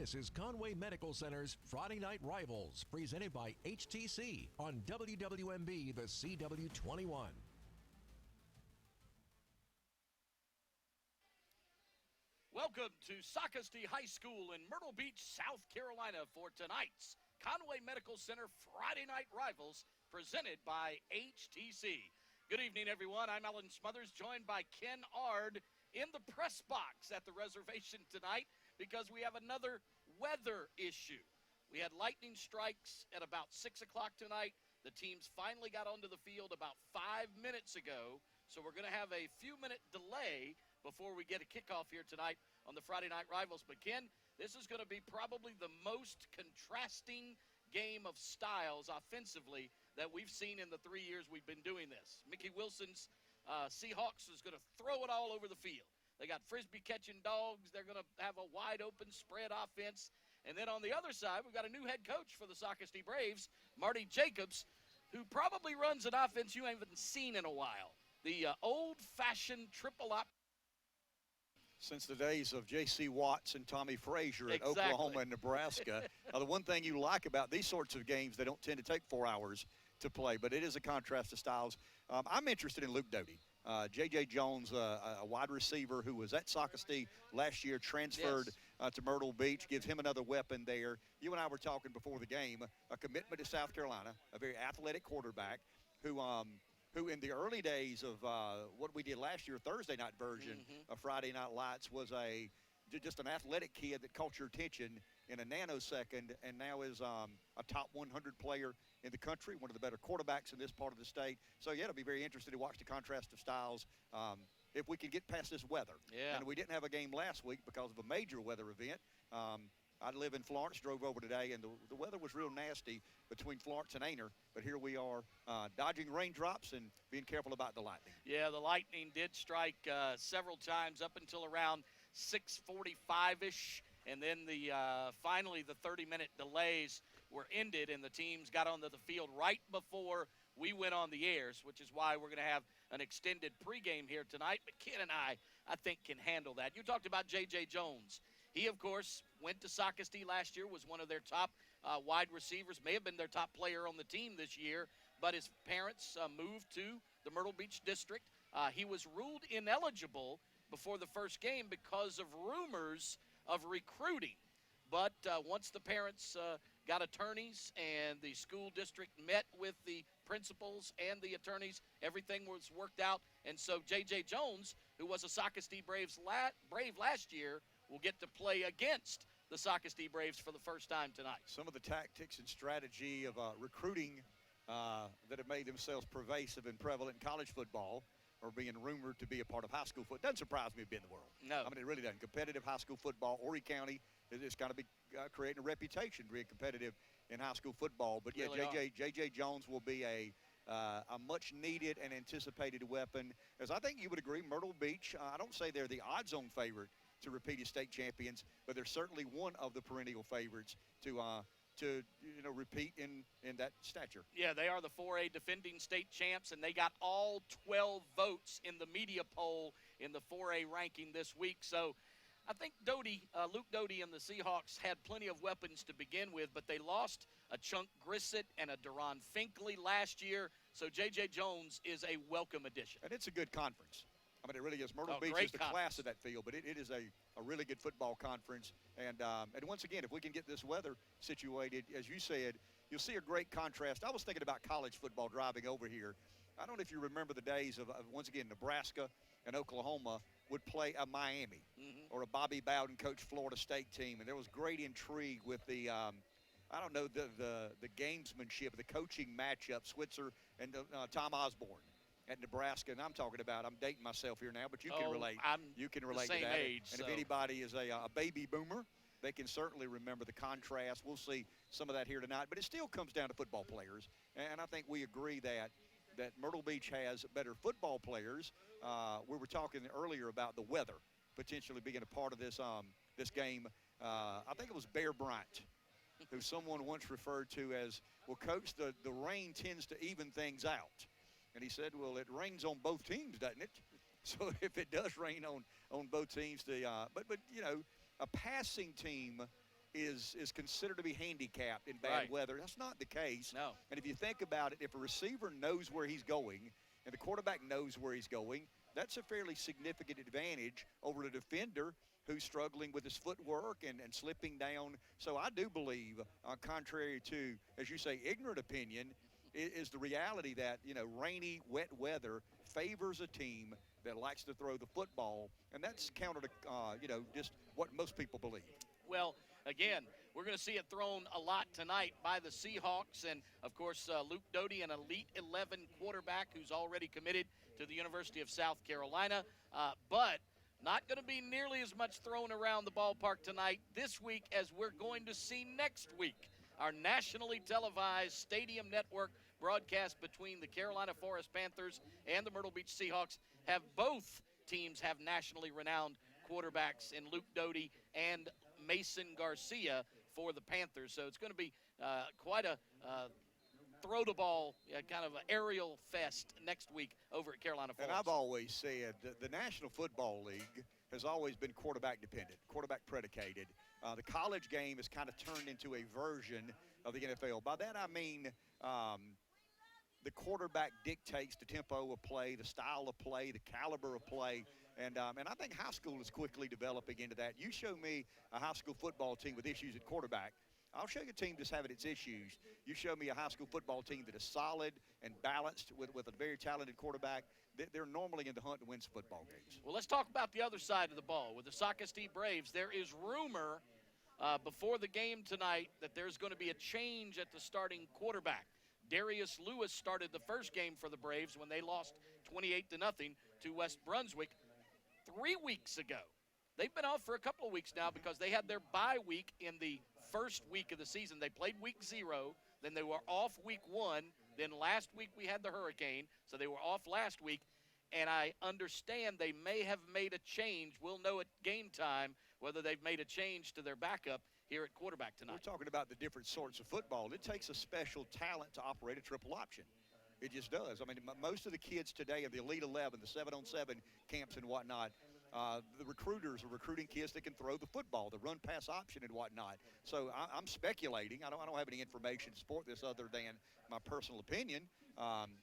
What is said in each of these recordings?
This is Conway Medical Center's Friday Night Rivals, presented by HTC on WWMB, the CW21. Welcome to Socastee High School in Myrtle Beach, South Carolina for tonight's Conway Medical Center Friday Night Rivals presented by HTC. Good evening, everyone. I'm Alan Smothers, joined by Ken Ard in the press box at the reservation tonight because we have another weather issue. We had lightning strikes at about 6 o'clock tonight. The teams finally got onto the field about 5 minutes ago, so we're going to have a few-minute delay before we get a kickoff here tonight on the Friday Night Rivals. But, Ken, this is going to be probably the most contrasting game of styles offensively that we've seen in the 3 years we've been doing this. Mickey Wilson's Seahawks is going to throw it all over the field. They got frisbee-catching dogs. They're going to have a wide-open spread offense. And then on the other side, we've got a new head coach for the Socastee Braves, Marty Jacobs, who probably runs an offense you haven't seen in a while. The old-fashioned triple-op. Since the days of J.C. Watts and Tommy Frazier at Oklahoma and Nebraska. The one thing you like about these sorts of games, they don't tend to take 4 hours to play, but it is a contrast of styles. I'm interested in Luke Doty. J.J. Jones, a wide receiver who was at Socastee last year, transferred to Myrtle Beach, gives him another weapon there. You and I were talking before the game, a commitment to South Carolina, a very athletic quarterback who in the early days of what we did last year, Thursday night version of Friday Night Lights, was just an athletic kid that caught your attention in a nanosecond, and now is a top 100 player in the country, one of the better quarterbacks in this part of the state. So, yeah, it'll be very interesting to watch the contrast of styles if we can get past this weather. Yeah. And we didn't have a game last week because of a major weather event. I live in Florence, drove over today, and the weather was real nasty between Florence and Aner. But here we are dodging raindrops and being careful about the lightning. Yeah, the lightning did strike several times up until around 6:45-ish. And then finally the 30-minute delays were ended, and the teams got onto the field right before we went on the airs, which is why we're going to have an extended pregame here tonight. But Ken and I think, can handle that. You talked about J.J. Jones. He, of course, went to Socastee last year, was one of their top wide receivers, may have been their top player on the team this year, but his parents moved to the Myrtle Beach district. He was ruled ineligible before the first game because of rumors of recruiting. But once the parents got attorneys and the school district met with the principals and the attorneys, everything was worked out. And so J.J. Jones, who was a Socastee Brave last year, will get to play against the Socastee Braves for the first time tonight. Some of the tactics and strategy of recruiting that have made themselves pervasive and prevalent in college football are being rumored to be a part of high school football. It doesn't surprise me a bit in the world. No. I mean, it really doesn't. Competitive high school football, Horry County is going to be creating a reputation to be competitive in high school football. But, yeah, Really J.J. Jones will be a much-needed and anticipated weapon. As I think you would agree, Myrtle Beach, I don't say they're the odds-on favorite to repeat as state champions, but they're certainly one of the perennial favorites to repeat in that stature. Yeah, they are the 4A defending state champs, and they got all 12 votes in the media poll in the 4A ranking this week. So I think Luke Doty and the Seahawks had plenty of weapons to begin with, but they lost a Chunk Grissett and a Deron Finkley last year. So J.J. Jones is a welcome addition. And it's a good conference. I mean, it really is. Myrtle Beach is the conference. class of that field, but it is a really good football conference. And once again, if we can get this weather situated, as you said, you'll see a great contrast. I was thinking about college football driving over here. I don't know if you remember the days of once again, Nebraska and Oklahoma would play a Miami or a Bobby Bowden coached Florida State team. And there was great intrigue with the gamesmanship, the coaching matchup, Switzer and Tom Osborne at Nebraska. And I'm dating myself here now, but you can relate. You can relate to that. Age, and if anybody is a baby boomer, they can certainly remember the contrast. We'll see some of that here tonight, but it still comes down to football players. And I think we agree that Myrtle Beach has better football players. We were talking earlier about the weather potentially being a part of this game. I think it was Bear Bryant, who someone once referred to as, well, Coach, the rain tends to even things out. And he said, well, it rains on both teams, doesn't it? So if it does rain on both teams, but a passing team is considered to be handicapped in bad weather. That's not the case. No. And if you think about it, if a receiver knows where he's going and the quarterback knows where he's going, that's a fairly significant advantage over a defender who's struggling with his footwork and slipping down. So I do believe, contrary to, as you say, ignorant opinion, is the reality that, rainy, wet weather favors a team that likes to throw the football, and that's counter to, just what most people believe. Well, again, we're going to see it thrown a lot tonight by the Seahawks, and, of course, Luke Doty, an Elite 11 quarterback who's already committed to the University of South Carolina, but not going to be nearly as much thrown around the ballpark tonight this week as we're going to see next week. Our nationally televised Stadium Network broadcast between the Carolina Forest Panthers and the Myrtle Beach Seahawks have both teams have nationally renowned quarterbacks in Luke Doty and Mason Garcia for the Panthers. So it's going to be quite a throw the ball, kind of an aerial fest next week over at Carolina Forest. And I've always said that the National Football League has always been quarterback dependent, quarterback predicated. The college game has kind of turned into a version of the NFL. By that I mean the quarterback dictates the tempo of play, the style of play, the caliber of play. And I think high school is quickly developing into that. You show me a high school football team with issues at quarterback, I'll show you a team just having its issues. You show me a high school football team that is solid and balanced with a very talented quarterback, they're normally in the hunt to win some football games. Well, let's talk about the other side of the ball. With the Socastee Braves, there is rumor before the game tonight that there's going to be a change at the starting quarterback. Darius Lewis started the first game for the Braves when they lost 28-0 to West Brunswick 3 weeks ago. They've been off for a couple of weeks now because they had their bye week in the first week of the season. They played week 0, then they were off week 1, then last week we had the hurricane, so they were off last week. And I understand they may have made a change. We'll know at game time whether they've made a change to their backup here at quarterback tonight. We're talking about the different sorts of football. It takes a special talent to operate a triple option. It just does. I mean, most of the kids today of the Elite 11, the 7-on-7 camps and whatnot, the recruiters are recruiting kids that can throw the football, the run-pass option and whatnot. So I'm speculating. I don't have any information to support this other than my personal opinion.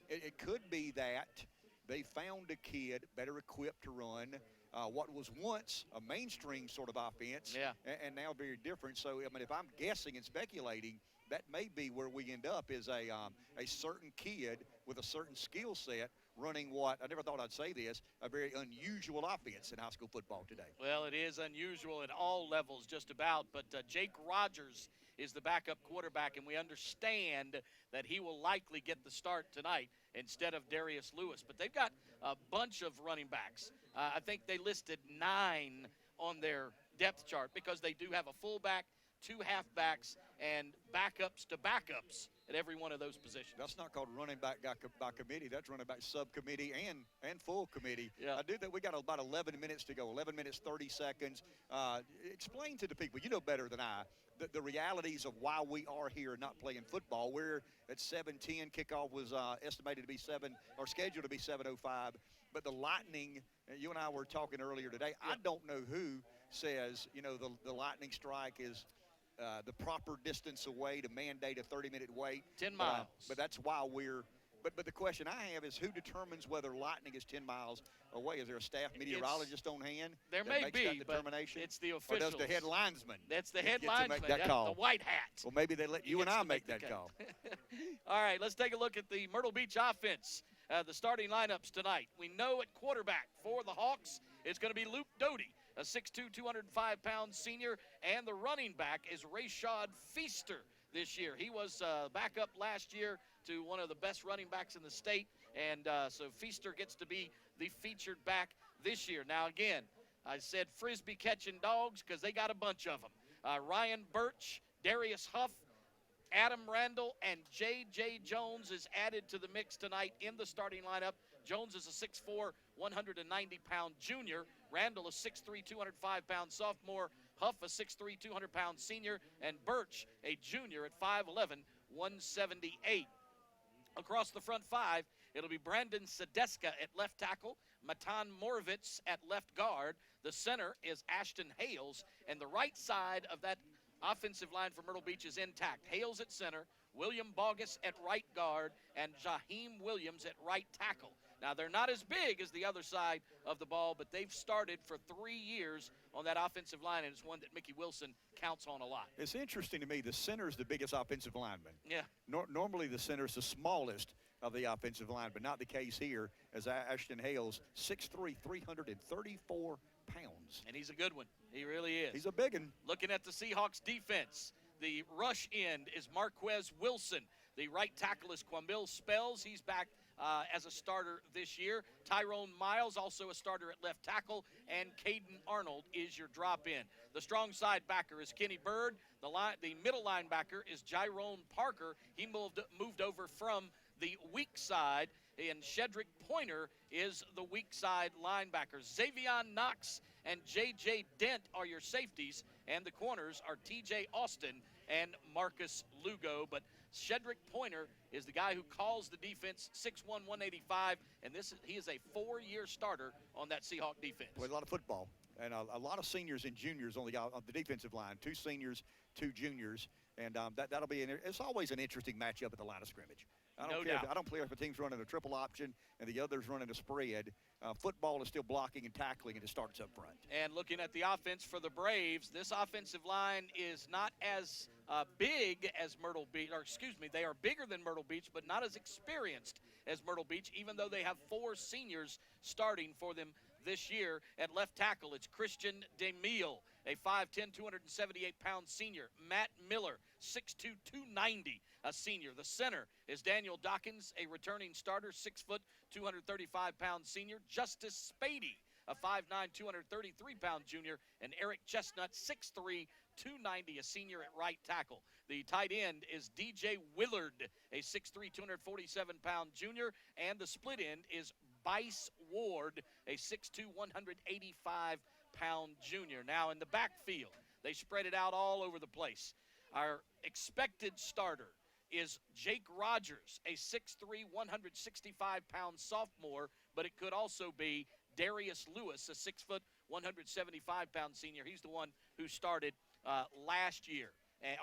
It could be that they found a kid better equipped to run what was once a mainstream sort of offense, and now very different. So, I mean, if I'm guessing and speculating, that may be where we end up is a certain kid with a certain skill set running what, I never thought I'd say this, a very unusual offense in high school football today. Well, it is unusual at all levels just about, but Jake Rogers is the backup quarterback, and we understand that he will likely get the start tonight instead of Darius Lewis. But they've got a bunch of running backs. I think they listed 9 on their depth chart because they do have a fullback, 2 halfbacks, and backups to backups at every one of those positions. That's not called running back by committee. That's running back subcommittee and full committee. Yeah. I do that. We got about 11 minutes to go, 11 minutes, 30 seconds. Explain to the people, you know better than I, the realities of why we are here not playing football. We're at 7:10. Kickoff was estimated to be scheduled to be 7:05. But the Lightning, you and I were talking earlier today, I don't know who says, the lightning strike is the proper distance away to mandate a 30-minute wait. 10 miles. But that's why but the question I have is who determines whether lightning is 10 miles away? Is there a staff meteorologist on hand? There may be, but it's the officials. Or does the head linesman? That's the head linesman. Make that call. The white hat. Well, maybe they let you and I make that call. All right, let's take a look at the Myrtle Beach offense. The starting lineups tonight. We know at quarterback for the Hawks, it's going to be Luke Doty, a 6'2", 205-pound senior, and the running back is Rashad Feaster this year. He was backup last year to one of the best running backs in the state, and so Feaster gets to be the featured back this year. Now, again, I said Frisbee catching dogs because they got a bunch of them. Ryan Birch, Darius Huff, Adam Randall, and J.J. Jones is added to the mix tonight in the starting lineup. Jones is a 6'4", 190-pound junior. Randall, a 6'3", 205-pound sophomore. Huff, a 6'3", 200-pound senior. And Birch, a junior at 5'11", 178. Across the front 5, it'll be Brandon Sedeska at left tackle, Matan Morovitz at left guard. The center is Ashton Hales, and the right side of that offensive line for Myrtle Beach is intact. Hales at center, William Bogus at right guard, and Jaheim Williams at right tackle. Now, they're not as big as the other side of the ball, but they've started for 3 years on that offensive line, and it's one that Mickey Wilson counts on a lot. It's interesting to me, the center is the biggest offensive lineman. Yeah. Normally the center is the smallest of the offensive line, but not the case here, as Ashton Hales, 6'3", 334 pounds. And he's a good one. He really is. He's a big one. Looking at the Seahawks defense, the rush end is Marquez Wilson. The right tackle is Quambil Spells. He's back as a starter this year. Tyrone Miles, also a starter at left tackle, and Caden Arnold is your drop-in. The strong side backer is Kenny Bird. The middle linebacker is Jyrone Parker. He moved over from the weak side, and Shedrick Pointer is the weak side linebacker. Xavion Knox and J.J. Dent are your safeties, and the corners are T.J. Austin and Marcus Lugo. But Shedrick Pointer is the guy who calls the defense, 6'1", 185, and he is a 4-year starter on that Seahawk defense. Played a lot of football, and a lot of seniors and juniors on the defensive line. 2 seniors, 2 juniors, and that'll be it's always an interesting matchup at the line of scrimmage. I don't care if a team's running a triple option and the other's running a spread. Football is still blocking and tackling, and it starts up front. And looking at the offense for the Braves, this offensive line is not as big as Myrtle Beach, or excuse me, they are bigger than Myrtle Beach, but not as experienced as Myrtle Beach, even though they have 4 seniors starting for them this year. At left tackle, it's Christian DeMille, a 5'10", 278-pound senior. Matt Miller, 6'2", 290, a senior. The center is Daniel Dawkins, a returning starter, 6 foot, 235-pound senior. Justice Spady, a 5'9", 233-pound junior. And Eric Chestnut, 6'3", 290, a senior at right tackle. The tight end is DJ Willard, a 6'3", 247-pound junior. And the split end is Bice Ward, a 6'2", 185-pound junior. Now in the backfield, they spread it out all over the place. Our expected starter is Jake Rogers, a 6'3", 165-pound sophomore, but it could also be Darius Lewis, a 6 foot, 175-pound senior. He's the one who started last year,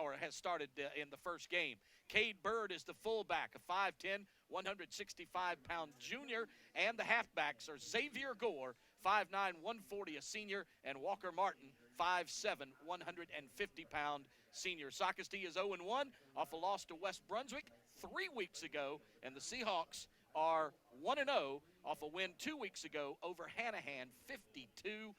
or has started in the first game. Cade Bird is the fullback, a 5'10", 165-pound junior, and the halfbacks are Xavier Gore, 5'9", 140, a senior, and Walker Martin, 5'7", 150-pound senior. Socastee is 0-1 off a loss to West Brunswick 3 weeks ago, and the Seahawks are 1-0 off a win 2 weeks ago over Hanahan, 52-7.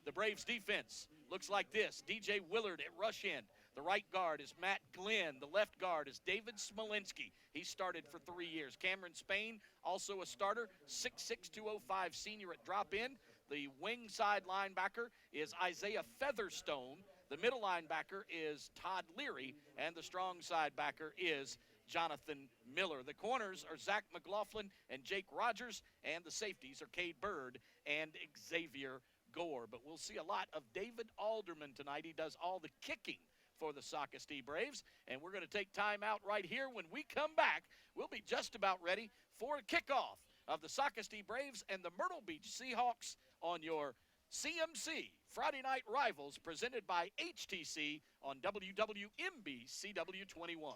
The Braves defense looks like this. DJ Willard at rush end. The right guard is Matt Glenn. The left guard is David Smolinski. He started for 3 years. Cameron Spain, also a starter, 6'6", 205 senior at drop in. The wing side linebacker is Isaiah Featherstone. The middle linebacker is Todd Leary, and the strong side backer is Jonathan Miller. The corners are Zach McLaughlin and Jake Rogers, and the safeties are Cade Bird and Xavier Gore. But we'll see a lot of David Alderman tonight. He does all the kicking for the Socastee Braves, and we're going to take time out right here. When we come back, we'll be just about ready for a kickoff of the Socastee Braves and the Myrtle Beach Seahawks on your CMC Friday Night Rivals, presented by HTC on WWMB CW21.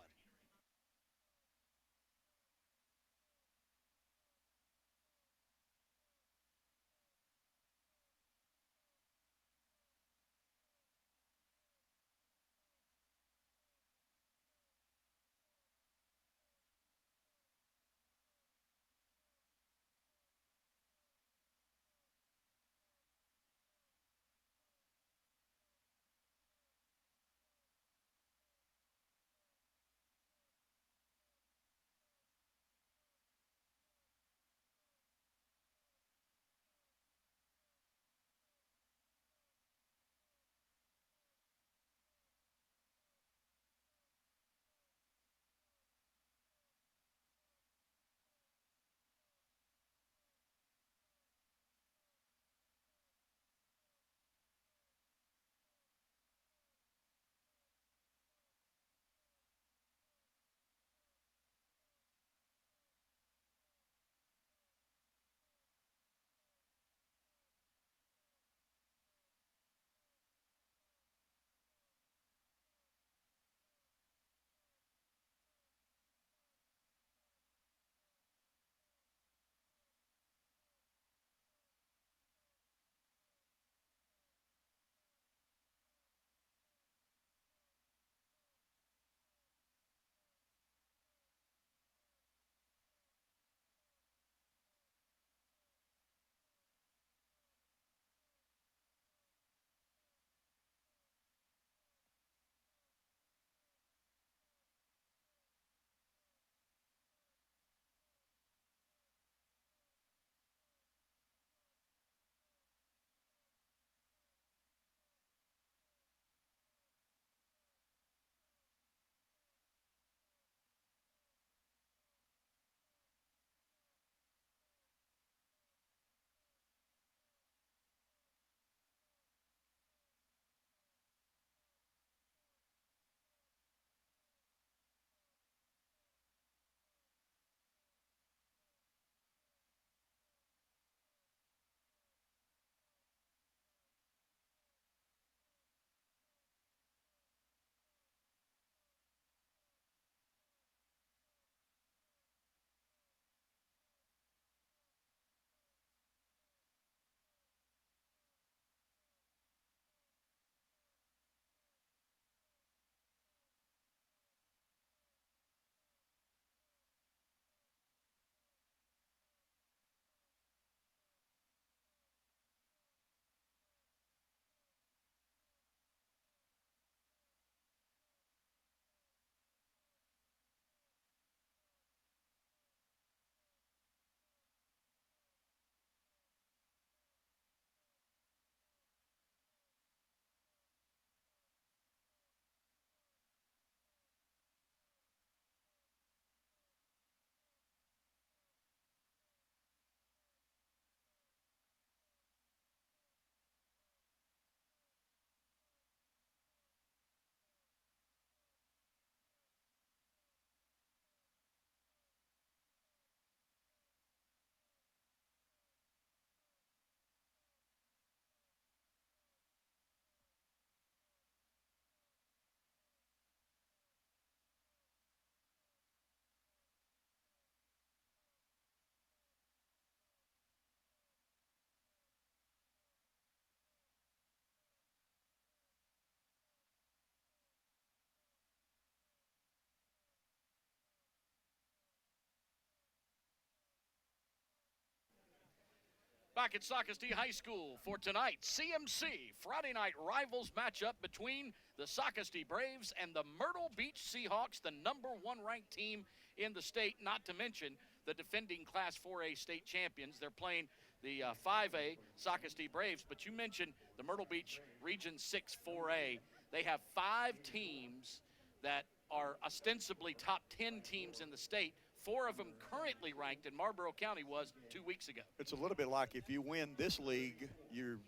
Back at Socastee High School for tonight, CMC Friday night rivals matchup between the Socastee Braves and the Myrtle Beach Seahawks, the #1 ranked team in the state, not to mention the defending Class 4A state champions. They're playing the 5A Socastee Braves, but you mentioned the Myrtle Beach Region 6 4A. They have 5 teams that are ostensibly top 10 teams in the state. 4 of them currently ranked, and Marlboro County was 2 weeks ago. It's a little bit like if you win this league, you're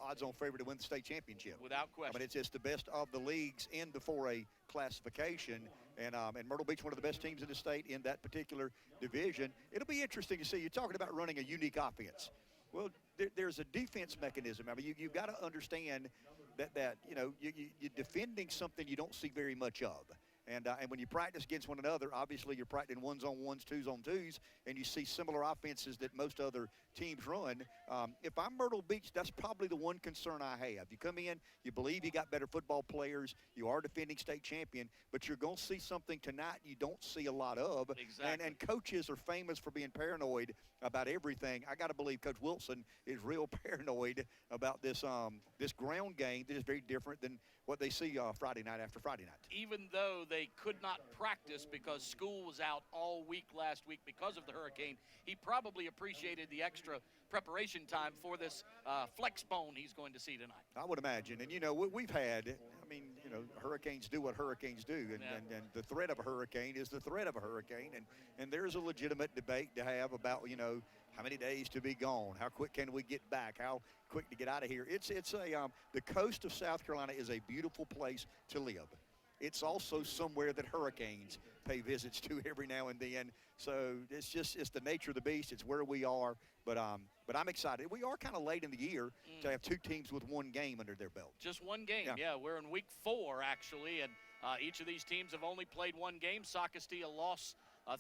odds-on favorite to win the state championship. Without question. I mean, it's the best of the leagues in the 4A classification, and Myrtle Beach, one of the best teams in the state in that particular division. It'll be interesting to see. You're talking about running a unique offense. Well, there's a defense mechanism. I mean, you've got to understand that you know, you're defending something you don't see very much of. And when you practice against one another, obviously you're practicing 1s-on-1s, 2s-on-2s, and you see similar offenses that most other teams run. If I'm Myrtle Beach, that's probably the one concern I have. You come in, you believe you got better football players, you are defending state champion, but you're going to see something tonight you don't see a lot of. Exactly. And coaches are famous for being paranoid about everything. I got to believe Coach Wilson is real paranoid about this ground game that is very different than what they see Friday night after Friday night. Even though they could not practice because school was out all week last week because of the hurricane, he probably appreciated the extra preparation time for this flex bone he's going to see tonight. I would imagine. And, you know, we've had, I mean, you know, hurricanes do what hurricanes do, and the threat of a hurricane is the threat of a hurricane, and there's a legitimate debate to have about, you know, how many days to be gone, how quick can we get back, how quick to get out of here. The coast of South Carolina is a beautiful place to live. It's also somewhere that hurricanes pay visits to every now and then. So it's the nature of the beast. It's where we are. But I'm excited. We are kind of late in the year to have 2 teams with 1 game under their belt. Just 1 game. Yeah, we're in week 4 actually, and each of these teams have only played 1 game. Socastee a loss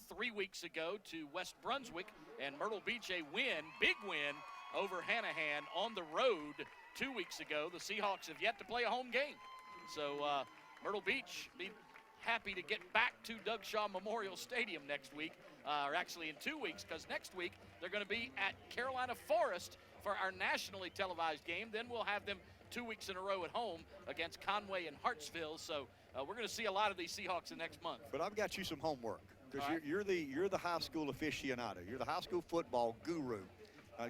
3 weeks ago to West Brunswick, and Myrtle Beach a win, big win over Hanahan on the road 2 weeks ago. The Seahawks have yet to play a home game. So Myrtle Beach be happy to get back to Doug Shaw Memorial Stadium next week, or actually in 2 weeks, because next week they're going to be at Carolina Forest for our nationally televised game. Then we'll have them 2 weeks in a row at home against Conway and Hartsville. So we're going to see a lot of these Seahawks the next month. But I've got you some homework, because right. you're the high school aficionado. You're the high school football guru.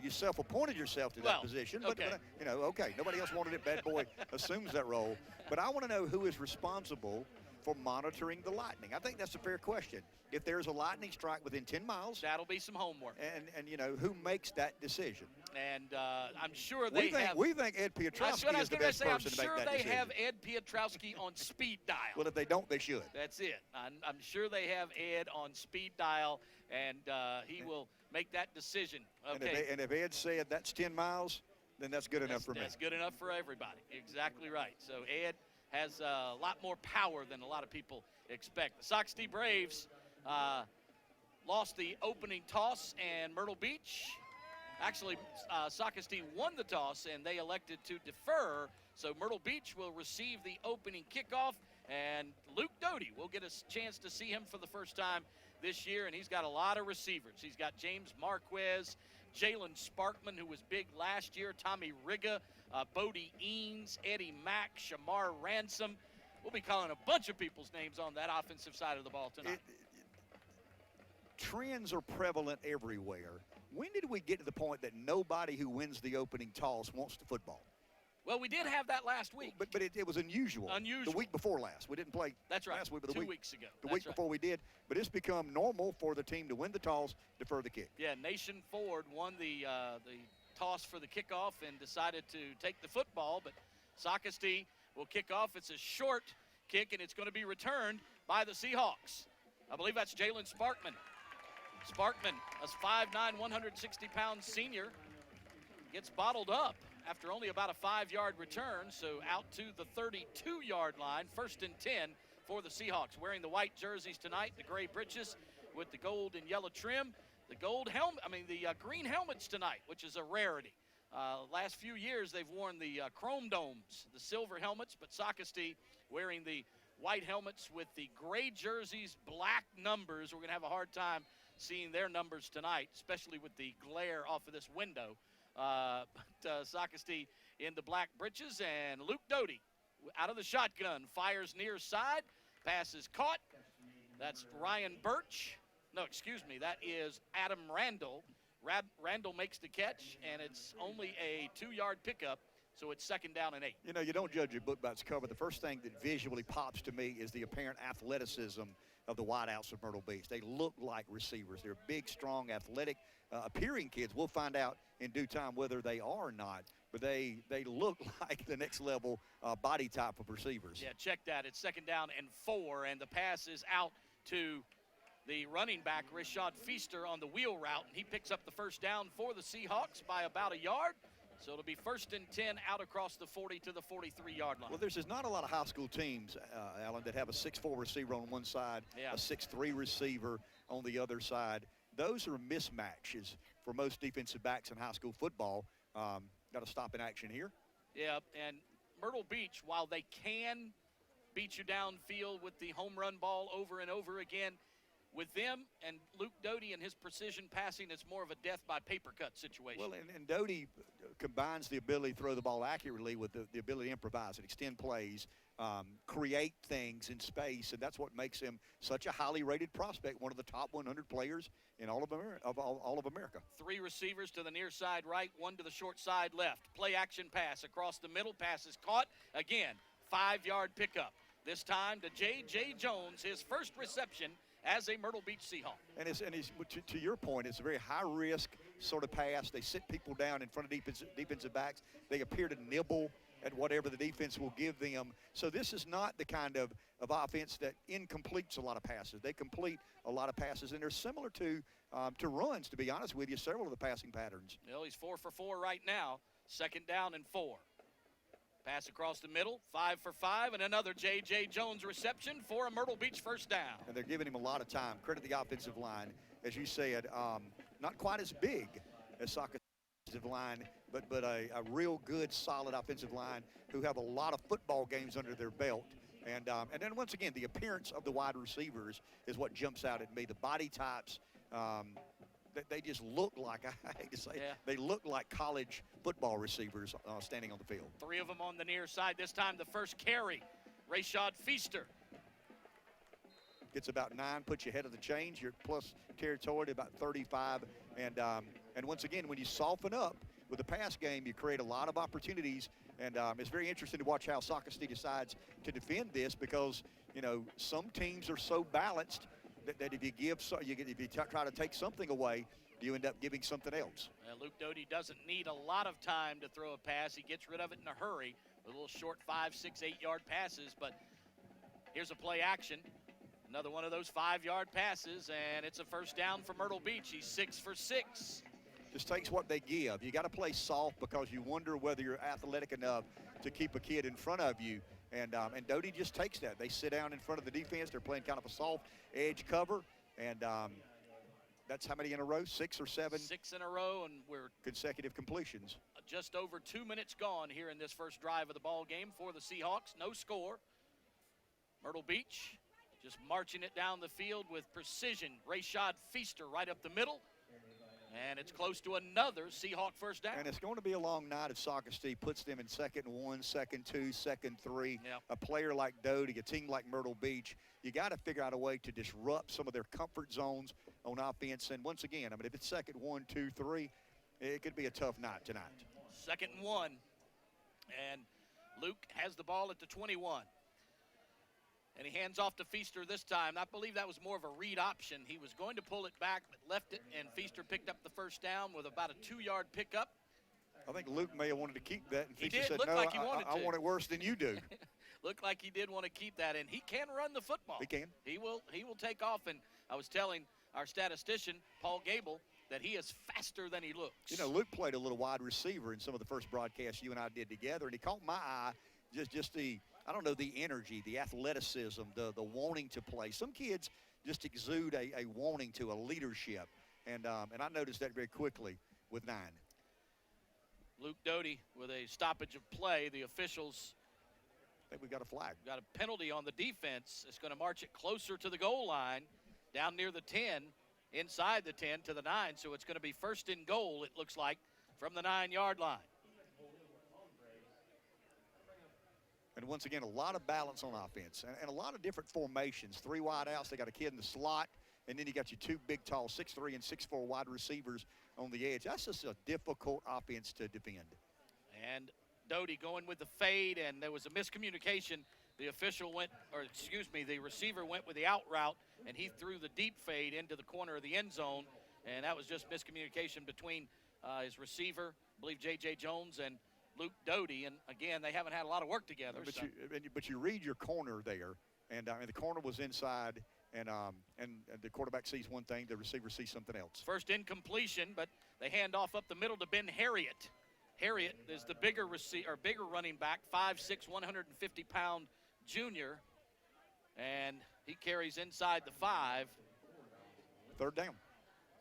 You self-appointed yourself to that position, but, okay. but you know, okay, nobody else wanted it. Bad boy assumes that role. But I want to know who is responsible for monitoring the lightning. I think that's a fair question. If there's a lightning strike within 10 miles, that'll be some homework. And you know, who makes that decision? And I'm sure we think Ed Piotrowski is the best person to make that decision. I'm sure they have Ed Piotrowski on speed dial. Well, if they don't, they should. That's it. I'm sure they have Ed on speed dial, and he will make that decision. Okay. And if Ed said that's 10 miles, then that's good enough for me. That's good enough for everybody. Exactly right. So Ed has a lot more power than a lot of people expect. The Socastee Braves lost the opening toss, and Myrtle Beach, actually Socastee won the toss, and they elected to defer. So Myrtle Beach will receive the opening kickoff, and Luke Doty will get a chance to see him for the first time this year, and he's got a lot of receivers. He's got James Marquez, Jalen Sparkman, who was big last year, Tommy Riga, Bodie Eanes, Eddie Mack, Shamar Ransom. We'll be calling a bunch of people's names on that offensive side of the ball tonight. Trends are prevalent everywhere. When did we get to the point that nobody who wins the opening toss wants the football? Well, we did have that last week. But it was unusual. Unusual. The week before last. We didn't play That's right. last week, but 2 weeks ago. The week before we did. But it's become normal for the team to win the toss, defer the kick. Yeah, Nation Ford won the toss for the kickoff and decided to take the football, but Socastee will kick off. It's a short kick, and it's going to be returned by the Seahawks. I believe that's Jalen Sparkman. Sparkman, a 5'9", 160-pound senior, gets bottled up after only about a 5-yard return, so out to the 32-yard line, 1st and 10 for the Seahawks. Wearing the white jerseys tonight, the gray breeches with the gold and yellow trim. The green helmets tonight, which is a rarity. Last few years, they've worn the chrome domes, the silver helmets, but Socastee wearing the white helmets with the gray jerseys, black numbers. We're going to have a hard time seeing their numbers tonight, especially with the glare off of this window. Socastee in the black breeches, and Luke Doty out of the shotgun, fires near side, pass is caught. That's Ryan Birch. No, excuse me, that is Adam Randall. Randall makes the catch, and it's only a 2-yard pickup, so it's 2nd down and 8. You know, you don't judge a book by its cover. The first thing that visually pops to me is the apparent athleticism of the wideouts of Myrtle Beach. They look like receivers. They're big, strong, athletic, appearing kids. We'll find out in due time whether they are or not, but they look like the next level body type of receivers. Yeah, check that. It's 2nd down and 4, and the pass is out to the running back, Rashad Feaster, on the wheel route, and he picks up the 1st down for the Seahawks by about a yard. So it'll be 1st and 10 out across the 40 to the 43-yard line. Well, there's not a lot of high school teams, Alan, that have a 6'4" receiver on one side, a 6'3" receiver on the other side. Those are mismatches for most defensive backs in high school football. Got to stop in action here. Yeah, and Myrtle Beach, while they can beat you downfield with the home run ball over and over again, with them and Luke Doty and his precision passing, it's more of a death by paper cut situation. Well, and Doty combines the ability to throw the ball accurately with the ability to improvise and extend plays, create things in space, and that's what makes him such a highly rated prospect, one of the top 100 players in all of America. 3 receivers to the near side right, 1 to the short side left. Play action pass across the middle, pass is caught. Again, 5-yard pickup. This time to J.J. Jones, his first reception as a Myrtle Beach Seahawk. And to your point, it's a very high-risk sort of pass. They sit people down in front of defensive backs. They appear to nibble at whatever the defense will give them. So this is not the kind of offense that incompletes a lot of passes. They complete a lot of passes, and they're similar to runs, to be honest with you, several of the passing patterns. Well, he's 4 for 4 right now. 2nd down and 4. Pass across the middle, 5 for 5, and another J.J. Jones reception for a Myrtle Beach 1st down. And they're giving him a lot of time. Credit the offensive line. As you said, not quite as big as Socastee line, but a real good, solid offensive line who have a lot of football games under their belt. And then once again, the appearance of the wide receivers is what jumps out at me. The body types, they just look like, I hate to say it, they look like college football receivers standing on the field. 3 of them on the near side. This time the first carry, Rashad Feaster. Gets about 9, puts you ahead of the chains. You're plus territory to about 35. And once again, when you soften up with the pass game, you create a lot of opportunities. And it's very interesting to watch how Socastee decides to defend this, because, you know, some teams are so balanced that if you try to take something away, you end up giving something else. Luke Doty doesn't need a lot of time to throw a pass. He gets rid of it in a hurry with little short 5, 6, 8-yard passes. But here's a play action. Another one of those 5-yard passes, and it's a 1st down for Myrtle Beach. He's 6 for 6. Just takes what they give. You got to play soft because you wonder whether you're athletic enough to keep a kid in front of you. And Doty just takes that. They sit down in front of the defense. They're playing kind of a soft edge cover. And that's how many in a row? 6 or 7? 6 in a row, and we're consecutive completions. Just over 2 minutes gone here in this first drive of the ball game for the Seahawks. No score. Myrtle Beach just marching it down the field with precision. Rashad Feaster right up the middle. And it's close to another Seahawk 1st down. And it's going to be a long night if Socastee puts them in 2nd and 1, 2nd 2, 2nd 3. Yep. A player like Doty, a team like Myrtle Beach, you got to figure out a way to disrupt some of their comfort zones on offense. And once again, I mean, if it's 2nd 1, 2, 3, it could be a tough night tonight. 2nd and 1. And Luke has the ball at the 21. And he hands off to Feaster this time. I believe that was more of a read option. He was going to pull it back, but left it, and Feaster picked up the 1st down with about a 2-yard pickup. I think Luke may have wanted to keep that, and he Feaster did. said, Looked no, like he wanted I to. want it worse than you do. Looked like he did want to keep that, and he can run the football. He can. He will take off, and I was telling our statistician, Paul Gable, that he is faster than he looks. You know, Luke played a little wide receiver in some of the first broadcasts you and I did together, and he caught my eye, just the, I don't know, the energy, the athleticism, the wanting to play. Some kids just exude a wanting to, a leadership, and I noticed that very quickly with 9. Luke Doty with a stoppage of play. The officials I think we got a flag. Got a penalty on the defense. It's going to march it closer to the goal line, down near the 10, inside the 10 to the 9. So it's going to be 1st and goal, it looks like, from the 9-yard line. And once again, a lot of balance on offense and a lot of different formations. 3 wide outs. They got a kid in the slot. And then you got your 2 big, tall, 6'3" and 6'4" wide receivers on the edge. That's just a difficult offense to defend. And Doty going with the fade, and there was a miscommunication. The receiver went with the out route, and he threw the deep fade into the corner of the end zone. And that was just miscommunication between his receiver, I believe J.J. Jones, and Luke Doty. And, again, they haven't had a lot of work together. But you read your corner there, and the corner was inside, and the quarterback sees one thing, the receiver sees something else. First incompletion, but they hand off up the middle to Ben Harriet. Harriet is the bigger running back, 5'6", 150-pound junior, and he carries inside the 5. 3rd down.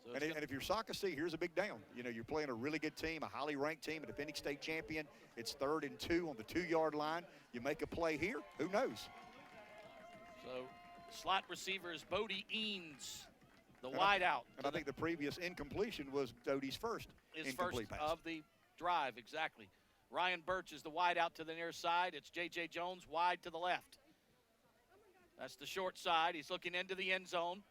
So and if you're Socastee, here's a big down. You know, you're playing a really good team, a highly ranked team, a defending state champion. It's 3rd and 2 on the 2-yard line. You make a play here, who knows? So slot receiver is Bodie Eanes, the wide out. And I think the previous incompletion was Doty's first incomplete pass. Of the drive, exactly. Ryan Birch is the wide out to the near side. It's J.J. Jones wide to the left. That's the short side. He's looking into the end zone.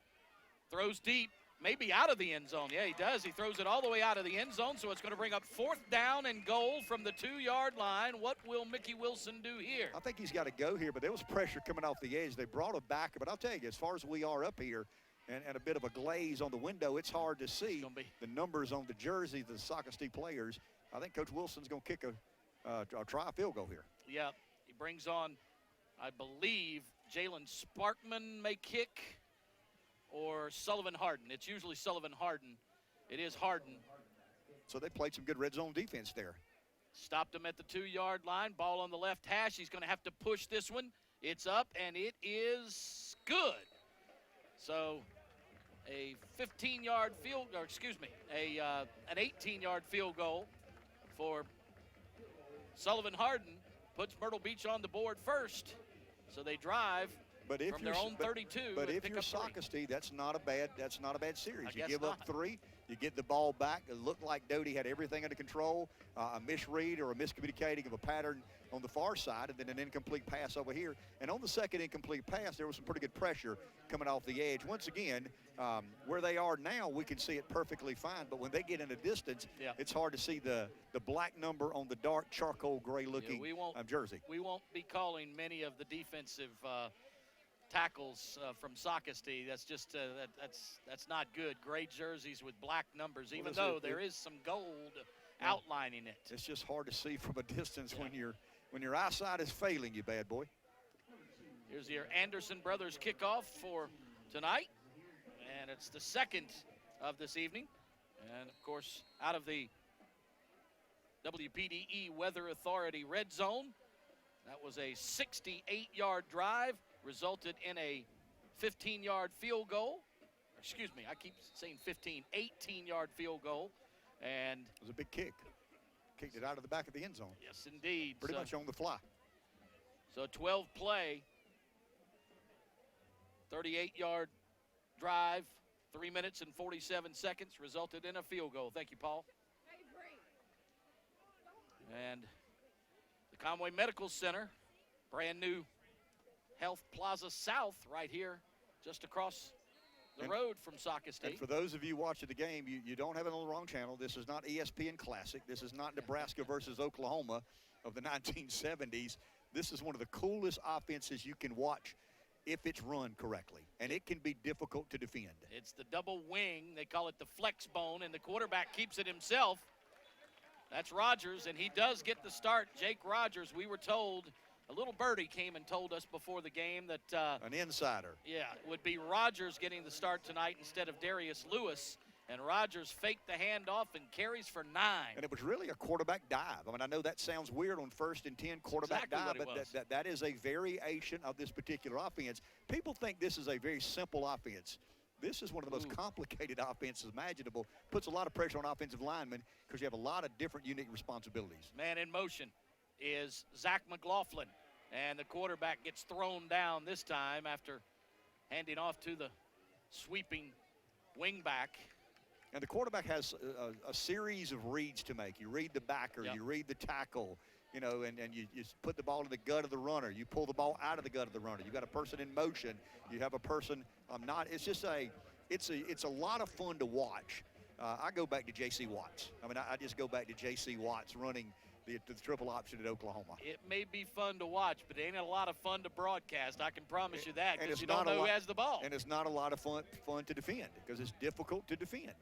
Throws deep, maybe out of the end zone. Yeah, he does. He throws it all the way out of the end zone, so it's going to bring up 4th down and goal from the 2-yard line. What will Mickey Wilson do here? I think he's got to go here, but there was pressure coming off the edge. They brought him back, but I'll tell you, as far as we are up here, and a bit of a glaze on the window, it's hard to see the numbers on the jerseys of the Socastee players. I think Coach Wilson's going to kick try a field goal here. Yeah, he brings on, I believe, Jalen Sparkman may kick, or Sullivan Harden. It's usually Sullivan Harden. It is Harden. So they played some good red zone defense there. Stopped him at the 2-yard line. Ball on the left hash. He's going to have to push this one. It's up, and it is good. So a 15-yard field, or excuse me, an 18-yard field goal for Sullivan Harden puts Myrtle Beach on the board first. So they drive from their own 32. But if you're Socastee, that's not a bad series. You give up 3, you get the ball back. It looked like Doty had everything under control. A misread or a miscommunicating of a pattern on the far side, and then an incomplete pass over here. And on the second incomplete pass, there was some pretty good pressure coming off the edge. Once again, where they are now, we can see it perfectly fine. But when they get in a distance, it's hard to see the black number on the dark charcoal gray looking jersey. We won't be calling many of the defensive tackles from Socastee. That's just that's not good. Gray jerseys with black numbers, even though there is some gold outlining it. It's just hard to see from a distance when your eyesight is failing you, bad boy. Here's your Anderson Brothers kickoff for tonight, and it's the 2nd of this evening. And of course, out of the WPDE Weather Authority red zone, that was a 68-yard drive, resulted in a 15-yard field goal. Excuse me, I keep saying 15, 18-yard field goal. And it was a big kick. Kicked it out of the back of the end zone. Yes, indeed. Pretty much on the fly. So 12 play, 38-yard drive, 3 minutes and 47 seconds, resulted in a field goal. Thank you, Paul. And the Conway Medical Center, brand new Health Plaza South right here, just across the road from Socastee. And for those of you watching the game, you don't have it on the wrong channel. This is not ESPN Classic. This is not Nebraska versus Oklahoma of the 1970s. This is one of the coolest offenses you can watch if it's run correctly, and it can be difficult to defend. It's the double wing. They call it the flex bone, and the quarterback keeps it himself. That's Rogers, and he does get the start. Jake Rogers, we were told, a little birdie came and told us before the game that an insider. Yeah, it would be Rogers getting the start tonight instead of Darius Lewis. And Rogers faked the handoff and carries for 9. And it was really a quarterback dive. I mean, I know that sounds weird on 1st and 10 quarterback dive, but that is a variation of this particular offense. People think this is a very simple offense. This is one of the most complicated offenses imaginable. Puts a lot of pressure on offensive linemen because you have a lot of different unique responsibilities. Man in motion is Zach McLaughlin, and the quarterback gets thrown down this time after handing off to the sweeping wingback. And the quarterback has a series of reads to make. You read the backer, Yep. you read the tackle, you know, and you put the ball in the gut of the runner. You pull the ball out of the gut of the runner. You got a person in motion. You have a person not. It's just it's a lot of fun to watch. I go back to J.C. Watts. I mean, I just go back to J.C. Watts running the triple option at Oklahoma. It may be fun to watch, but it ain't a lot of fun to broadcast. I can promise you that, And because it's you don't not a know who lot- has the ball. And it's not a lot of fun to defend because it's difficult to defend.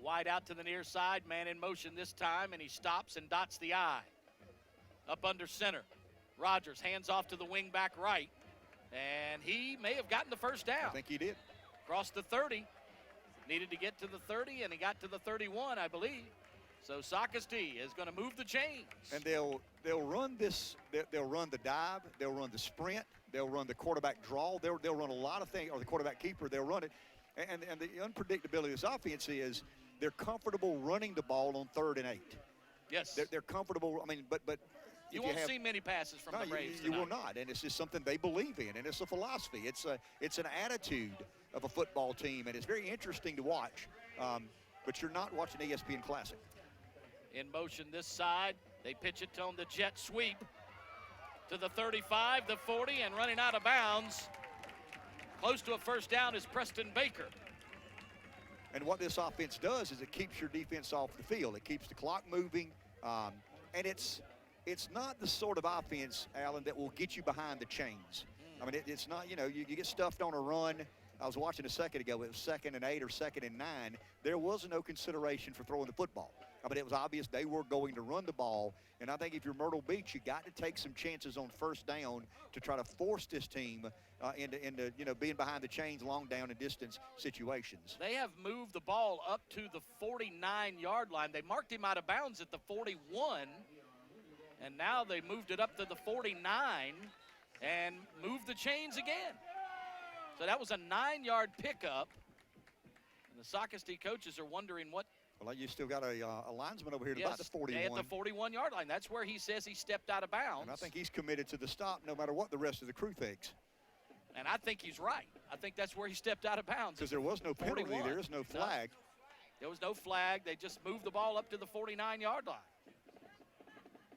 Wide out to the near side, man in motion this time, and he stops and dots the I. Up under center. Rogers hands off to the wing back right, and he may have gotten the first down. I think he did. Across the 30. Needed to get to the 30, and he got to the 31, I believe. So Socastee is going to move the chains. And they'll run this. They'll run the dive. They'll run the sprint. They'll run the quarterback draw. They'll run a lot of things, or the quarterback keeper. They'll run it. And the unpredictability of this offense is they're comfortable running the ball on 3rd and 8. Yes. They're comfortable. I mean, but you won't see many passes from the Braves you tonight. will not, and it's just something they believe in, and it's a philosophy. It's an attitude of a football team, and it's very interesting to watch. But you're not watching ESPN Classic. In motion this side, they pitch it on the jet sweep to the 35, the 40, and running out of bounds. Close to a first down is Preston Baker. And what this offense does is it keeps your defense off the field. It keeps the clock moving, and it's not the sort of offense, Alan, that will get you behind the chains. I mean, it's not, you get stuffed on a run. I was watching a second ago. It was 2nd and 8 or 2nd and 9. There was no consideration for throwing the football. I mean, it was obvious they were going to run the ball. And I think if you're Myrtle Beach, you got to take some chances on first down to try to force this team into being behind the chains, long down and distance situations. They have moved the ball up to the 49-yard line. They marked him out of bounds at the 41, and now they moved it up to the 49 and moved the chains again. So that was a 9-yard pickup. And the Socastee coaches are wondering what. Well, you still got a linesman over here at about the 41. At the 41-yard line. That's where he says he stepped out of bounds. And I think he's committed to the stop no matter what the rest of the crew thinks. And I think he's right. I think that's where he stepped out of bounds. Because there was no penalty. 41. There is no flag. There was no flag. They just moved the ball up to the 49-yard line.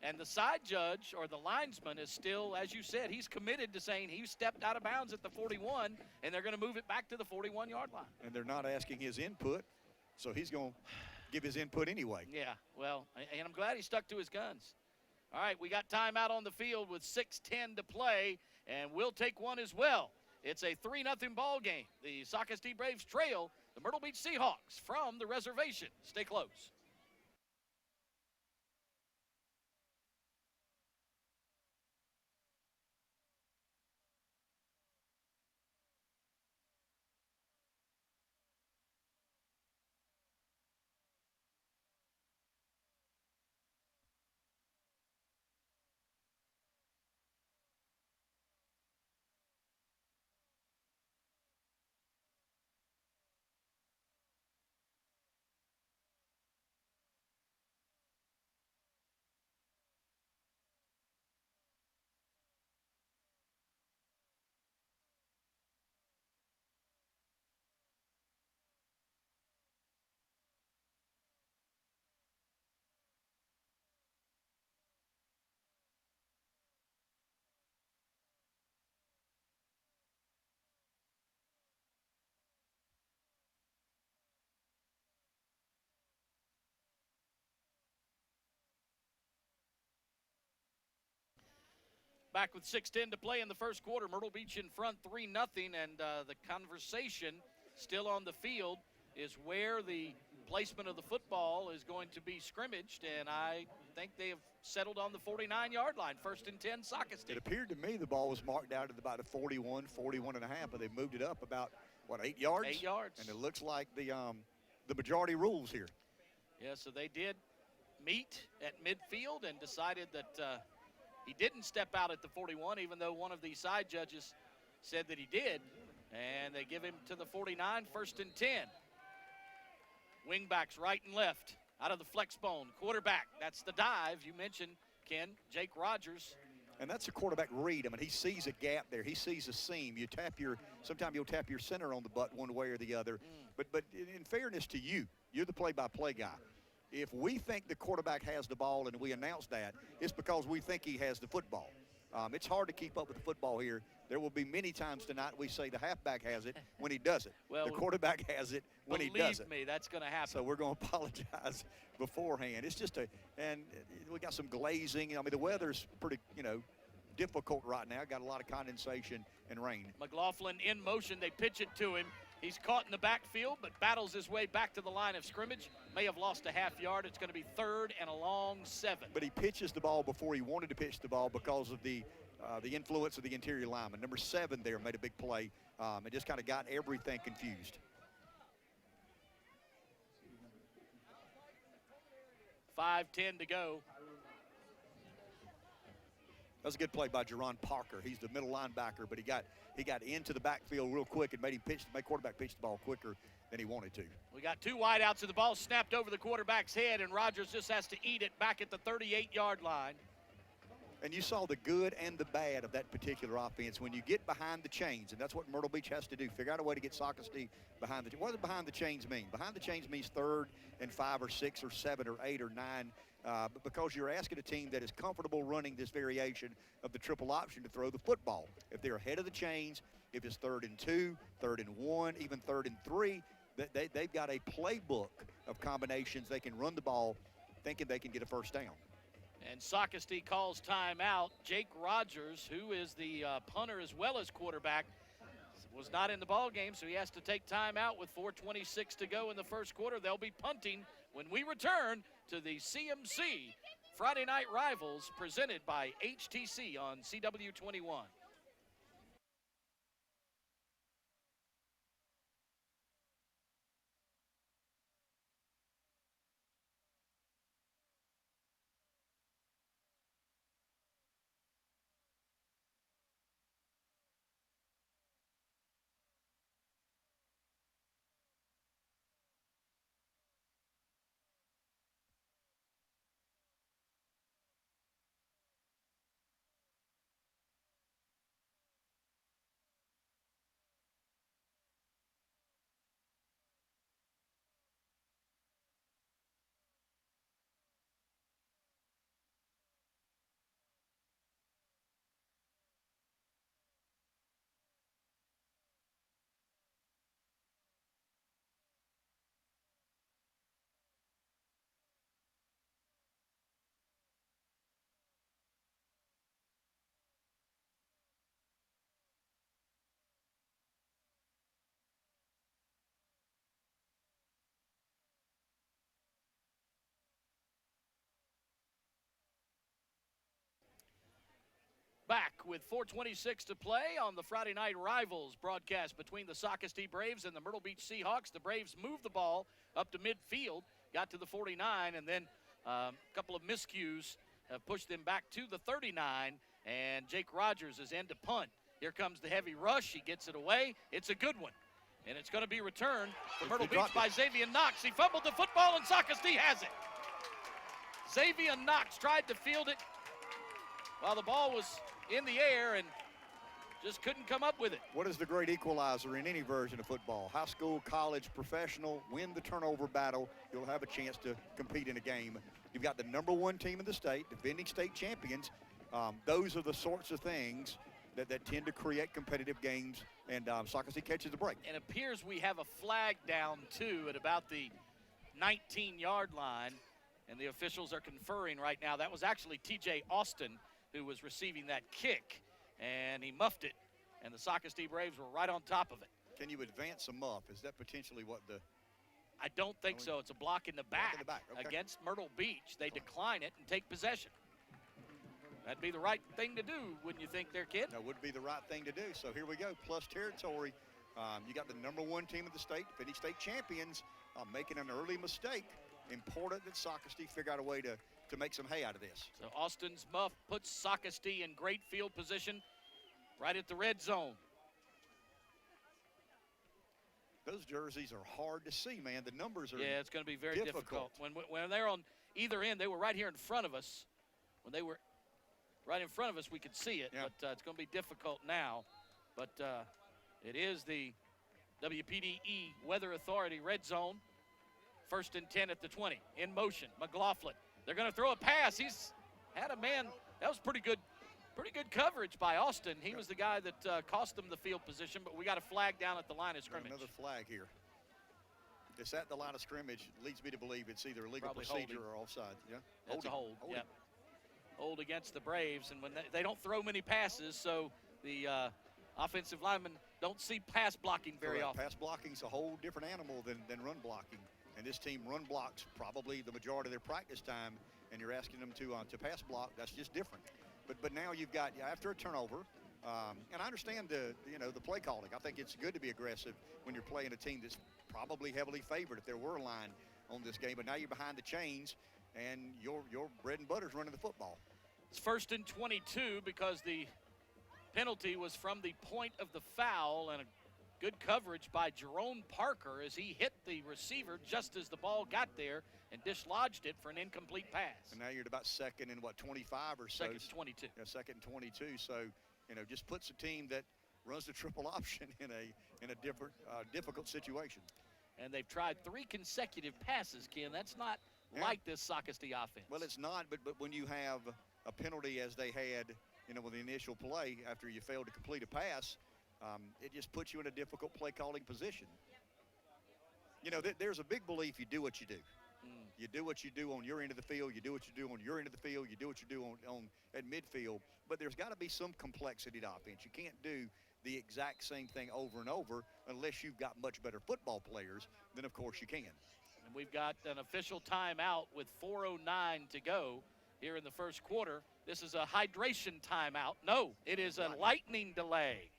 And the side judge or the linesman is still, as you said, he's committed to saying he stepped out of bounds at the 41, and they're going to move it back to the 41-yard line. And they're not asking his input, so he's going to give his input anyway. Yeah, well, and I'm glad he stuck to his guns. All right, we got timeout on the field with 6:10 to play, and we'll take one as well. It's a 3-0 ball game. The Socastee Braves trail the Myrtle Beach Seahawks from the reservation. Stay close. Back with 6:10 to play in the first quarter. Myrtle Beach in front 3-0, and the conversation still on the field is where the placement of the football is going to be scrimmaged, and I think they have settled on the 49-yard line. 1st and 10, Socastee. It appeared to me the ball was marked out at about a 41, 41 and a half, but they moved it up about, 8 yards? 8 yards. And it looks like the majority rules here. Yeah, so they did meet at midfield and decided that he didn't step out at the 41, even though one of the side judges said that he did. And they give him to the 49, 1st and 10. Wingbacks right and left out of the flex bone. Quarterback, that's the dive you mentioned, Ken, Jake Rogers. And that's a quarterback read. I mean, he sees a gap there. He sees a seam. Sometimes you'll tap your center on the butt one way or the other. But in fairness to you, You're the play-by-play guy. If we think the quarterback has the ball and we announce that, it's because we think he has the football. It's hard to keep up with the football here. There will be many times tonight we say the halfback has it when he doesn't. Well, the quarterback has it when he doesn't. Believe me, that's going to happen. So we're going to apologize beforehand. It's just and we got some glazing. I mean, the weather's pretty, difficult right now. Got a lot of condensation and rain. McLaughlin in motion. They pitch it to him. He's caught in the backfield, but battles his way back to the line of scrimmage. May have lost a half yard. It's going to be 3rd and a long 7. But he pitches the ball before he wanted to pitch the ball because of the influence of the interior lineman. Number 7 there made a big play. It just kind of got everything confused. 5:10 to go. That was a good play by Jerron Parker. He's the middle linebacker, but he got into the backfield real quick and made quarterback pitch the ball quicker than he wanted to. We got 2 wideouts, and the ball snapped over the quarterback's head, and Rogers just has to eat it back at the 38-yard line. And you saw the good and the bad of that particular offense. When you get behind the chains, and that's what Myrtle Beach has to do, figure out a way to get Socastee behind the chains. What does behind the chains mean? Behind the chains means 3rd and 5 or 6 or 7 or 8 or 9. But because you're asking a team that is comfortable running this variation of the triple option to throw the football. If they're ahead of the chains, if it's 3rd and 2, 3rd and 1, even 3rd and 3, they've got a playbook of combinations. They can run the ball thinking they can get a first down. And Socastee calls timeout. Jake Rogers, who is the punter as well as quarterback, was not in the ball game, so he has to take timeout with 4:26 to go in the first quarter. They'll be punting when we return to the CMC Friday Night Rivals presented by HTC on CW21. Back with 4:26 to play on the Friday Night Rivals broadcast between the Socastee Braves and the Myrtle Beach Seahawks. The Braves moved the ball up to midfield, got to the 49, and then a couple of miscues have pushed them back to the 39, and Jake Rogers is in to punt. Here comes the heavy rush. He gets it away. It's a good one, and it's going to be returned for Myrtle Beach by Xavier Knox. He fumbled the football, and Socastee has it. Xavier Knox tried to field it while the ball was in the air and just couldn't come up with it. What is the great equalizer in any version of football? High school, college, professional, win the turnover battle. You'll have a chance to compete in a game. You've got the #1 team in the state, defending state champions. Those are the sorts of things that tend to create competitive games, and Socastee catches the break. It appears we have a flag down, too, at about the 19-yard line, and the officials are conferring right now. That was actually T.J. Austin who was receiving that kick, and he muffed it, and the Socastee Braves were right on top of it. Can you advance a muff? Is that potentially what the... I don't think so. It's a block in the back, Okay. Against Myrtle Beach. They decline it and take possession. That'd be the right thing to do, wouldn't you think there, kid? That would be the right thing to do. So here we go, plus territory. You got the #1 team of the state, defending state champions, making an early mistake. Important that Socastee figure out a way to make some hay out of this. So Austin's muff puts Socastee in great field position right at the red zone. Those jerseys are hard to see, man. The numbers are it's going to be very difficult. When they're on either end, they were right here in front of us. When they were right in front of us, we could see it, but it's going to be difficult now. But it is the WPDE Weather Authority red zone. First and 10 at the 20. In motion, McLaughlin. They're going to throw a pass. He's had a man. That was pretty good coverage by Austin. He was the guy that cost them the field position, but we got a flag down at the line of scrimmage. Another flag here. It's at the line of scrimmage. Leads me to believe it's either illegal procedure or offside. Yeah, that's a hold. Yeah, hold against the Braves, and when they don't throw many passes, so the offensive linemen don't see pass blocking very often. Pass blocking's a whole different animal than run blocking, and this team run blocks probably the majority of their practice time, and you're asking them to pass block. That's just different. But now you've got, after a turnover, and I understand the play calling. I think it's good to be aggressive when you're playing a team that's probably heavily favored if there were a line on this game. But now you're behind the chains, and your bread and butter's running the football. It's first and 22 because the penalty was from the point of the foul, and a good coverage by Jerome Parker as he hit the receiver just as the ball got there and dislodged it for an incomplete pass. And now you're at about second and 25 or so. Second and 22. Yeah, second and 22. So, just puts a team that runs the triple option in a different difficult situation. And they've tried 3 consecutive passes, Ken. That's not like this Socastee offense. Well, it's not, but when you have a penalty as they had, with the initial play after you failed to complete a pass, it just puts you in a difficult play calling position. There's a big belief you do what you do. You do what you do on your end of the field. You do what you do on your end of the field. You do what you do on at midfield. But there's got to be some complexity to offense. You can't do the exact same thing over and over unless you've got much better football players. Then, of course, you can. And we've got an official timeout with 4:09 to go here in the first quarter. This is a hydration timeout. No, it is a lightning delay.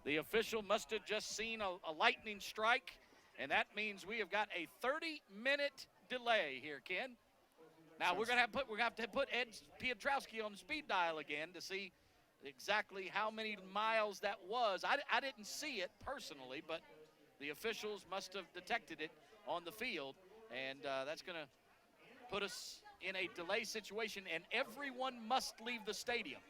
The official must have just seen a lightning strike, and that means we have got a 30-minute delay here, Ken. Now we're gonna have to put Ed Piotrowski on speed dial again to see exactly how many miles that was. I didn't see it personally, but the officials must have detected it on the field, and that's gonna put us in a delay situation, and everyone must leave the stadium.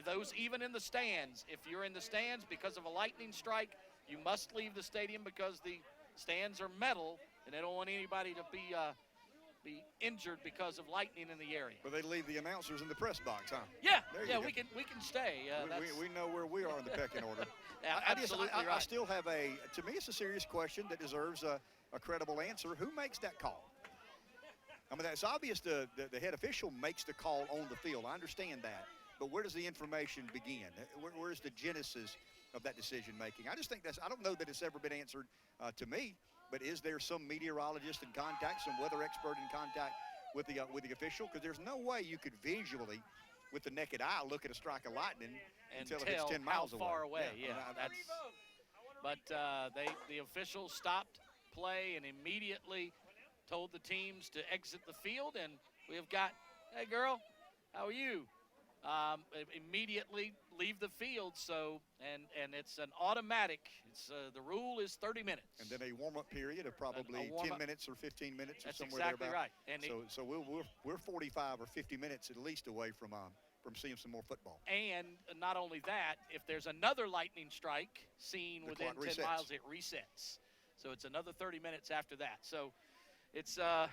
Those even in the stands. If you're in the stands because of a lightning strike, you must leave the stadium because the stands are metal, and they don't want anybody to be injured because of lightning in the area. But they leave the announcers in the press box, huh? Yeah, we can stay. We know where we are in the pecking order. Yeah, absolutely right. I still have to me it's a serious question that deserves a credible answer. Who makes that call? I mean, it's obvious the head official makes the call on the field. I understand that. But where does the information begin? Where's the genesis of that decision making? I just think I don't know that it's ever been answered to me, but is there some meteorologist in contact, some weather expert in contact with the official? Because there's no way you could visually, with the naked eye, look at a strike of lightning and tell if it's 10 miles how far away. Yeah, but the officials stopped play and immediately told the teams to exit the field, and we have got, hey girl, how are you? Immediately leave the field. So and it's an automatic. It's the rule is 30 minutes. And then a warm-up period of probably 10 minutes or 15 minutes or somewhere exactly thereabout. Right. And so we're 45 or 50 minutes at least away from seeing some more football. And not only that, if there's another lightning strike seen within 10 miles, it resets. So it's another 30 minutes after that. So it's a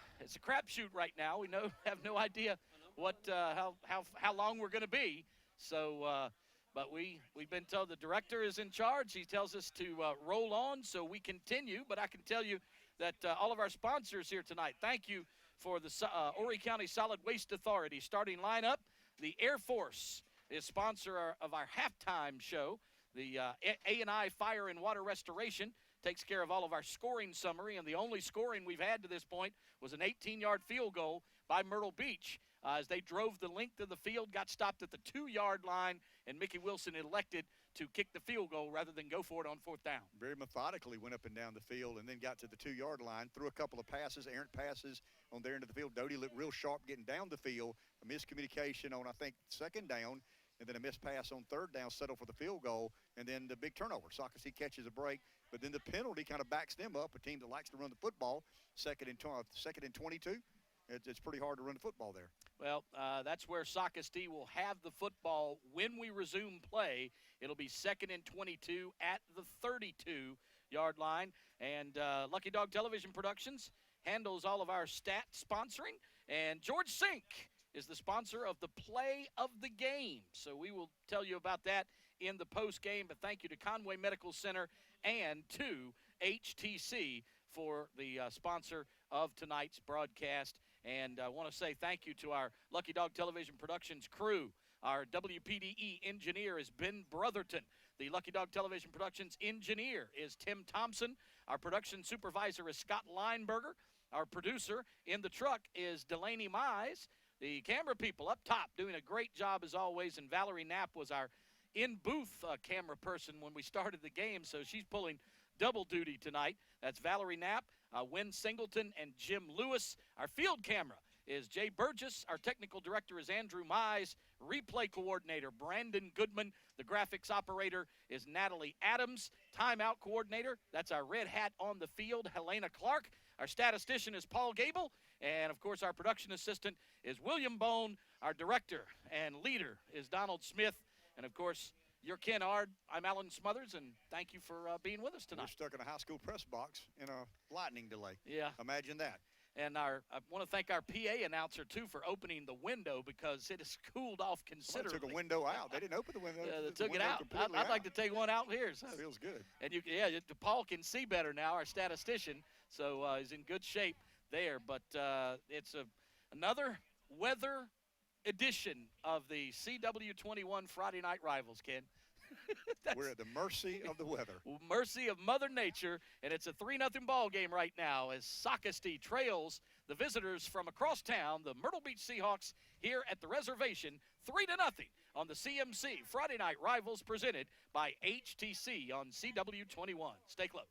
crapshoot right now. We have no idea what how long we're going to be. So but we've been told the director is in charge. He tells us to roll on, so we continue. But I can tell you that all of our sponsors here tonight, thank you for the Horry County Solid Waste Authority starting lineup. The Air Force is sponsor of our halftime show. The A&I Fire and Water Restoration takes care of all of our scoring summary, and the only scoring we've had to this point was an 18-yard field goal by Myrtle Beach. As they drove the length of the field, got stopped at the 2-yard line, and Mickey Wilson elected to kick the field goal rather than go for it on 4th down. Very methodically went up and down the field and then got to the 2-yard line, threw a couple of passes, errant passes on their end of the field. Doty looked real sharp getting down the field. A miscommunication on, I think, 2nd down, and then a missed pass on 3rd down, settled for the field goal, and then the big turnover. Socastee catches a break, but then the penalty kind of backs them up, a team that likes to run the football, second and 22. It's pretty hard to run the football there. Well, that's where Socastee will have the football when we resume play. It'll be 2nd and 22 at the 32-yard line. And Lucky Dog Television Productions handles all of our stat sponsoring. And George Sink is the sponsor of the play of the game. So we will tell you about that in the post game. But thank you to Conway Medical Center and to HTC for the sponsor of tonight's broadcast. And I want to say thank you to our Lucky Dog Television Productions crew. Our WPDE engineer is Ben Brotherton. The Lucky Dog Television Productions engineer is Tim Thompson. Our production supervisor is Scott Lineberger. Our producer in the truck is Delaney Mize. The camera people up top doing a great job as always, and Valerie Knapp was our in-booth camera person when we started the game, so she's pulling double duty tonight. That's Valerie Knapp, Wynn Singleton, and Jim Lewis. Our field camera is Jay Burgess. Our technical director is Andrew Mize. Replay coordinator, Brandon Goodman. The graphics operator is Natalie Adams. Timeout coordinator, that's our red hat on the field, Helena Clark. Our statistician is Paul Gable. And, of course, our production assistant is William Bone. Our director and leader is Donald Smith. And, of course, you're Ken Ard. I'm Alan Smothers, and thank you for being with us tonight. We're stuck in a high school press box in a lightning delay. Yeah. Imagine that. And I want to thank our PA announcer, too, for opening the window because it has cooled off considerably. Well, they took a window out. They didn't open the window. They took it out. I'd like to take one out here. So. Feels good. And, Paul can see better now, our statistician, so he's in good shape there. But it's another weather edition of the CW21 Friday Night Rivals, Ken. We're at the mercy of the weather. Mercy of Mother Nature, and it's a 3-0 ball game right now as Socastee trails the visitors from across town, the Myrtle Beach Seahawks, here at the reservation, 3-0 on the CMC Friday Night Rivals presented by HTC on CW21. Stay close.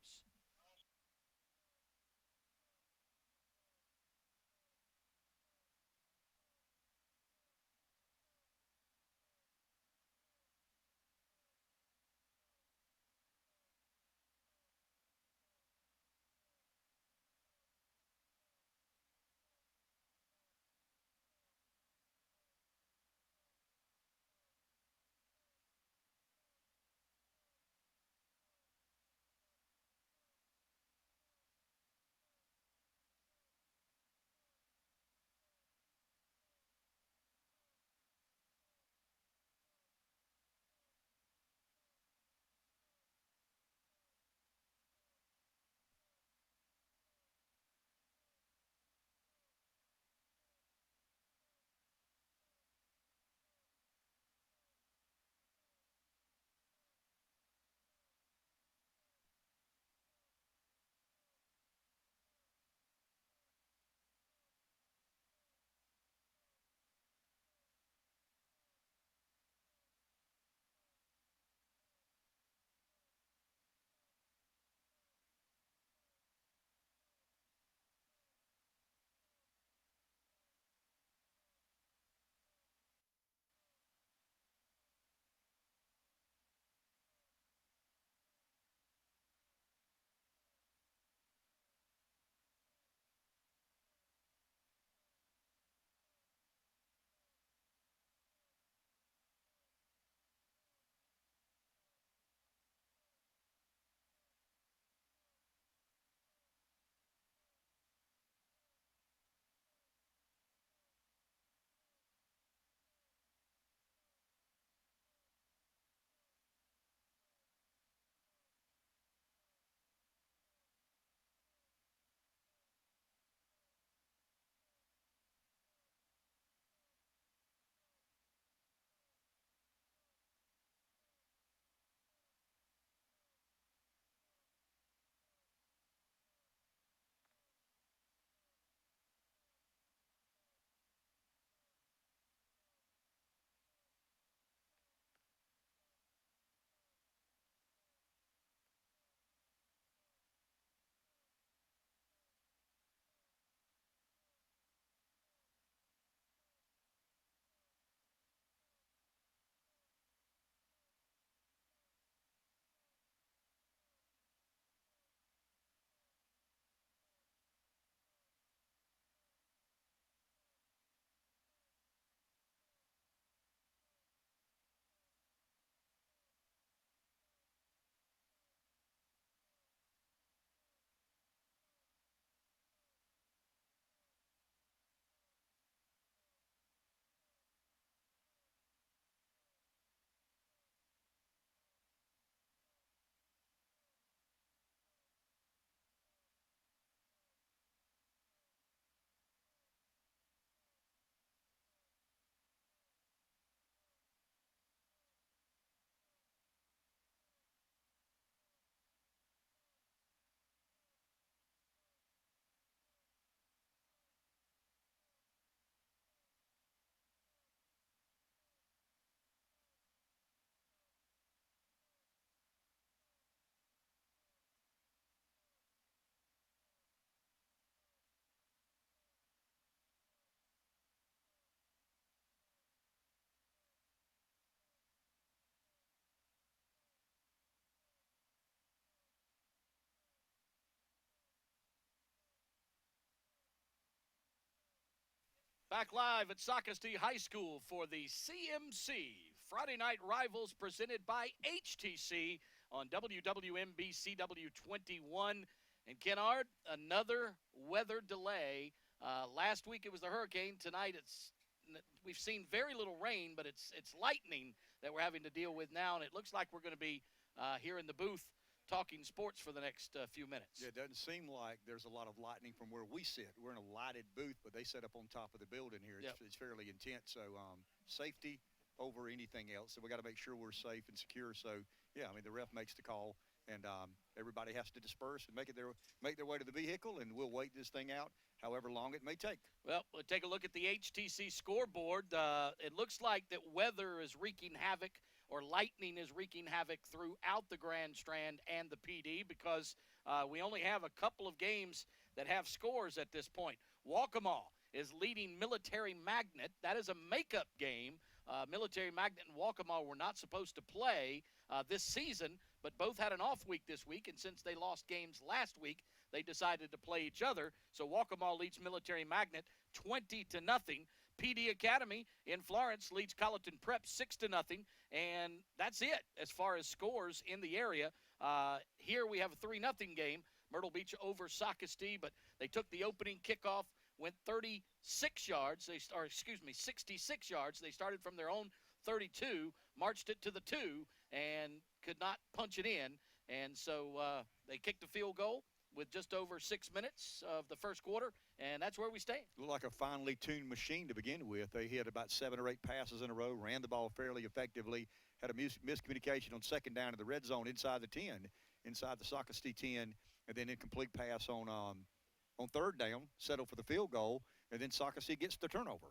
Back live at Socastee High School for the CMC Friday Night Rivals presented by HTC on WWMB CW21. And Kennard, another weather delay. Last week it was the hurricane. Tonight we've seen very little rain, but it's lightning that we're having to deal with now, and it looks like we're going to be here in the booth talking sports for the next few minutes. Yeah, it doesn't seem like there's a lot of lightning from where we sit. We're in a lighted booth, but they set up on top of the building here. It's fairly intense, so safety over anything else. So we got to make sure we're safe and secure. So, yeah, I mean, the ref makes the call, and everybody has to disperse and make their way to the vehicle, and we'll wait this thing out however long it may take. Well, we'll take a look at the HTC scoreboard. It looks like that weather is wreaking havoc, or lightning is wreaking havoc throughout the Grand Strand and the PD, because we only have a couple of games that have scores at this point. Waccamaw is leading Military Magnet. That is a makeup game. Military Magnet and Waccamaw were not supposed to play this season, but both had an off week this week, and since they lost games last week, they decided to play each other. So Waccamaw leads Military Magnet 20-0. PD Academy in Florence leads Colleton Prep 6-0, and that's it as far as scores in the area. Here we have a 3-0 game. Myrtle Beach over Socastee, but they took the opening kickoff, went 66 yards. 66 yards. They started from their own 32, marched it to the 2, and could not punch it in. And so they kicked a field goal with just over 6 minutes of the first quarter, and that's where we stand. Looked like a finely tuned machine to begin with. They hit about 7 or 8 passes in a row, ran the ball fairly effectively, had a miscommunication on second down in the red zone inside the 10, inside the Socastee 10, and then incomplete pass on third down, settled for the field goal, and then Socastee gets the turnover.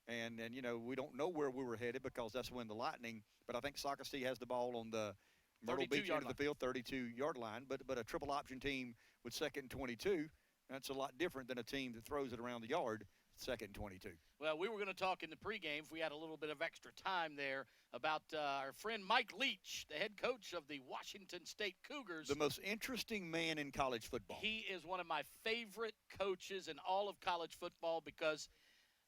And you know, we don't know where we were headed because that's when the Lightning, but I think Socastee has the ball on the Myrtle Beach end of the field, 32-yard line, but a triple option team with 2nd and 22, that's a lot different than a team that throws it around the yard, 2nd and 22. Well, we were going to talk in the pregame, if we had a little bit of extra time there, about our friend Mike Leach, the head coach of the Washington State Cougars. The most interesting man in college football. He is one of my favorite coaches in all of college football because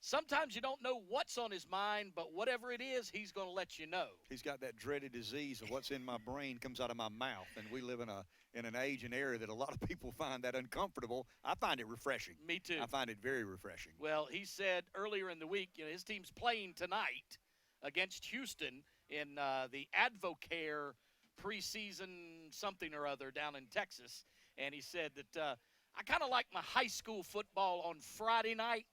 sometimes you don't know what's on his mind, but whatever it is, he's going to let you know. He's got that dreaded disease of what's in my brain comes out of my mouth, and we live in an age and era that a lot of people find that uncomfortable. I find it refreshing. Me too. I find it very refreshing. Well, he said earlier in the week, you know, his team's playing tonight against Houston in the Advocare preseason something or other down in Texas, and he said that I kind of like my high school football on Friday night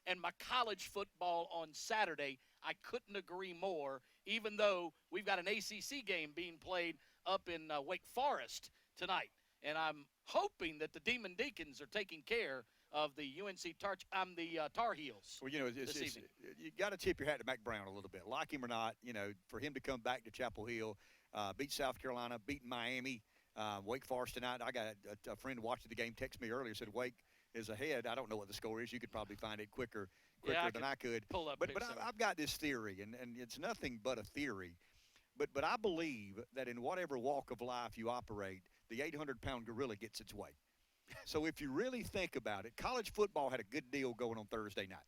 and my college football on Saturday. I couldn't agree more, even though we've got an ACC game being played up in Wake Forest tonight. And I'm hoping that the Demon Deacons are taking care of the Tar Heels. Well, you know, you got to tip your hat to Mac Brown a little bit. Like him or not, you know, for him to come back to Chapel Hill, beat South Carolina, beat Miami, Wake Forest tonight. I got a friend watching the game text me earlier, said Wake is ahead. I don't know what the score is. You could probably find it quicker than I could. Pull up but I've got this theory, and it's nothing but a theory. But I believe that in whatever walk of life you operate, the 800-pound gorilla gets its way. So if you really think about it, college football had a good deal going on Thursday night.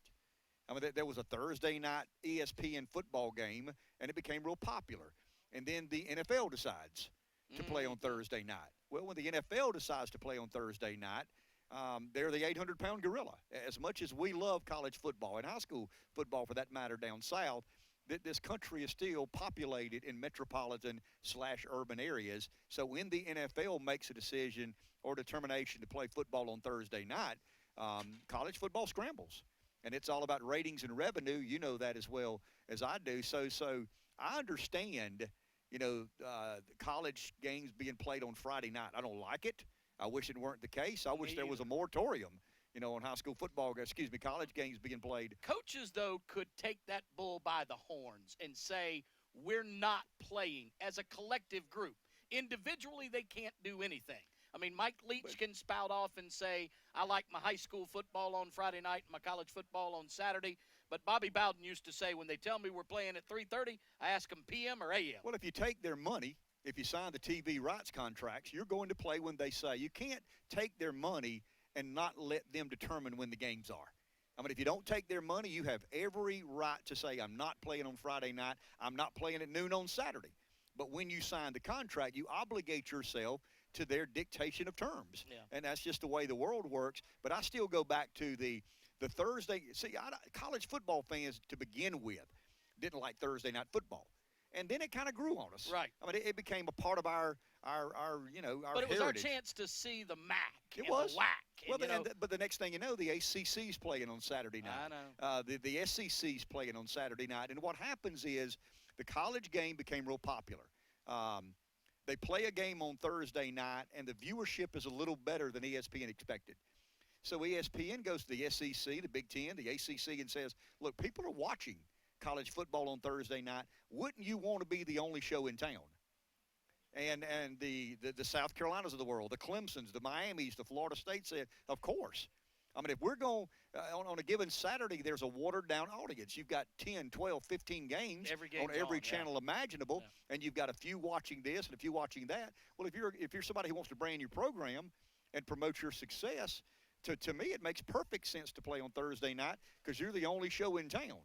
I mean, there was a Thursday night ESPN football game, and it became real popular. And then the NFL decides to play on Thursday night. Well, when the NFL decides to play on Thursday night, they're the 800-pound gorilla. As much as we love college football and high school football, for that matter, down south, this country is still populated in metropolitan/urban areas. So when the NFL makes a decision or determination to play football on Thursday night, college football scrambles. And it's all about ratings and revenue. You know that as well as I do. So I understand, you know, college games being played on Friday night. I don't like it. I wish it weren't the case. I wish there was a moratorium, you know, on high school football, college games being played. Coaches, though, could take that bull by the horns and say, we're not playing as a collective group. Individually, they can't do anything. I mean, Mike Leach can spout off and say, I like my high school football on Friday night and my college football on Saturday. But Bobby Bowden used to say, when they tell me we're playing at 3:30, I ask them PM or AM. Well, if you take their money, if you sign the TV rights contracts, you're going to play when they say. You can't take their money and not let them determine when the games are. I mean, if you don't take their money, you have every right to say, I'm not playing on Friday night. I'm not playing at noon on Saturday. But when you sign the contract, you obligate yourself to their dictation of terms. Yeah. And that's just the way the world works. But I still go back to the Thursday. See, college football fans, to begin with, didn't like Thursday night football. And then it kind of grew on us. Right. I mean, it became a part of our you know, our But it was heritage. our chance to see the MAC It and was. the WAC. Well, And, but the next thing you know, the ACC's playing on Saturday night. I know. The SEC's playing on Saturday night. And what happens is the college game became real popular. They play a game on Thursday night, and the viewership is a little better than ESPN expected. So ESPN goes to the SEC, the Big Ten, the ACC, and says, look, people are watching college football on Thursday night. Wouldn't you want to be the only show in town? And the South Carolinas of the world, the Clemsons, the Miamis, the Florida State said, of course. I mean, if we're going on a given Saturday, there's a watered-down audience. You've got 10, 12, 15 games on every channel imaginable, and you've got a few watching this and a few watching that. Well, if you're somebody who wants to brand your program and promote your success, to me it makes perfect sense to play on Thursday night because you're the only show in town.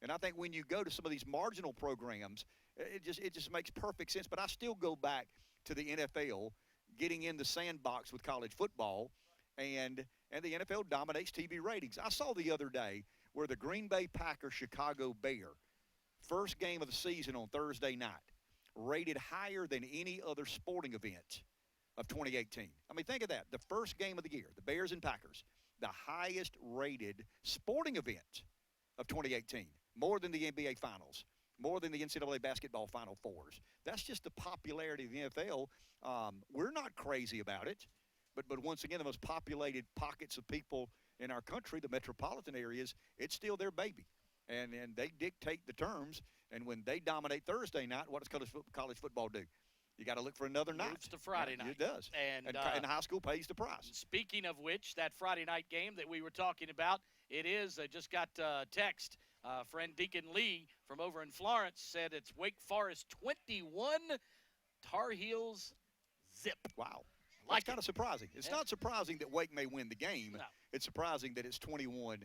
And I think when you go to some of these marginal programs, it just makes perfect sense. But I still go back to the NFL getting in the sandbox with college football, and the NFL dominates TV ratings. I saw the other day where the Green Bay Packers Chicago Bear, first game of the season on Thursday night, rated higher than any other sporting event of 2018. I mean, think of that. The first game of the year, the Bears and Packers, the highest rated sporting event of 2018, more than the NBA Finals, more than the NCAA basketball Final Fours. That's just the popularity of the NFL. We're not crazy about it, but once again, the most populated pockets of people in our country, the metropolitan areas, it's still their baby. And they dictate the terms, and when they dominate Thursday night, what does college football do? You got to look for another night. Moves to Friday night. It does. And high school pays the price. Speaking of which, that Friday night game that we were talking about, it is. I just got text. Friend Deacon Lee from over in Florence said it's Wake Forest 21, Tar Heels zip. Wow. That's kind of surprising. It's not surprising that Wake may win the game. No. It's surprising that it's 21-0.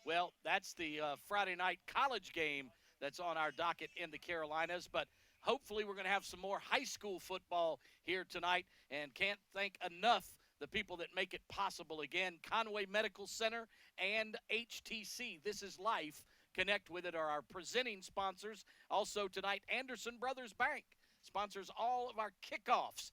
Well, that's the Friday night college game that's on our docket in the Carolinas, but hopefully we're going to have some more high school football here tonight, and can't thank enough the people that make it possible. Again, Conway Medical Center and HTC, This Is Life, connect with it, are our presenting sponsors. Also tonight, Anderson Brothers Bank sponsors all of our kickoffs.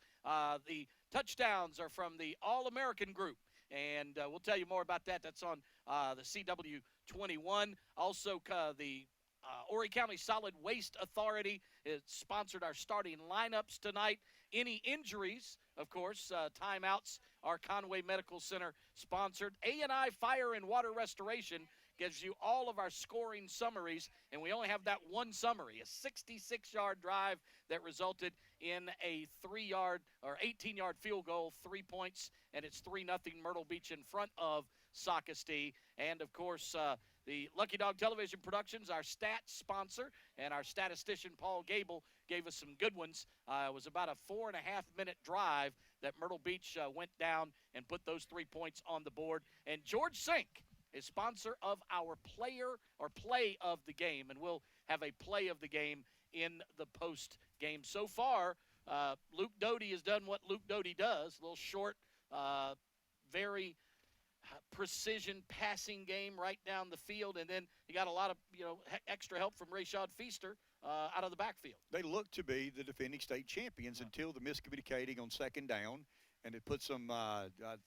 The touchdowns are from the All-American Group, and we'll tell you more about that. That's on the CW21. Also, the Horry County Solid Waste Authority has sponsored our starting lineups tonight. Any injuries, of course, timeouts, are Conway Medical Center sponsored. A&I Fire and Water Restoration gives you all of our scoring summaries, and we only have that one summary, a 66-yard drive that resulted in a 3-yard or 18-yard field goal, 3 points, and it's 3-0 Myrtle Beach in front of Socastee. And, of course, the Lucky Dog Television Productions, our stats sponsor, and our statistician Paul Gable gave us some good ones. It was about a 4.5-minute drive that Myrtle Beach went down and put those 3 points on the board. And George Sink is sponsor of our play of the game, and we'll have a play of the game in the post game. So far, Luke Doty has done what Luke Doty does, a little short, very precision passing game right down the field, and then you got a lot of extra help from Rashad Feaster out of the backfield. They look to be the defending state champions until the miscommunicating on second down, and it puts them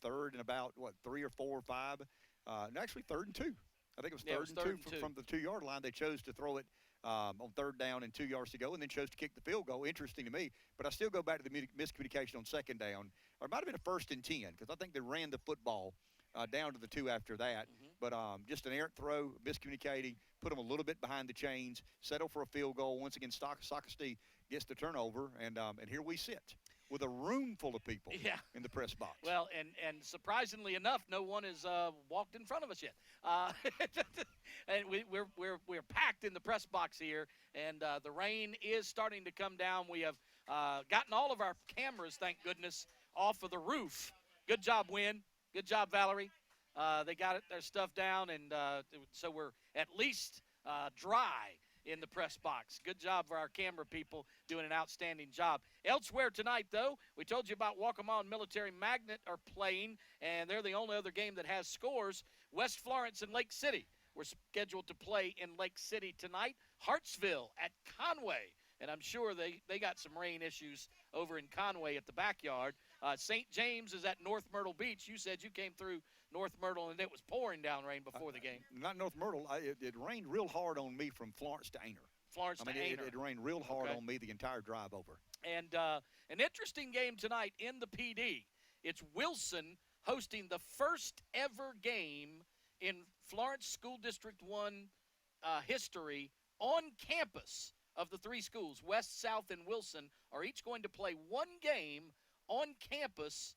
third and about 3 or 4 or 5. No, actually 3rd and 2. I think it was third and 2 from the 2-yard line. They chose to throw it on 3rd down and 2 yards to go, and then chose to kick the field goal. Interesting to me, but I still go back to the miscommunication on second down. Or it might have been a 1st and 10 because I think they ran the football down to the 2 after that. But just an errant throw, miscommunicating, put them a little bit behind the chains, settle for a field goal. Once again, Socastee gets the turnover, and here we sit with a room full of people in the press box. Well, and surprisingly enough, no one has walked in front of us yet. And we're packed in the press box here, and the rain is starting to come down. We have gotten all of our cameras, thank goodness, off of the roof. Good job, Wynn. Good job, Valerie. They got their stuff down, and so we're at least dry in the press box. Good job for our camera people doing an outstanding job. Elsewhere tonight, though, we told you about Waccamaw and Military Magnet are playing, and they're the only other game that has scores. West Florence and Lake City were scheduled to play in Lake City tonight. Hartsville at Conway, and I'm sure they got some rain issues over in Conway at the backyard. St. James is at North Myrtle Beach. You said you came through North Myrtle, and it was pouring down rain before the game. Not North Myrtle. It rained real hard on me from Florence to Aner. It rained real hard on me the entire drive over. And an interesting game tonight in the PD. It's Wilson hosting the first ever game in Florence School District 1 history on campus of the three schools. West, South, and Wilson are each going to play one game on campus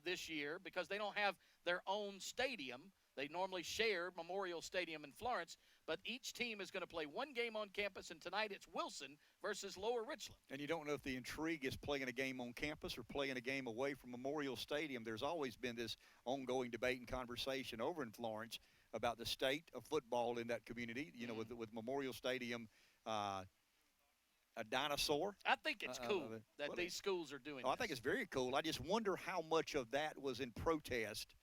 this year because they don't have their own stadium. They normally share Memorial Stadium in Florence, but each team is going to play one game on campus, and tonight it's Wilson versus Lower Richland. And you don't know if the intrigue is playing a game on campus or playing a game away from Memorial Stadium. There's always been this ongoing debate and conversation over in Florence about the state of football in that community, you know, with Memorial Stadium a dinosaur. I think it's cool that these schools are doing this. I think it's very cool. I just wonder how much of that was in protest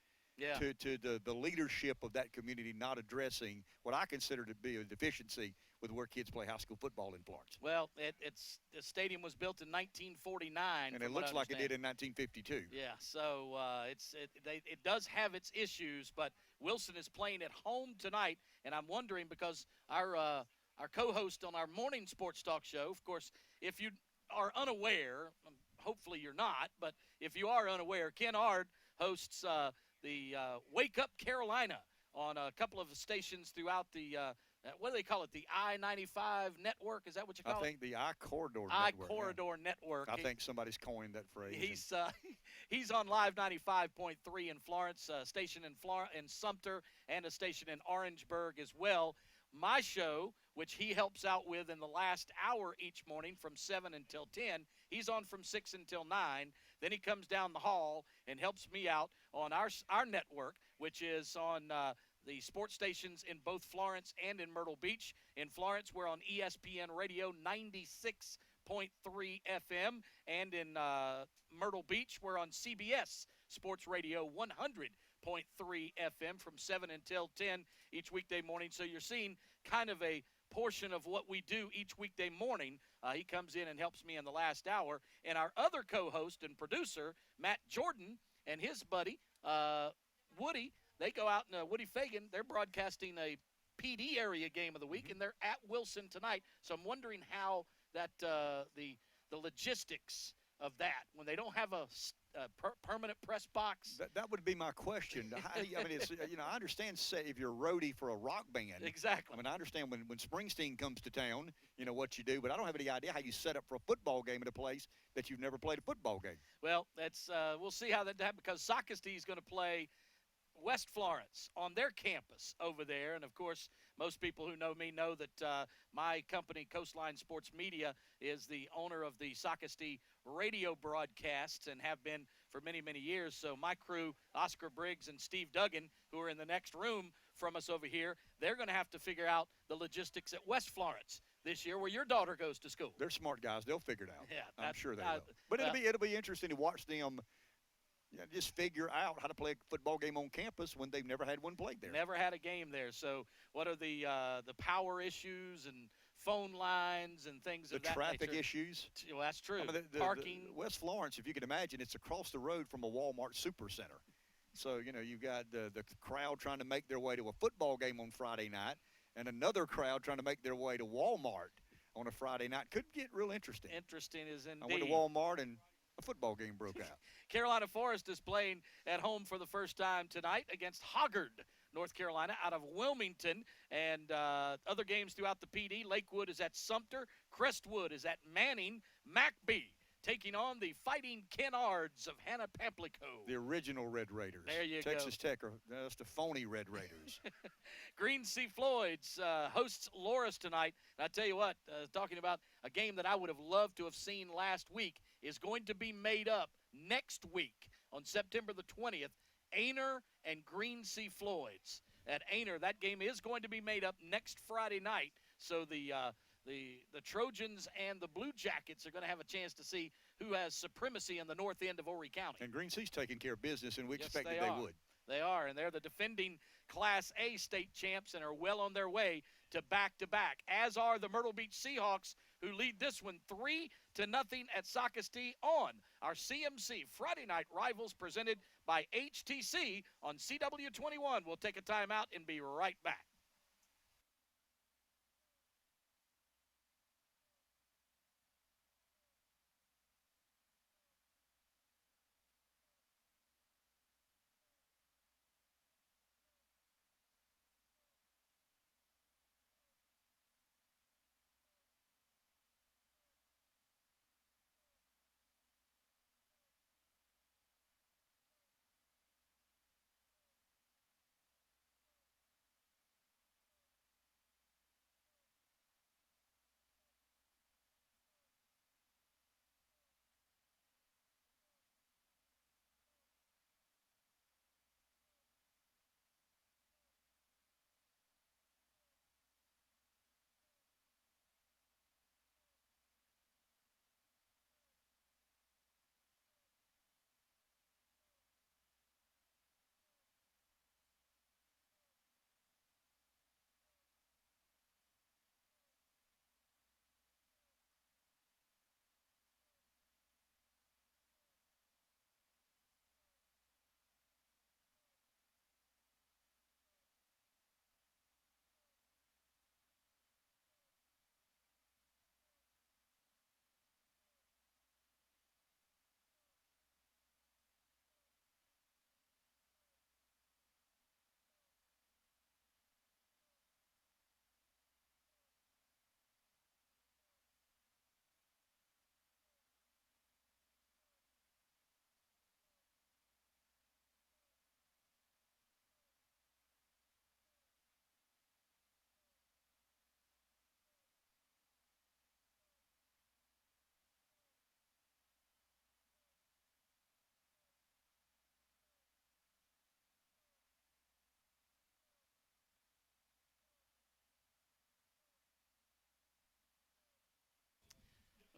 to the leadership of that community not addressing what I consider to be a deficiency with where kids play high school football in Florence. Well, the stadium was built in 1949. And it looks like it did in 1952. Yeah, so it does have its issues, but Wilson is playing at home tonight, and I'm wondering because our co-host on our morning sports talk show, of course, if you are unaware, hopefully you're not, but if you are unaware, Ken Ard hosts the Wake Up Carolina on a couple of stations throughout the, what do they call it, the I-95 network? Is that what you call it? I think the I-Corridor Network. I-Corridor Network. I think somebody's coined that phrase. He's on Live 95.3 in Florence, a station in Sumter, and a station in Orangeburg as well. My show, which he helps out with in the last hour each morning from 7 until 10, he's on from 6 until 9. Then he comes down the hall and helps me out on our network, which is on the sports stations in both Florence and in Myrtle Beach. In Florence, we're on ESPN Radio 96.3 FM, and in Myrtle Beach, we're on CBS Sports Radio 100.3 FM from 7 until 10 each weekday morning. So you're seeing kind of a portion of what we do each weekday morning. He comes in and helps me in the last hour. And our other co-host and producer, Matt Jordan, and his buddy, Woody, they go out in Woody Fagan. They're broadcasting a PD area game of the week, and they're at Wilson tonight. So I'm wondering how that the logistics of that, when they don't have a permanent press box. That would be my question. How do you, I mean, it's, you know, I understand if you're a roadie for a rock band. Exactly. I mean, I understand when Springsteen comes to town, you know, what you do, but I don't have any idea how you set up for a football game at a place that you've never played a football game. Well, that's we'll see how that happens because Socastee is going to play West Florence on their campus over there. And, of course, most people who know me know that my company, Coastline Sports Media, is the owner of the Socastee radio broadcasts and have been for many, many years. So my crew, Oscar Briggs and Steve Duggan, who are in the next room from us over here, they're going to have to figure out the logistics at West Florence this year where your daughter goes to school. They're smart guys. They'll figure it out. Yeah, I'm sure they will. But it'll be interesting to watch them just figure out how to play a football game on campus when they've never had one played there. Never had a game there. So what are the power issues and phone lines and things of that nature? The traffic issues. Well, that's true. I mean, Parking. West Florence, if you can imagine, it's across the road from a Walmart Supercenter. So, you know, you've got the crowd trying to make their way to a football game on Friday night and another crowd trying to make their way to Walmart on a Friday night. Could get real interesting. Interesting is indeed. I went to Walmart and a football game broke out. Carolina Forest is playing at home for the first time tonight against Hoggard, North Carolina, out of Wilmington. And other games throughout the PD, Lakewood is at Sumter. Crestwood is at Manning. McBee taking on the Fighting Kennards of Hannah Pamplico. The original Red Raiders. There you go. Texas Tech are just the phony Red Raiders. Green Sea Floyds hosts Loris tonight. And I tell you what, talking about a game that I would have loved to have seen last week is going to be made up next week on September the 20th Aner and Green Sea Floyds. At Aner, that game is going to be made up next Friday night, so the Trojans and the Blue Jackets are going to have a chance to see who has supremacy in the north end of Horry County. And Green Sea's taking care of business, and we expected they would. They are, and they're the defending Class A state champs and are well on their way to back-to-back, as are the Myrtle Beach Seahawks, who lead this one 3-0 at Socastee on our CMC Friday Night Rivals presented by HTC on CW21. We'll take a timeout and be right back.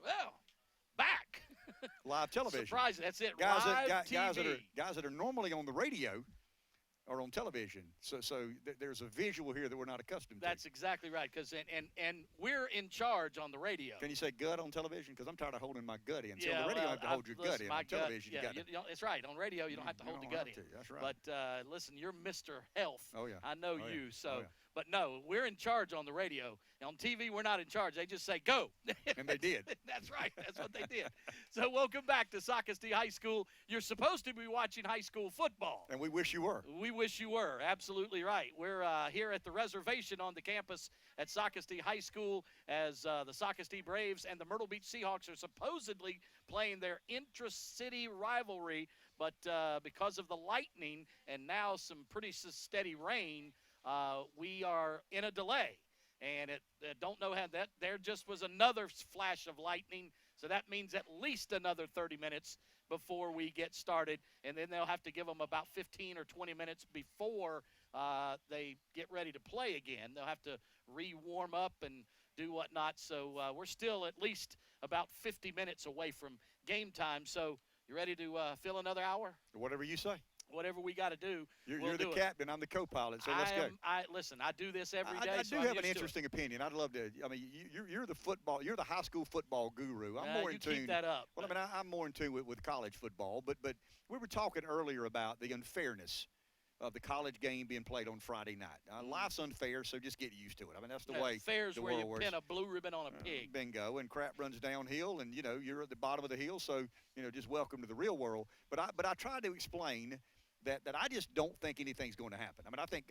Well, back. Live television. Surprising. That's it. Guys TV. guys that are normally on the radio are on television. So there's a visual here that we're not accustomed to. That's exactly right. And we're in charge on the radio. Can you say gut on television? Because I'm tired of holding my gut in. So yeah, on the radio, well, you have to hold your gut in. On television, yeah, you got to. it's right. On radio, you don't have to hold the gut in. That's right. But listen, you're Mr. Health. Oh, yeah. I know Oh, you. yeah. So, Oh, yeah. But no, we're in charge on the radio. On TV, we're not in charge. They just say, go. And they did. That's right. That's what they did. So welcome back to Socastee High School. You're supposed to be watching high school football. And we wish you were. We wish you were. Absolutely right. We're here at the reservation on the campus at Socastee High School as the Socastee Braves and the Myrtle Beach Seahawks are supposedly playing their intra-city rivalry, but because of the lightning and now some pretty steady rain, we are in a delay. And don't know how that, there just was another flash of lightning, so that means at least another 30 minutes before we get started, and then they'll have to give them about 15 or 20 minutes before they get ready to play again. They'll have to re-warm up and do whatnot, so we're still at least about 50 minutes away from game time. So you ready to fill another hour? Whatever you say. Whatever we got to do, You're the captain. I'm the co-pilot, so let's go. Listen, I do this every day. I do have an interesting opinion. I'd love to. I mean, you're the high school football guru. I'm more in tune. Keep that up. Well, I mean, I'm more in tune with college football. But we were talking earlier about the unfairness of the college game being played on Friday night. Life's unfair, so just get used to it. I mean, that's the way fair's the where world you works. pin a blue ribbon on a pig. Bingo, and crap runs downhill, and you're at the bottom of the hill. So just welcome to the real world. But I tried to explain that I just don't think anything's going to happen. I mean, I think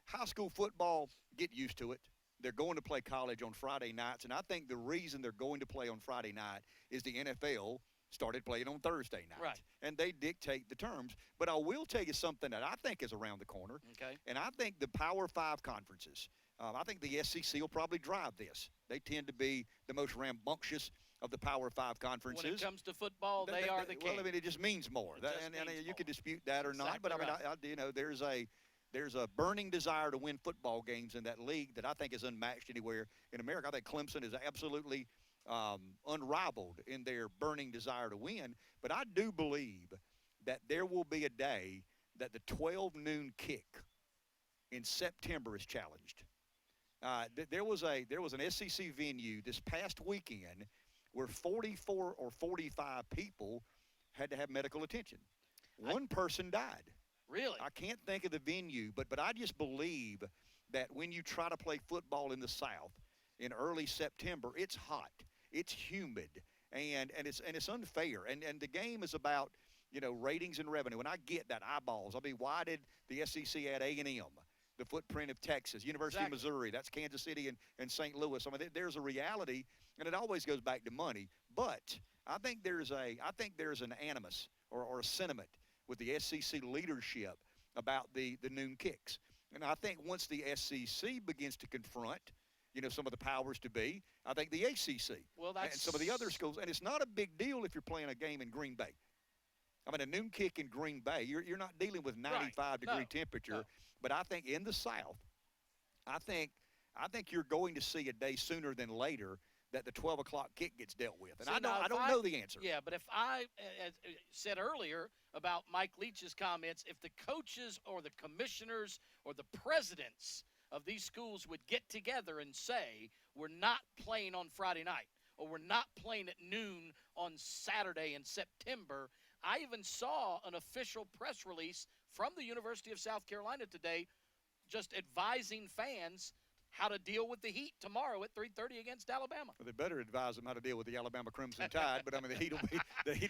high school football, get used to it. They're going to play college on Friday nights, and I think the reason they're going to play on Friday night is the NFL started playing on Thursday night. Right. And they dictate the terms. But I will tell you something that I think is around the corner. Okay. And I think the Power 5 conferences, I think the SEC will probably drive this. They tend to be the most rambunctious of the Power 5 conferences. When it comes to football, they are the king. Well, I mean, it just means more. You can dispute that or not, but I mean, right. There's a burning desire to win football games in that league that I think is unmatched anywhere in America. I think Clemson is absolutely unrivaled in their burning desire to win. But I do believe that there will be a day that the 12 noon kick in September is challenged. There was an SEC venue this past weekend where 44 or 45 people had to have medical attention. One person died. Really? I can't think of the venue, but I just believe that when you try to play football in the South in early September, it's hot, it's humid, and it's unfair. And the game is about, ratings and revenue. And I get that, eyeballs. I mean, why did the SEC add A&M? The footprint of Texas, University of Missouri, that's Kansas City and St. Louis. I mean, there's a reality, and it always goes back to money. But I think there's an animus or a sentiment with the SEC leadership about the noon kicks. And I think once the SEC begins to confront, some of the powers to be, I think the ACC and some of the other schools, and it's not a big deal if you're playing a game in Green Bay. I mean, a noon kick in Green Bay, you're not dealing with 95-degree temperature. No. But I think in the South, I think you're going to see a day sooner than later that the 12 o'clock kick gets dealt with. And I don't know the answer. Yeah, but if I said earlier about Mike Leach's comments, if the coaches or the commissioners or the presidents of these schools would get together and say, we're not playing on Friday night, or we're not playing at noon on Saturday in September. I even saw an official press release from the University of South Carolina today just advising fans how to deal with the heat tomorrow at 3:30 against Alabama. Well, they better advise them how to deal with the Alabama Crimson Tide, but I mean the heat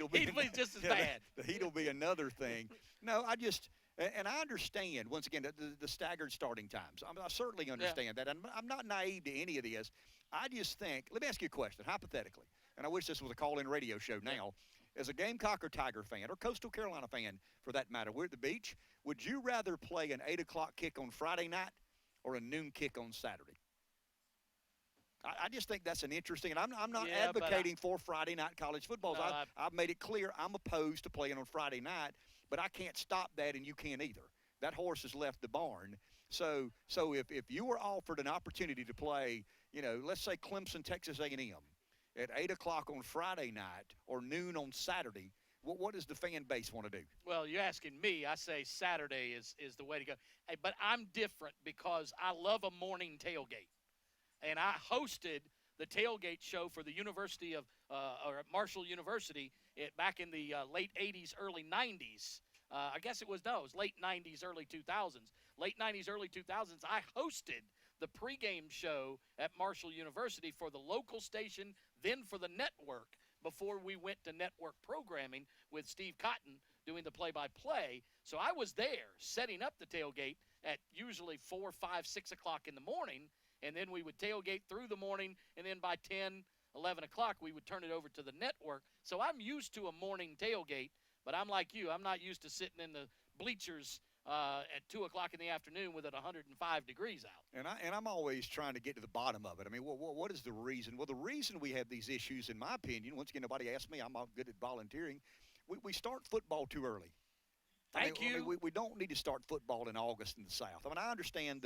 will be just as bad. The heat will be another thing. No, I understand once again the staggered starting times. I certainly understand that, and I'm not naive to any of this. I just think, let me ask you a question, hypothetically, and I wish this was a call-in radio show now. As a Gamecock or Tiger fan, or Coastal Carolina fan for that matter, we're at the beach, would you rather play an 8 o'clock kick on Friday night or a noon kick on Saturday? I just think that's an interesting, and I'm not advocating for Friday night college football. No, I've made it clear I'm opposed to playing on Friday night, but I can't stop that, and you can't either. That horse has left the barn. So if you were offered an opportunity to play, let's say Clemson, Texas A&M, at 8 o'clock on Friday night or noon on Saturday, what does the fan base want to do? Well, you're asking me. I say Saturday is the way to go. Hey, but I'm different because I love a morning tailgate. And I hosted the tailgate show for the University of or Marshall University back in the late 80s, early 90s. I guess it was late 90s, early 2000s. Late 90s, early 2000s, I hosted the pregame show at Marshall University for the local station, then for the network, before we went to network programming with Steve Cotton doing the play-by-play. So I was there setting up the tailgate at usually 4, 5, 6 o'clock in the morning, and then we would tailgate through the morning, and then by 10, 11 o'clock, we would turn it over to the network. So I'm used to a morning tailgate, but I'm like you. I'm not used to sitting in the bleachers at 2 o'clock in the afternoon with it 105 degrees out. And I'm always trying to get to the bottom of it. I mean, what is the reason? Well, the reason we have these issues, in my opinion, once again, nobody asked me, I'm not good at volunteering, we start football too early. Thank you. I mean, we don't need to start football in August in the South. I mean, I understand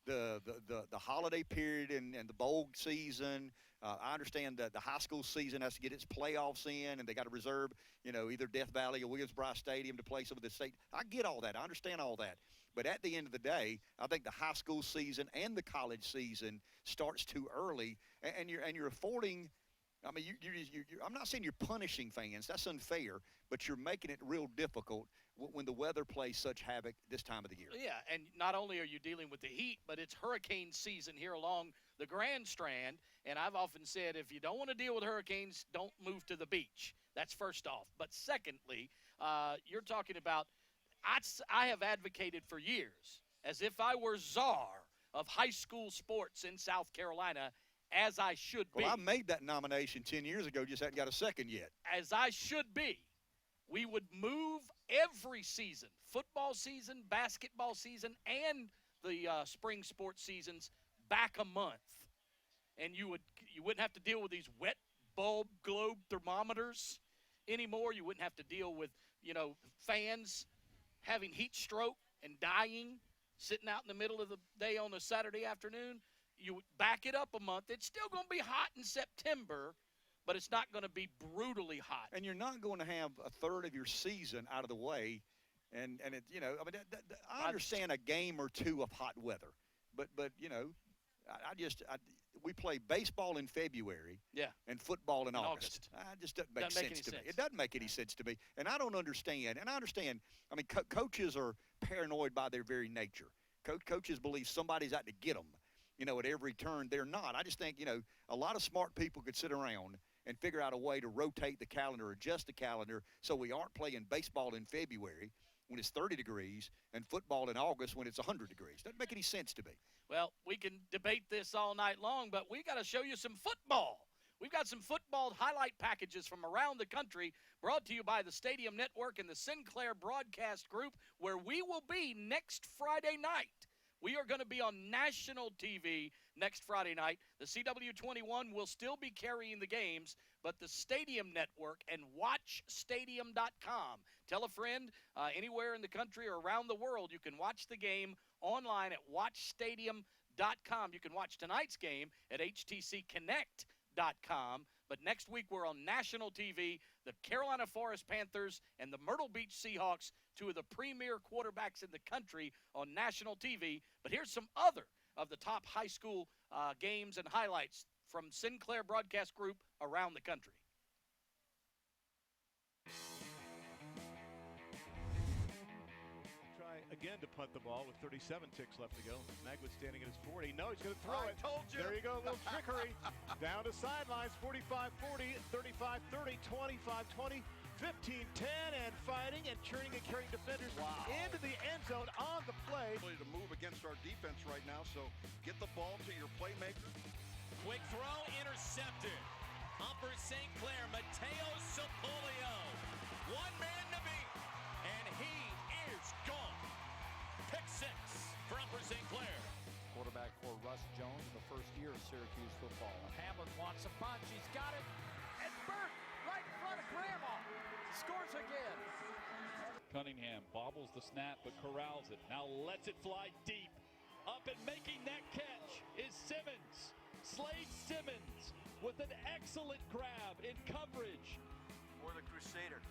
the holiday period and the bowl season. I understand that the high school season has to get its playoffs in, and they got to reserve, either Death Valley or Williams-Brice Stadium to play some of the state. I get all that. I understand all that. But at the end of the day, I think the high school season and the college season starts too early, and you're affording. I mean, I'm not saying you're punishing fans. That's unfair, but you're making it real difficult when the weather plays such havoc this time of the year. Yeah, and not only are you dealing with the heat, but it's hurricane season here along the Grand Strand. And I've often said, if you don't want to deal with hurricanes, don't move to the beach. That's first off. But secondly, you're talking about, I have advocated for years, as if I were czar of high school sports in South Carolina, as I should be. Well, I made that nomination 10 years ago, just hadn't got a second yet. As I should be. We would move every season, football season, basketball season, and the spring sports seasons back a month, and you wouldn't have to deal with these wet bulb globe thermometers anymore. You wouldn't have to deal with, fans having heat stroke and dying, sitting out in the middle of the day on a Saturday afternoon. You back it up a month. It's still going to be hot in September, but it's not going to be brutally hot. And you're not going to have a third of your season out of the way. And it, I understand a game or two of hot weather, but we play baseball in February, and football in August. It just doesn't make sense to me. It doesn't make any sense to me, and I don't understand. And I understand. I mean, coaches are paranoid by their very nature. Coaches believe somebody's out to get them, at every turn. They're not. I just think, a lot of smart people could sit around and figure out a way to rotate the calendar, adjust the calendar, so we aren't playing baseball in February when it's 30 degrees and football in August when it's 100 degrees. Doesn't make any sense to me. Well, we can debate this all night long, but we got to show you some football. We've got some football highlight packages from around the country brought to you by the Stadium Network and the Sinclair Broadcast Group, where we will be next Friday night. We are going to be on national TV next Friday night. The CW21 will still be carrying the games, but the Stadium Network and WatchStadium.com. Tell a friend anywhere in the country or around the world, you can watch the game online at WatchStadium.com. You can watch tonight's game at HTCConnect.com. But next week we're on national TV. The Carolina Forest Panthers and the Myrtle Beach Seahawks, two of the premier quarterbacks in the country, on national TV. But here's some other of the top high school games and highlights from Sinclair Broadcast Group around the country. Try again to punt the ball with 37 ticks left to go. Magwood standing at his 40. No, he's going to throw it. Told you. There you go, a little trickery. Down to sidelines, 45-40, 35-30, 25-20, 15-10, and fighting and churning and carrying defenders into the end zone on the play. To move against our defense right now, so get the ball to your playmaker. Quick throw, intercepted. Upper St. Clair, Mateo Sapolio. One man to beat, and he is gone. Pick six for Upper St. Clair. Quarterback for Russ Jones in the first year of Syracuse football. Hamlin wants a punch. He's got it. And Burt right in front of Grandma scores again. Cunningham bobbles the snap but corrals it. Now lets it fly deep. Up and making that catch is Simmons. Slade Simmons with an excellent grab in coverage. For the Crusaders.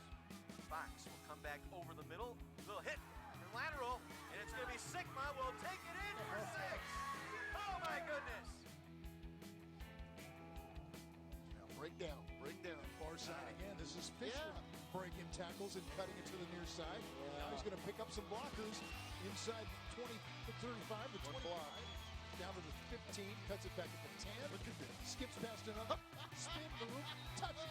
Fox will come back over the middle. Little hit and lateral. And it's going to be Sigma. Will take it in for 6. Oh my goodness. Now break down. Far side again. This is Fisher breaking tackles and cutting it to the near side. Now he's going to pick up some blockers inside 20, the 35, the 25. Down to the 15, cuts it back at the 10. Look at this. Skips past another. Spin move. Touchdown.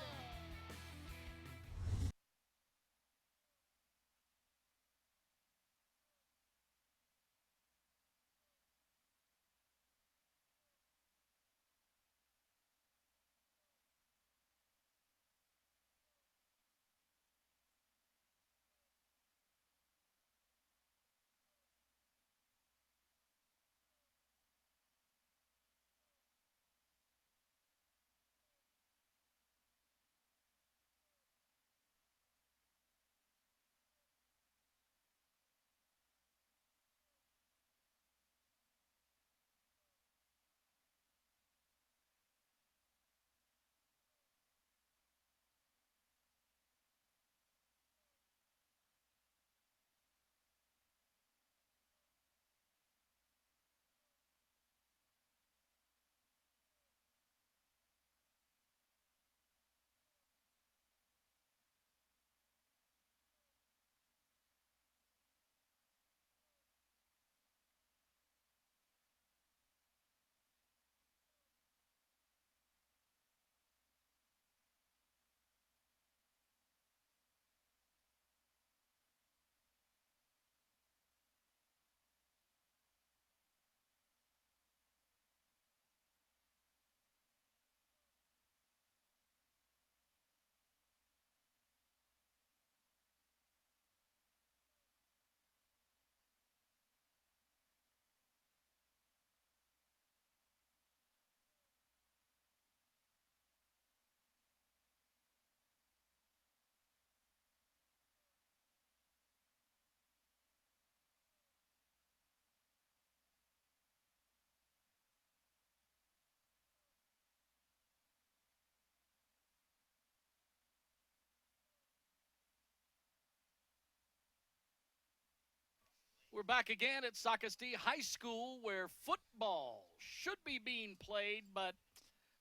we're back again at Socastee High School where football should be being played, but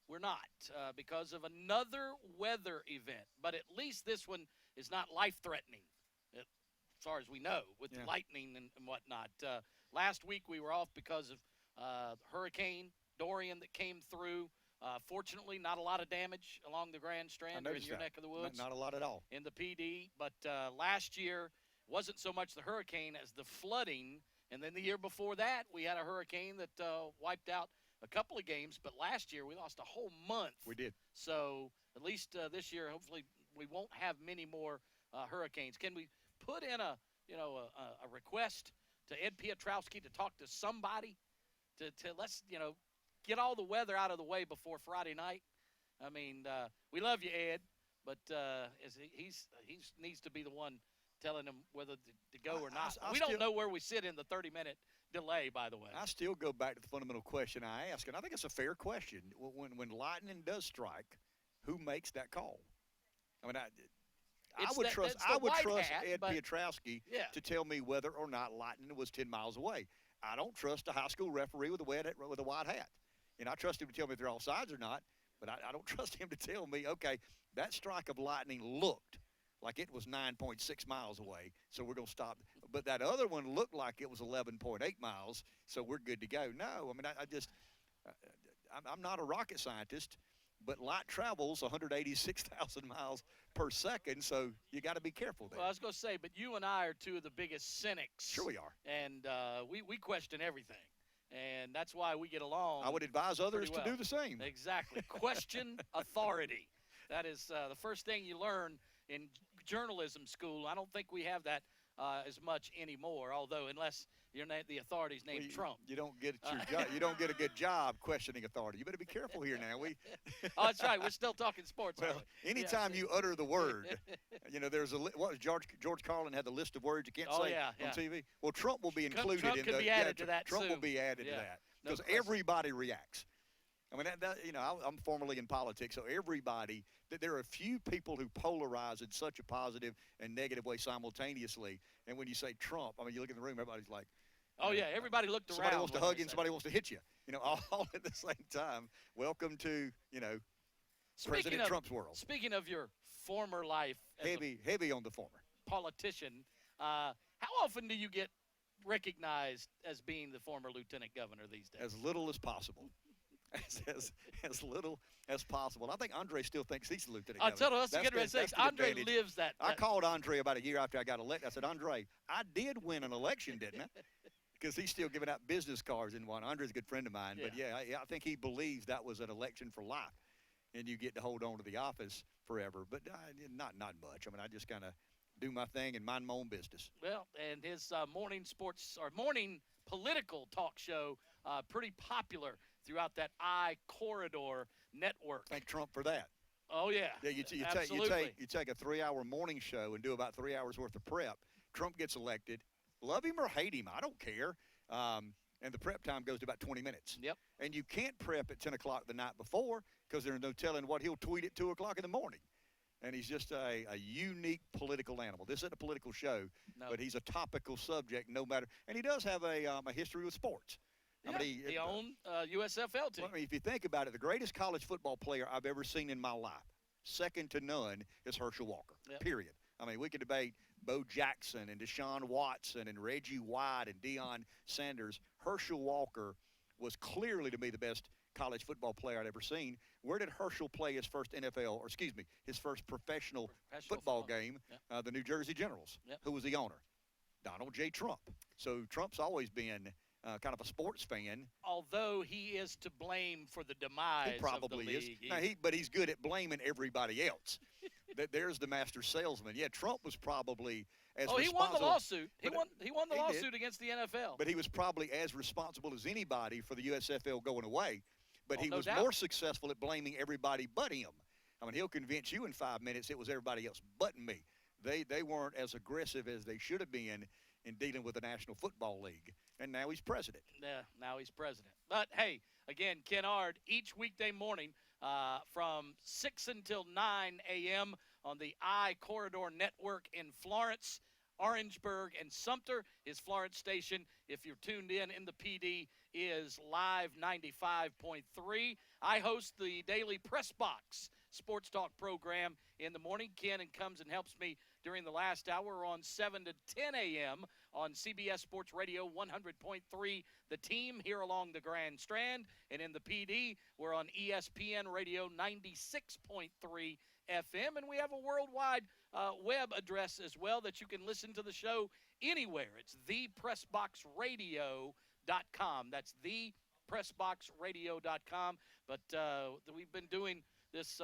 we're not because of another weather event. But at least this one is not life-threatening, as far as we know, with lightning and whatnot. Last week we were off because of Hurricane Dorian that came through. Fortunately, not a lot of damage along the Grand Strand or in your neck of the woods. Not a lot at all. In the PD. But last year wasn't so much the hurricane as the flooding. And then the year before that, we had a hurricane that wiped out a couple of games. But last year, we lost a whole month. We did. So at least this year, hopefully, we won't have many more hurricanes. Can we put in a request to Ed Piotrowski to talk to somebody to let's, get all the weather out of the way before Friday night? I mean, we love you, Ed, but he needs to be the one telling them whether to go or not. We don't know where we sit in the 30-minute delay, by the way. I still go back to the fundamental question I ask, and I think it's a fair question. When lightning does strike, who makes that call? I mean, I would trust Ed Piotrowski to tell me whether or not lightning was 10 miles away. I don't trust a high school referee with a white hat. And I trust him to tell me if they're offsides or not, but I don't trust him to tell me, okay, that strike of lightning looked like it was 9.6 miles away, so we're going to stop. But that other one looked like it was 11.8 miles, so we're good to go. No, I mean, I'm not a rocket scientist, but light travels 186,000 miles per second, so you got to be careful there. Well, I was going to say, but you and I are two of the biggest cynics. Sure we are. And we question everything. And that's why we get along. I would advise others to do the same. Exactly. Question authority. That is the first thing you learn in journalism school. I don't think we have that as much anymore, although unless the authority's named Trump. You don't get you don't get a good job questioning authority. You better be careful here now. Oh, that's right. We're still talking sports. Well, anytime you utter the word, there's George Carlin had the list of words you can't say on TV. Well, Trump will be included Trump in could be added to that Trump soon. will be added to that because everybody reacts. I mean, I'm formerly in politics, so everybody. There are a few people who polarize in such a positive and negative way simultaneously. And when you say Trump, I mean, you look in the room, everybody's like, oh, yeah, everybody looked around. Somebody wants to hug you and somebody wants to hit you, all at the same time. Welcome to, President Trump's world. Speaking of your former life as heavy on the former politician, how often do you get recognized as being the former lieutenant governor these days? As little as possible. As little as possible. I think Andre still thinks he's the lieutenant governor. I'll tell you, that's a good way to say. Andre lives that. I called Andre about a year after I got elected. I said, Andre, I did win an election, didn't I? Because he's still giving out business cards and one. Andre's a good friend of mine. But, I think he believes that was an election for life, and you get to hold on to the office forever. But not much. I mean, I just kind of do my thing and mind my own business. Well, and his morning political talk show, pretty popular throughout that I-Corridor network. Thank Trump for that. Oh, yeah. Yeah, you take a 3-hour morning show and do about 3 hours worth of prep. Trump gets elected. Love him or hate him, I don't care. And the prep time goes to about 20 minutes. Yep. And you can't prep at 10 o'clock the night before because there's no telling what he'll tweet at 2 o'clock in the morning. And he's just a unique political animal. This isn't a political show, but he's a topical subject no matter. And he does have a history with sports. Yeah, he owned USFL team. Well, I mean, if you think about it, the greatest college football player I've ever seen in my life, second to none, is Herschel Walker, period. I mean, we could debate Bo Jackson and Deshaun Watson and Reggie White and Deion Sanders. Herschel Walker was clearly, to me, the best college football player I'd ever seen. Where did Herschel play his first his first professional football game? The New Jersey Generals. Who was the owner? Donald J. Trump. So Trump's always been kind of a sports fan. Although he is to blame for the demise of the league. Now, but he's good at blaming everybody else. There's the master salesman. Yeah, Trump was probably as responsible. He won the lawsuit. He won the lawsuit against the NFL. But he was probably as responsible as anybody for the USFL going away. But he was more successful at blaming everybody but him. I mean, he'll convince you in 5 minutes it was everybody else but me. They weren't as aggressive as they should have been in dealing with the National Football League. And now he's president. Yeah, now he's president. But, hey, again, Kennard, each weekday morning from 6 until 9 a.m. on the I-Corridor Network in Florence. Orangeburg, and Sumter. His Florence station, if you're tuned in the PD, is Live 95.3. I host the daily Press Box Sports Talk program in the morning. Ken comes and helps me during the last hour on 7 to 10 a.m. on CBS Sports Radio 100.3, The Team here along the Grand Strand. And in the PD, we're on ESPN Radio 96.3 FM. And we have a worldwide web address as well that you can listen to the show anywhere. It's thepressboxradio.com. That's thepressboxradio.com. But we've been doing this,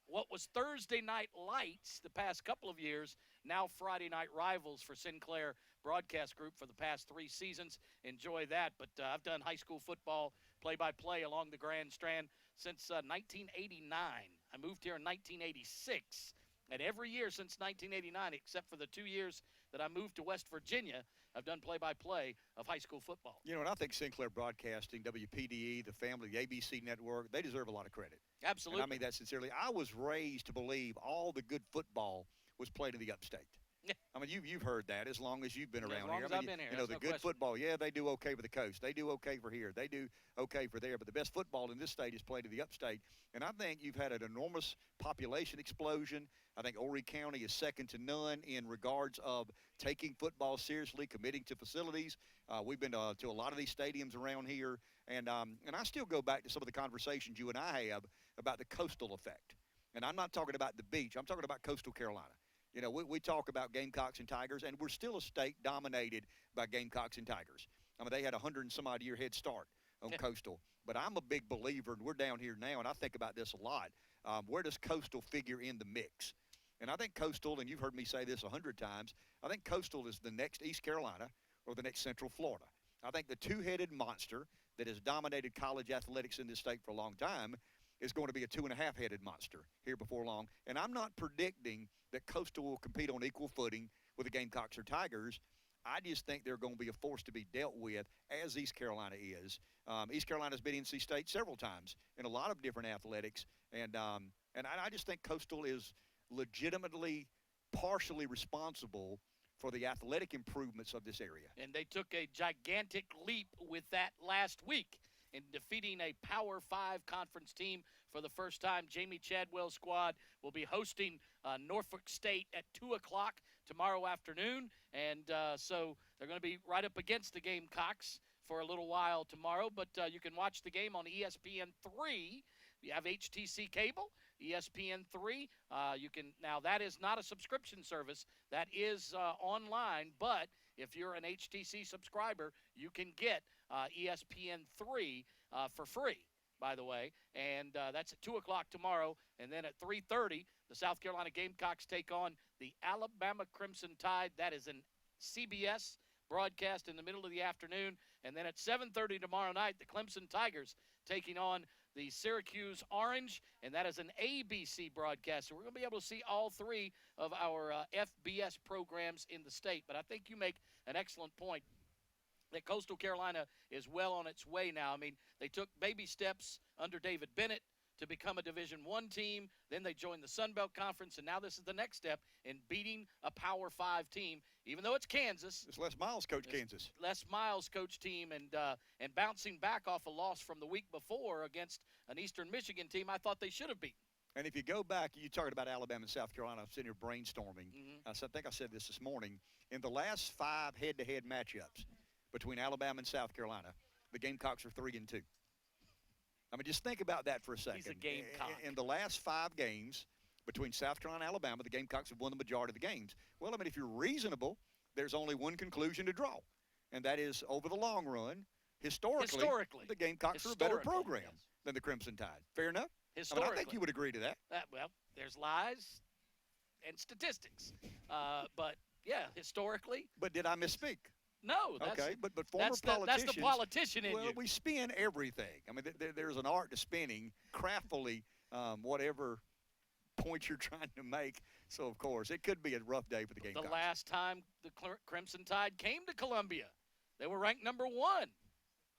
what was Thursday Night Lights the past couple of years, now Friday Night Rivals for Sinclair Broadcast Group for the past 3 seasons. Enjoy that. But I've done high school football play-by-play along the Grand Strand since 1989. I moved here in 1986. And every year since 1989, except for the 2 years that I moved to West Virginia, I've done play-by-play of high school football. You know, and I think Sinclair Broadcasting, WPDE, the family, the ABC network, they deserve a lot of credit. Absolutely. And I mean that sincerely. I was raised to believe all the good football was played in the upstate. I mean, you've heard that as long as you've been around here. As long as I've been here. You know, the good football, yeah, they do okay for the coast. They do okay for here. They do okay for there. But the best football in this state is played in the upstate. And I think you've had an enormous population explosion. I think Horry County is second to none in regards of taking football seriously, committing to facilities. We've been to a lot of these stadiums around here. And I still go back to some of the conversations you and I have about the coastal effect. And I'm not talking about the beach. I'm talking about coastal Carolina. You know, we talk about Gamecocks and Tigers, and we're still a state dominated by Gamecocks and Tigers. I mean, they had a 100-and-some-odd-year head start on Coastal. But I'm a big believer, and we're down here now, and I think about this a lot. Where does Coastal figure in the mix? And I think Coastal, and you've heard me say this 100 times, I think Coastal is the next East Carolina or the next Central Florida. I think the two-headed monster that has dominated college athletics in this state for a long time is going to be a 2.5-headed monster here before long. And I'm not predicting that Coastal will compete on equal footing with the Gamecocks or Tigers. I just think they're going to be a force to be dealt with, as East Carolina is. East Carolina's been NC State several times in a lot of different athletics. And I just think Coastal is legitimately partially responsible for the athletic improvements of this area. And they took a gigantic leap with that last week in defeating a Power 5 conference team for the first time. Jamie Chadwell's squad will be hosting Norfolk State at 2 o'clock tomorrow afternoon. And so they're going to be right up against the Gamecocks for a little while tomorrow. But you can watch the game on ESPN3. You have HTC cable, ESPN3. Now that is not a subscription service. That is online. But if you're an HTC subscriber, you can get ESPN3 for free, by the way. And that's at 2 o'clock tomorrow. And then at 3:30, the South Carolina Gamecocks take on the Alabama Crimson Tide. That is an CBS broadcast in the middle of the afternoon. And then at 7:30 tomorrow night, the Clemson Tigers taking on the Syracuse Orange, and that is an ABC broadcast. So we're going to be able to see all 3 of our FBS programs in the state. But I think you make an excellent point that Coastal Carolina is well on its way now. I mean, they took baby steps under David Bennett to become a Division I team. Then they joined the Sun Belt Conference, and now this is the next step in beating a Power 5 team, even though it's Kansas. It's Les Miles coach Kansas. Les Miles coach team, and bouncing back off a loss from the week before against an Eastern Michigan team I thought they should have beaten. And if you go back, you talked about Alabama and South Carolina. I'm sitting here brainstorming. I think I said this morning. In the last 5 head-to-head matchups between Alabama and South Carolina, the Gamecocks are 3-2. I mean, just think about that for a second. He's a Gamecock. In the last 5 games between South Carolina and Alabama, the Gamecocks have won the majority of the games. Well, I mean, if you're reasonable, there's only one conclusion to draw, and that is over the long run, historically the Gamecocks are a better program than the Crimson Tide. Fair enough? I mean, I think you would agree to that. Well, there's lies and statistics. But, yeah, historically. But did I misspeak? No. Okay, but former politicians. That's the politician in you. Well, we spin everything. I mean, there's an art to spinning craftily whatever point you're trying to make. So, of course, it could be a rough day for the Gamecocks. The last time the Crimson Tide came to Columbia, they were ranked number 1.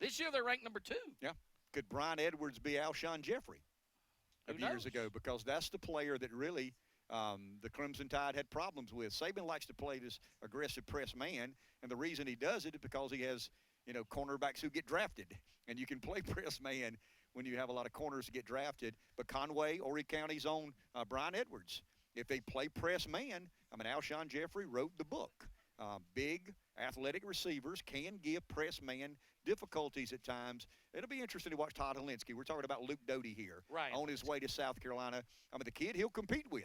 This year they're ranked number 2. Yeah. Could Brian Edwards be Alshon Jeffrey of years ago? Because that's the player that really the Crimson Tide had problems with. Saban likes to play this aggressive press man, and the reason he does it is because he has, cornerbacks who get drafted, and you can play press man when you have a lot of corners that get drafted. But Conway, Horry County's own Brian Edwards, if they play press man, Alshon Jeffrey wrote the book. Big, athletic receivers can give press man difficulties at times. It'll be interesting to watch Todd Helinski. We're talking about Luke Doty here. Right. On his way to South Carolina. The kid he'll compete with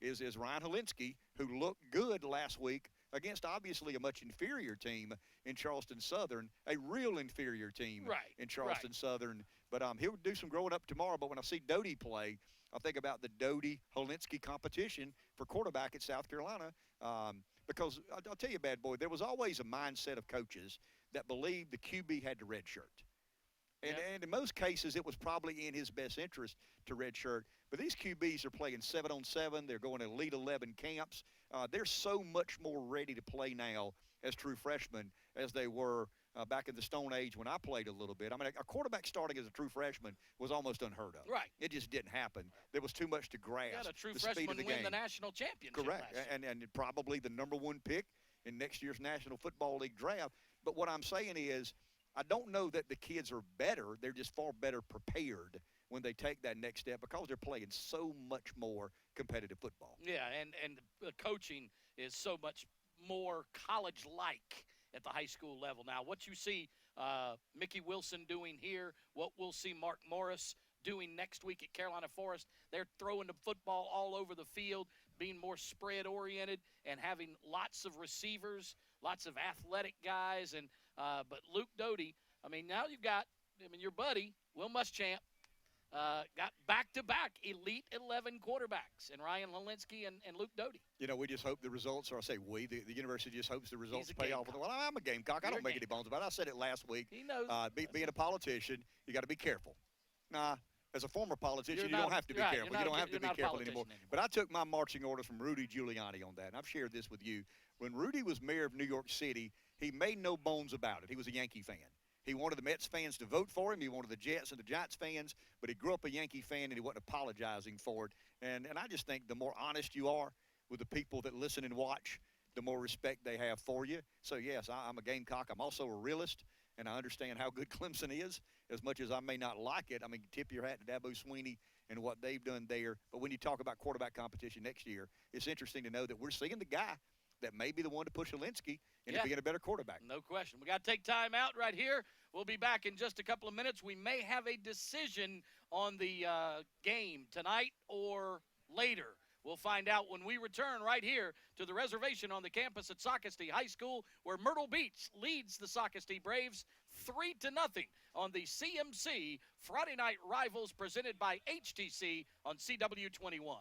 is Ryan Helinski, who looked good last week against obviously a much inferior team in Charleston Southern, a real inferior team in Charleston Southern. But he'll do some growing up tomorrow. But when I see Doty play, I think about the Doty-Helinski competition for quarterback at South Carolina. Because I'll tell you, bad boy, there was always a mindset of coaches that believed the QB had to redshirt. And in most cases, it was probably in his best interest to redshirt. But these QBs are playing 7-on-7. They're going to Elite 11 camps. They're so much more ready to play now as true freshmen as they were back in the Stone Age when I played a little bit. A quarterback starting as a true freshman was almost unheard of. Right. It just didn't happen. There was too much to grasp. Yeah, a true the freshman speed of the win game. the national championship. Correct. And probably the #1 pick in next year's National Football League draft. But what I'm saying is, I don't know that the kids are better. They're just far better prepared when they take that next step because they're playing so much more competitive football. Yeah, and the coaching is so much more college-like at the high school level. Now, what you see Mickey Wilson doing here, what we'll see Mark Morris doing next week at Carolina Forest, they're throwing the football all over the field, being more spread-oriented and having lots of receivers, lots of athletic guys. And but Luke Doty, now you've got, your buddy, Will Muschamp, got back-to-back Elite 11 quarterbacks, and Ryan Helinski and Luke Doty. We just hope the results are, the university just hopes the results pay off. Well, I'm a Gamecock. I don't make any bones about it. I said it last week. He knows. Being a politician, you got to be careful. As a former politician, you don't have to be careful. You don't have to be careful anymore. But I took my marching orders from Rudy Giuliani on that, and I've shared this with you. When Rudy was mayor of New York City, he made no bones about it. He was a Yankee fan. He wanted the Mets fans to vote for him. He wanted the Jets and the Giants fans, but he grew up a Yankee fan, and he wasn't apologizing for it. And I just think the more honest you are with the people that listen and watch, the more respect they have for you. So, yes, I'm a Gamecock. I'm also a realist, and I understand how good Clemson is. As much as I may not like it, tip your hat to Dabo Swinney and what they've done there. But when you talk about quarterback competition next year, it's interesting to know that we're seeing the guy that may be the one to push Helinski into being a better quarterback. No question. We got to take time out right here. We'll be back in just a couple of minutes. We may have a decision on the game tonight or later. We'll find out when we return right here to the reservation on the campus at Socastee High School, where Myrtle Beach leads the Socastee Braves 3-0 on the CMC Friday Night Rivals presented by HTC on CW21.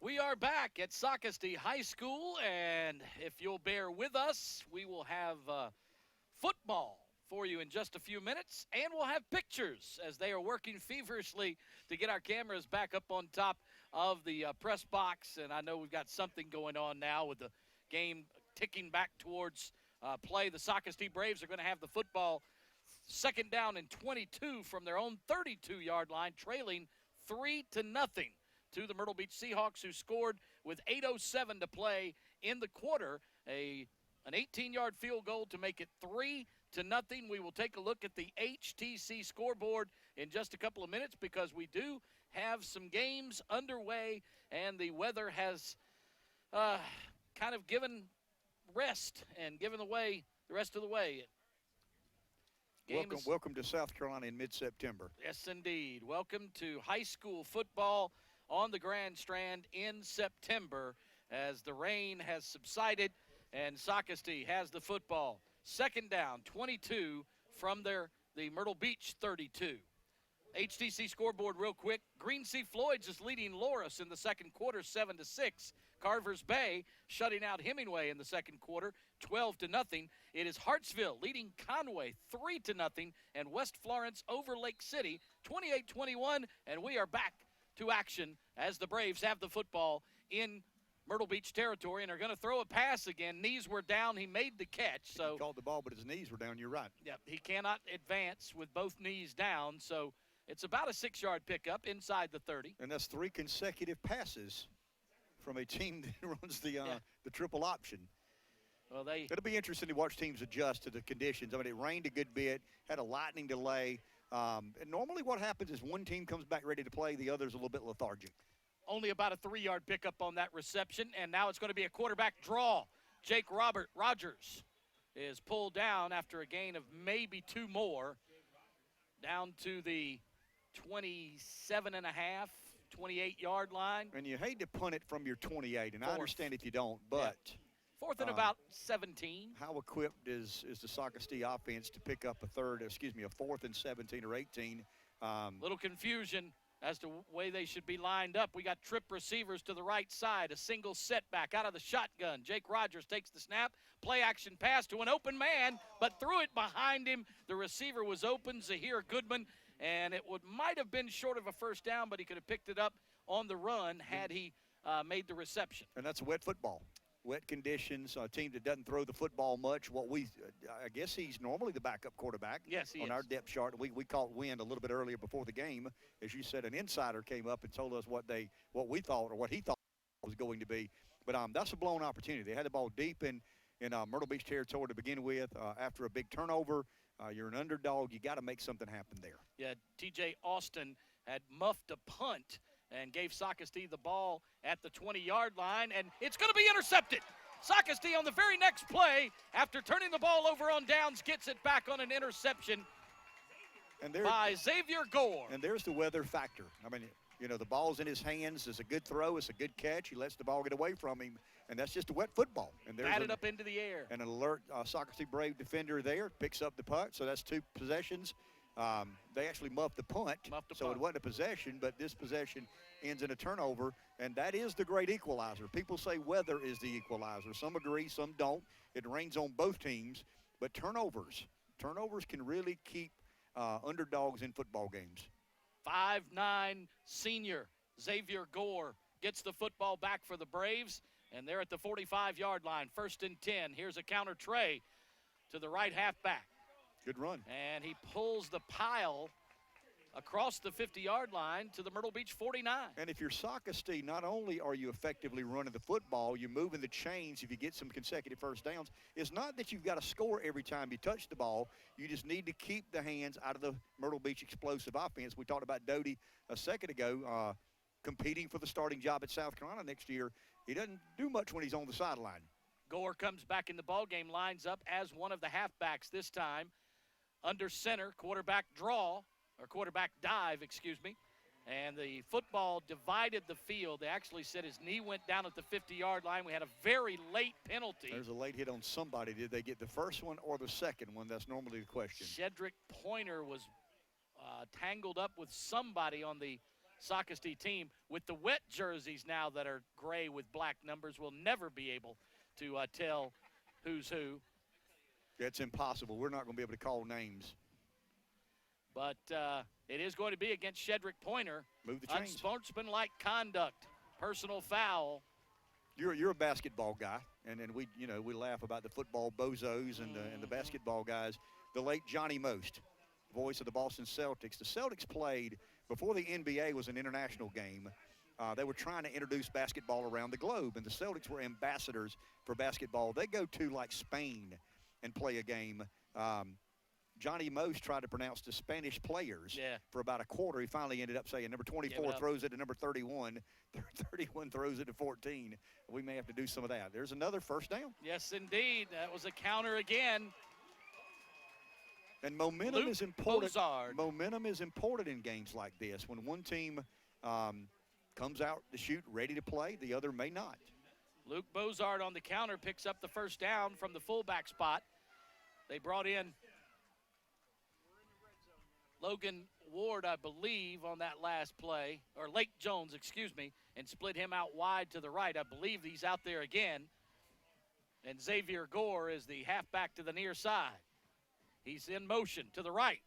We are back at Socastee High School, and if you'll bear with us, we will have football for you in just a few minutes, and we'll have pictures as they are working feverishly to get our cameras back up on top of the press box. And I know we've got something going on now with the game ticking back towards play. The Socastee Braves are going to have the football second down and 22 from their own 32-yard line, trailing 3-0 to the Myrtle Beach Seahawks, who scored with 8:07 to play in the quarter, an 18-yard field goal to make it 3-0. We will take a look at the HTC scoreboard in just a couple of minutes because we do have some games underway, and the weather has kind of given rest and given away the rest of the way. Welcome to South Carolina in mid-September. Yes, indeed. Welcome to high school football on the Grand Strand in September as the rain has subsided and Socastee has the football. Second down, 22 from the Myrtle Beach 32. HTC scoreboard real quick. Green Sea Floyd's is leading Loris in the second quarter 7-6. Carvers Bay shutting out Hemingway in the second quarter 12-0. It is Hartsville leading Conway 3-0, and West Florence over Lake City 28-21. And we are back to action as the Braves have the football in Myrtle Beach territory and are going to throw a pass again. Knees were down. He made the catch. So he called the ball, but his knees were down. You're right. Yep, he cannot advance with both knees down. So it's about a 6-yard pickup inside the 30. And that's 3 consecutive passes from a team that runs the triple option. Well, it'll be interesting to watch teams adjust to the conditions. I mean, it rained a good bit, had a lightning delay. And normally what happens is one team comes back ready to play, the other's a little bit lethargic. Only about a 3-yard pickup on that reception, and now it's going to be a quarterback draw. Jake Rogers is pulled down after a gain of maybe 2 more, down to the 27.5, 28-yard line. And you hate to punt it from your 28, and I understand if you don't, but fourth and about 17. How equipped is the Socastee offense to pick up a 4th and 17 or 18? Little confusion as to the way they should be lined up. We got trip receivers to the right side, a single setback out of the shotgun. Jake Rogers takes the snap, play action pass to an open man, but threw it behind him. The receiver was open, Zahir Goodman, and it might have been short of a first down, but he could have picked it up on the run had he made the reception. And that's wet football. Wet conditions, a team that doesn't throw the football much. I guess he's normally the backup quarterback. Yes, he is. On our depth chart. We caught wind a little bit earlier before the game. As you said, an insider came up and told us what he thought was going to be. But that's a blown opportunity. They had the ball deep in Myrtle Beach territory to begin with. After a big turnover, you're an underdog. You got to make something happen there. Yeah, T.J. Austin had muffed a punt and gave Socastee the ball at the 20-yard line, and it's going to be intercepted. Socastee on the very next play, after turning the ball over on downs, gets it back on an interception by Xavier Gore. And there's the weather factor. I mean, the ball's in his hands. It's a good throw. It's a good catch. He lets the ball get away from him, and that's just a wet football. And there's batted up into the air. An alert Socastee Brave defender there, picks up the punt, so that's 2 possessions. They actually muffed the punt, so it wasn't a possession, but this possession ends in a turnover, and that is the great equalizer. People say weather is the equalizer. Some agree, some don't. It rains on both teams, but turnovers can really keep underdogs in football games. 5'9" senior Xavier Gore gets the football back for the Braves, and they're at the 45-yard line. 1st and 10. Here's a counter tray to the right halfback. Good run. And he pulls the pile across the 50-yard line to the Myrtle Beach 49. And if you're Socastee, not only are you effectively running the football, you're moving the chains if you get some consecutive first downs. It's not that you've got to score every time you touch the ball. You just need to keep the hands out of the Myrtle Beach explosive offense. We talked about Doty a second ago, competing for the starting job at South Carolina next year. He doesn't do much when he's on the sideline. Gore comes back in the ballgame, lines up as one of the halfbacks this time. Under center, quarterback dive, and the football divided the field. They actually said his knee went down at the 50-yard line. We had a very late penalty. There's a late hit on somebody. Did they get the first one or the second one? That's normally the question. Shedrick Pointer was tangled up with somebody on the Socastee team with the wet jerseys now that are gray with black numbers will never be able to tell who's who. It's impossible. We're not going to be able to call names. But it is going to be against Shedrick Pointer. Move the chains. Unsportsmanlike conduct, personal foul. You're a basketball guy, and we we laugh about the football bozos and the basketball guys. The late Johnny Most, voice of the Boston Celtics. The Celtics played before the NBA was an international game. They were trying to introduce basketball around the globe, and the Celtics were ambassadors for basketball. They go to like Spain and play a game. Johnny Most tried to pronounce the Spanish players for about a quarter. He finally ended up saying number 24 throws it to number 31. 31 throws it to 14. We may have to do some of that. There's another first down. Yes, indeed. That was a counter again. And momentum is important. Bozard. Momentum is important in games like this. When one team comes out to shoot, ready to play, the other may not. Luke Bozard on the counter picks up the first down from the fullback spot. They brought in Logan Ward, I believe, on that last play, or Lake Jones, excuse me, and split him out wide to the right. I believe he's out there again. And Xavier Gore is the halfback to the near side. He's in motion to the right,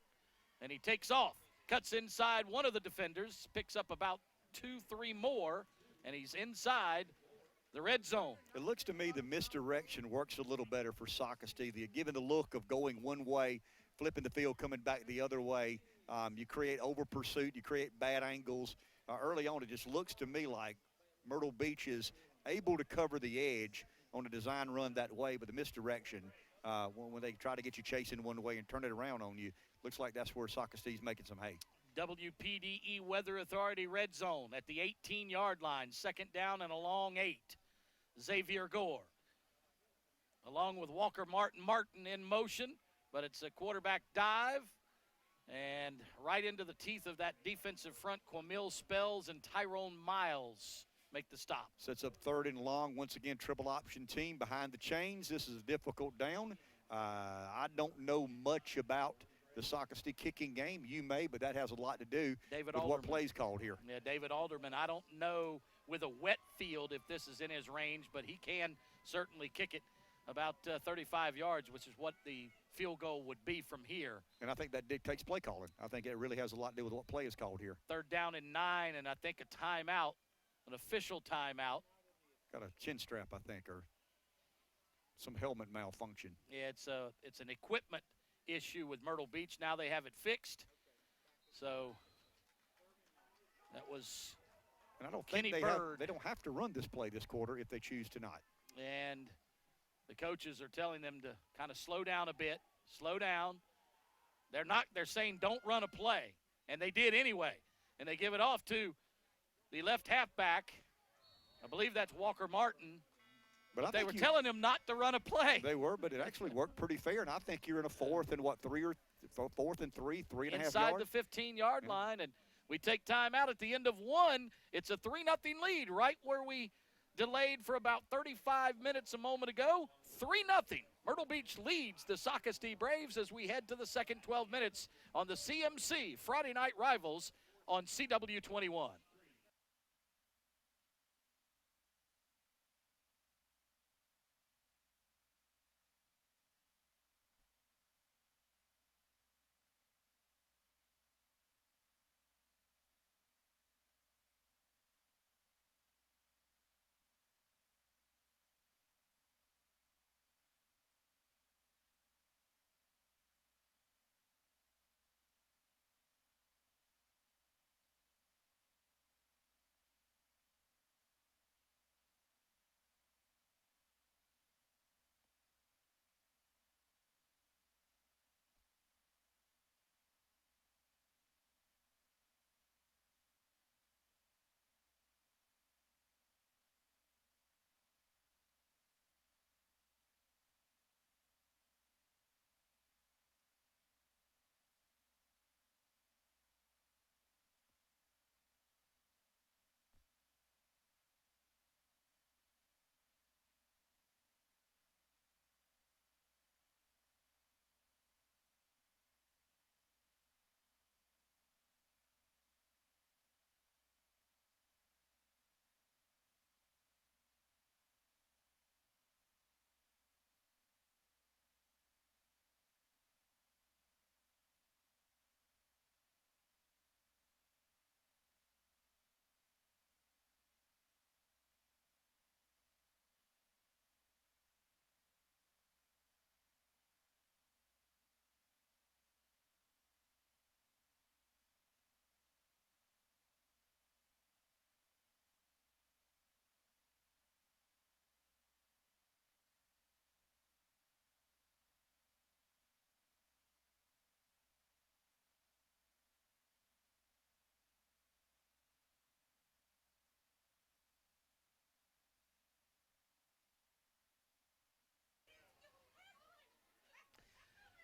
and he takes off, cuts inside one of the defenders, picks up about 2-3 more, and he's inside the red zone. It looks to me the misdirection works a little better for Socastee. Given the look of going one way, flipping the field, coming back the other way, you create over pursuit, you create bad angles. Early on, it just looks to me like Myrtle Beach is able to cover the edge on a design run that way, but the misdirection, when they try to get you chasing one way and turn it around on you, looks like that's where Socastee's making some hay. WPDE Weather Authority red zone at the 18-yard line, second down and a long 8. Xavier Gore, along with Walker Martin in motion, but it's a quarterback dive, and right into the teeth of that defensive front, Quamil Spells and Tyrone Miles make the stop. Sets up third and long. Once again, triple option team behind the chains. This is a difficult down. I don't know much about the Socastee kicking game. You may, but that has a lot to do with what plays called here. Yeah, David Alderman, I don't know with a wet field if this is in his range, but he can certainly kick it about 35 yards, which is what the field goal would be from here. And I think that dictates play calling. I think it really has a lot to do with what play is called here. Third down and 9, and I think a timeout, an official timeout. Got a chin strap, I think, or some helmet malfunction. Yeah, it's an equipment issue with Myrtle Beach. Now they have it fixed. So that was and I don't Kenny think Bird. They don't have to run this play this quarter if they choose to not. And the coaches are telling them to kind of slow down a bit, slow down. They're saying don't run a play, and they did anyway. And they give it off to the left halfback. I believe that's Walker Martin. But they were telling him not to run a play. They were, but it actually worked pretty fair. And I think you're in a fourth and 3 and 3, 3.5 yards. Inside the 15-yard line, and we take time out at the end of 1. It's a 3-0 lead, right where we delayed for about 35 minutes a moment ago. 3-0. Myrtle Beach leads the Socastee Braves as we head to the second 12 minutes on the CMC Friday Night Rivals on CW21.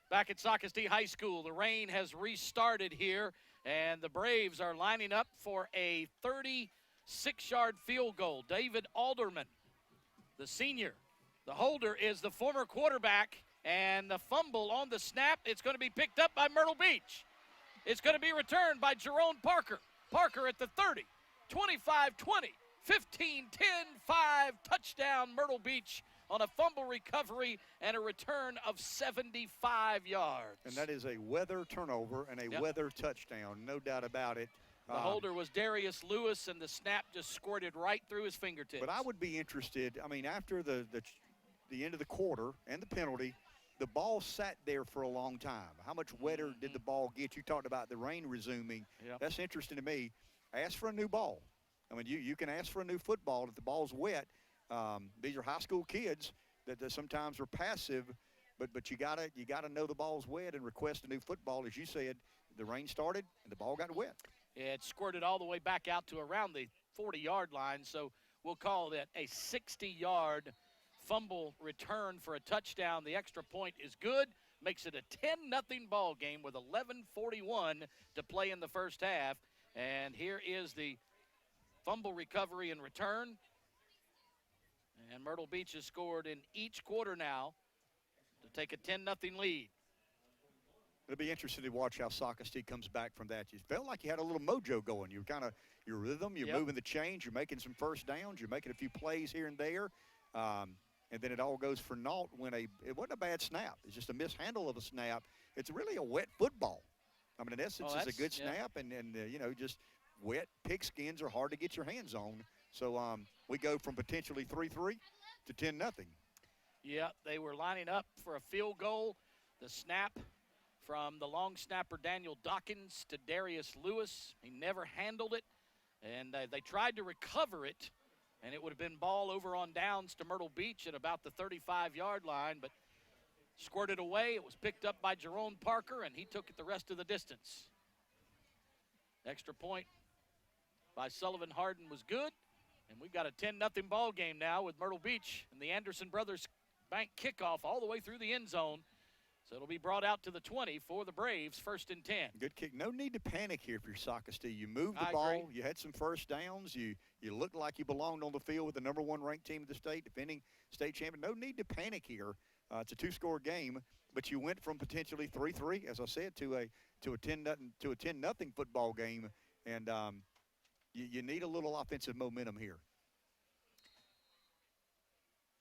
Back at Socastee High School, the rain has restarted here, and the Braves are lining up for a 36-yard field goal. David Alderman, the senior. The holder is the former quarterback, and the fumble on the snap, it's going to be picked up by Myrtle Beach. It's going to be returned by Jerome Parker. Parker at the 30, 25-20, 15-10-5, touchdown Myrtle Beach on a fumble recovery and a return of 75 yards. And that is a weather turnover and a weather touchdown, no doubt about it. The holder was Darius Lewis, and the snap just squirted right through his fingertips. But I would be interested, I mean, after the end of the quarter and the penalty, the ball sat there for a long time. How much wetter did the ball get? You talked about the rain resuming. Yep. That's interesting to me. Ask for a new ball. I mean, you can ask for a new football if the ball's wet. These are high school kids that sometimes are passive, but you gotta know the ball's wet and request a new football. As you said, the rain started and the ball got wet. Yeah, it squirted all the way back out to around the 40-yard line, so we'll call that a 60-yard fumble return for a touchdown. The extra point is good, makes it a 10-0 ball game with 11:41 to play in the first half. And here is the fumble recovery and return. And Myrtle Beach has scored in each quarter now to take a 10-0 lead. It'll be interesting to watch how Socastee comes back from that. You felt like you had a little mojo going. You were kind of your rhythm. You're moving the chains. You're making some first downs. You're making a few plays here and there. And then it all goes for naught when it wasn't a bad snap. It's just a mishandle of a snap. It's really a wet football. I mean, in essence, it's a good snap, and you know, just wet pigskins are hard to get your hands on. So we go from potentially 3-3 to 10-0. Yeah, they were lining up for a field goal. The snap from the long snapper Daniel Dawkins to Darius Lewis. He never handled it, and they tried to recover it, and it would have been ball over on downs to Myrtle Beach at about the 35-yard line, but squirted away. It was picked up by Jerome Parker, and he took it the rest of the distance. Extra point by Sullivan Harden was good, and we've got a 10-0 ball game now with Myrtle Beach and the Anderson Brothers bank kickoff all the way through the end zone. So it'll be brought out to the 20 for the Braves, 1st and 10. Good kick. No need to panic here if you're Socastee. You moved the ball. Agree. You had some first downs. You looked like you belonged on the field with the #1 ranked team of the state, defending state champion. No need to panic here. It's a 2-score game, but you went from potentially 3-3, as I said, to a 10-0 football game, and you need a little offensive momentum here.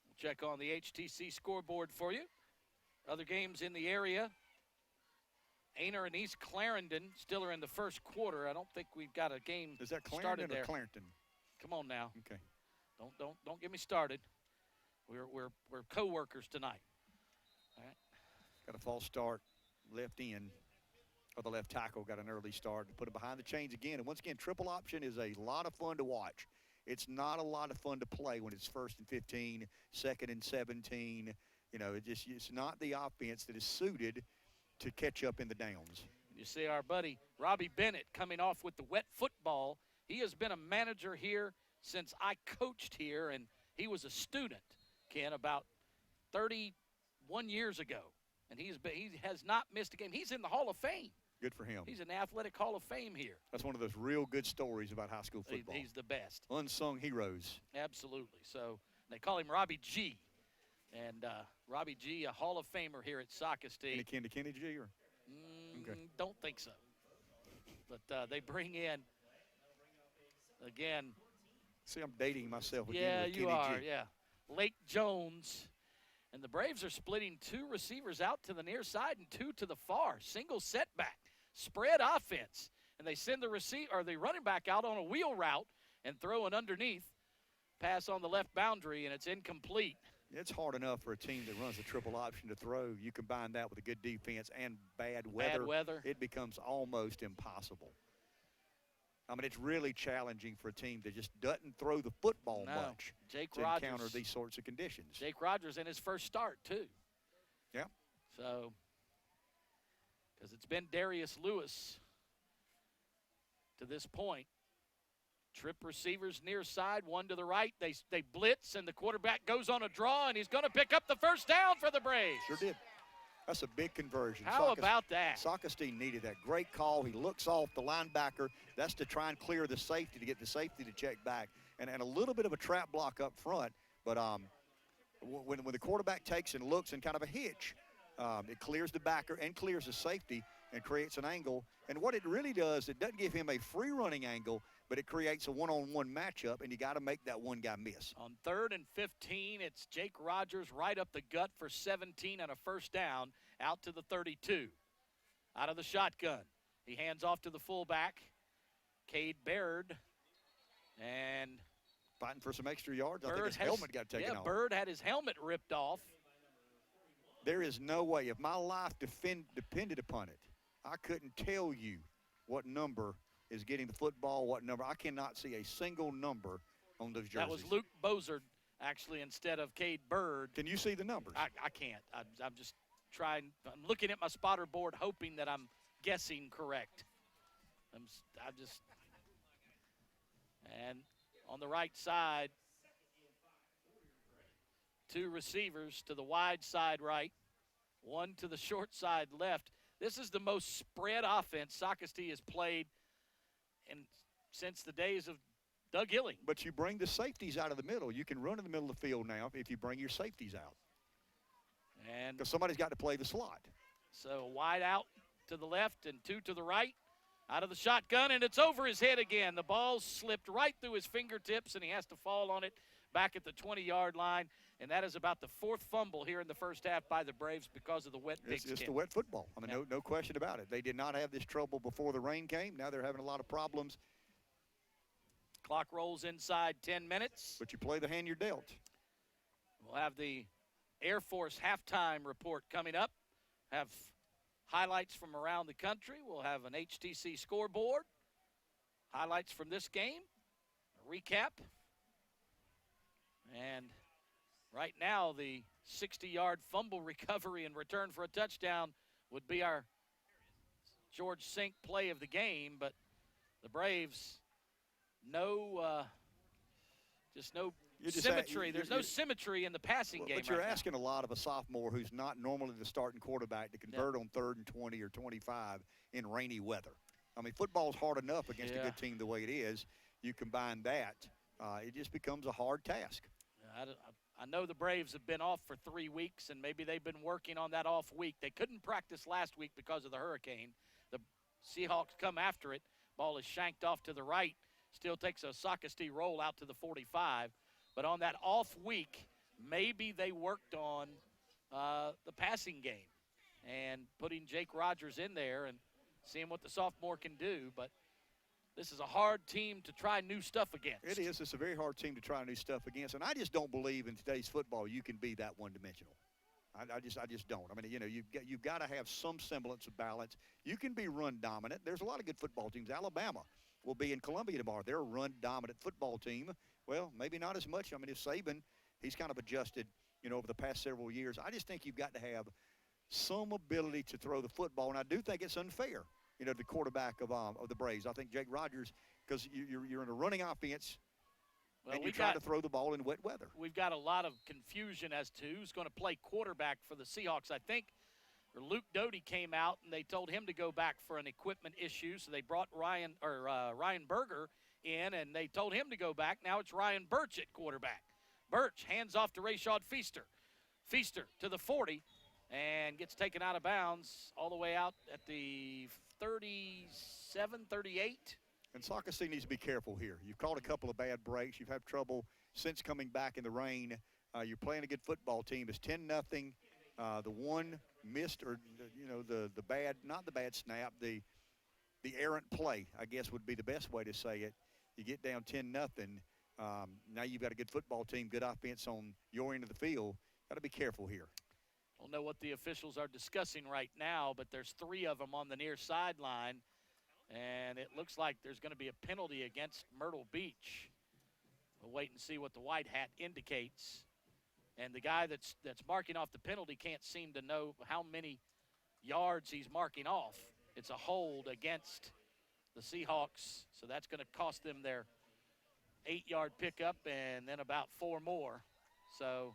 We'll check on the HTC scoreboard for you. Other games in the area, Aner and East Clarendon still are in the first quarter. I don't think we've got a game Is that Clarendon started there. or Clarendon? Come on now. Okay. Don't get me started. We're co-workers tonight. All right. Got a false start, left end, or the left tackle got an early start to put it behind the chains again. And once again, triple option is a lot of fun to watch. It's not a lot of fun to play when it's 1st and 15, 2nd and 17. You know, it's not the offense that is suited to catch up in the downs. You see our buddy Robbie Bennett coming off with the wet football. He has been a manager here since I coached here, and he was a student, Ken, about 31 years ago. And he has not missed a game. He's in the Hall of Fame. Good for him. He's in the Athletic Hall of Fame here. That's one of those real good stories about high school football. He's the best. Unsung heroes. Absolutely. So they call him Robbie G. And Robbie G, a Hall of Famer here at Socastee. Any kin to Kenny G? Or? Okay. Don't think so. But they bring in, again. See, I'm dating myself again. Yeah, with you Kenny are, G. yeah. Lake Jones. And the Braves are splitting 2 receivers out to the near side and 2 to the far. Single setback. Spread offense. And they send the running back out on a wheel route and throw an underneath pass on the left boundary, and it's incomplete. It's hard enough for a team that runs a triple option to throw. You combine that with a good defense and bad weather. It becomes almost impossible. I mean, it's really challenging for a team that just doesn't throw the football much to encounter these sorts of conditions. Jake Rogers in his first start, too. Yeah. So, because it's been Darius Lewis to this point. Trip receivers near side, one to the right. They blitz, and the quarterback goes on a draw, and he's going to pick up the first down for the Braves. Sure did. That's a big conversion. How about that? Socastee needed that. Great call. He looks off the linebacker. That's to try and clear the safety, to get the safety to check back. And a little bit of a trap block up front. But when the quarterback takes and looks in kind of a hitch, it clears the backer and clears the safety and creates an angle. And what it really does, it doesn't give him a free running angle, but it creates a one-on-one matchup, and you got to make that one guy miss. On 3rd and 15, it's Jake Rogers right up the gut for 17 and a first down out to the 32. Out of the shotgun. He hands off to the fullback, Cade Baird, and fighting for some extra yards. I think his helmet got taken off. Bird had his helmet ripped off. There is no way. If my life depended upon it, I couldn't tell you what number is getting the football, what number. I cannot see a single number on those jerseys. That was Luke Bozard, actually, instead of Cade Bird. Can you see the numbers? I can't. I'm just trying. I'm looking at my spotter board, hoping that I'm guessing correct. And on the right side, 2 receivers to the wide side right, 1 to the short side left. This is the most spread offense Socastee has played since the days of Doug Hilling. But you bring the safeties out of the middle. You can run in the middle of the field now if you bring your safeties out. And because somebody's got to play the slot. So wide out to the left and 2 to the right. Out of the shotgun, and it's over his head again. The ball slipped right through his fingertips, and he has to fall on it back at the 20-yard line. And that is about the 4th fumble here in the first half by the Braves because of the wet pigskin. It's the wet football. I mean, no question about it. They did not have this trouble before the rain came. Now they're having a lot of problems. Clock rolls inside 10 minutes. But you play the hand you're dealt. We'll have the Air Force halftime report coming up. Have highlights from around the country. We'll have an HTC scoreboard. Highlights from this game. A recap. And right now, the 60-yard fumble recovery and return for a touchdown would be our George Sink play of the game. But the Braves, no symmetry. There's no symmetry in the passing game. But you're asking a lot of a sophomore who's not normally the starting quarterback to convert on 3rd and 20 or 25 in rainy weather. I mean, football's hard enough against a good team the way it is. You combine that, it just becomes a hard task. I know the Braves have been off for 3 weeks, and maybe they've been working on that off week. They couldn't practice last week because of the hurricane. The Seahawks come after it. Ball is shanked off to the right. Still takes a Socastee roll out to the 45. But on that off week, maybe they worked on the passing game and putting Jake Rogers in there and seeing what the sophomore can do. But this is a hard team to try new stuff against. It is. It's a very hard team to try new stuff against. And I just don't believe in today's football you can be that one-dimensional. I just don't. I mean, you know, you've got to have some semblance of balance. You can be run dominant. There's a lot of good football teams. Alabama will be in Columbia tomorrow. They're a run-dominant football team. Well, maybe not as much. I mean, if Saban, he's kind of adjusted, you know, over the past several years. I just think you've got to have some ability to throw the football, and I do think it's unfair, you know, the quarterback of the Braves. I think Jake Rogers, because you're in a running offense, and you try to throw the ball in wet weather. We've got a lot of confusion as to who's going to play quarterback for the Seahawks. I think Luke Doty came out, and they told him to go back for an equipment issue, so they brought Ryan Berger in, and they told him to go back. Now it's Ryan Birch at quarterback. Birch hands off to Rashad Feaster. Feaster to the 40 and gets taken out of bounds all the way out at the 37, 38. And Socastee needs to be careful here. You've caught a couple of bad breaks. You've had trouble since coming back in the rain. You're playing a good football team. It's 10-0. The one missed, or, you know, the bad, not the bad snap, the errant play, I guess would be the best way to say it. You get down 10-0. Now you've got a good football team, good offense on your end of the field. Got to be careful here. Don't know what the officials are discussing right now, but there's 3 of them on the near sideline, and it looks like there's going to be a penalty against Myrtle Beach. We'll wait and see what the white hat indicates. And the guy that's marking off the penalty can't seem to know how many yards he's marking off. It's a hold against the Seahawks, so that's going to cost them their 8-yard pickup and then about 4 more. So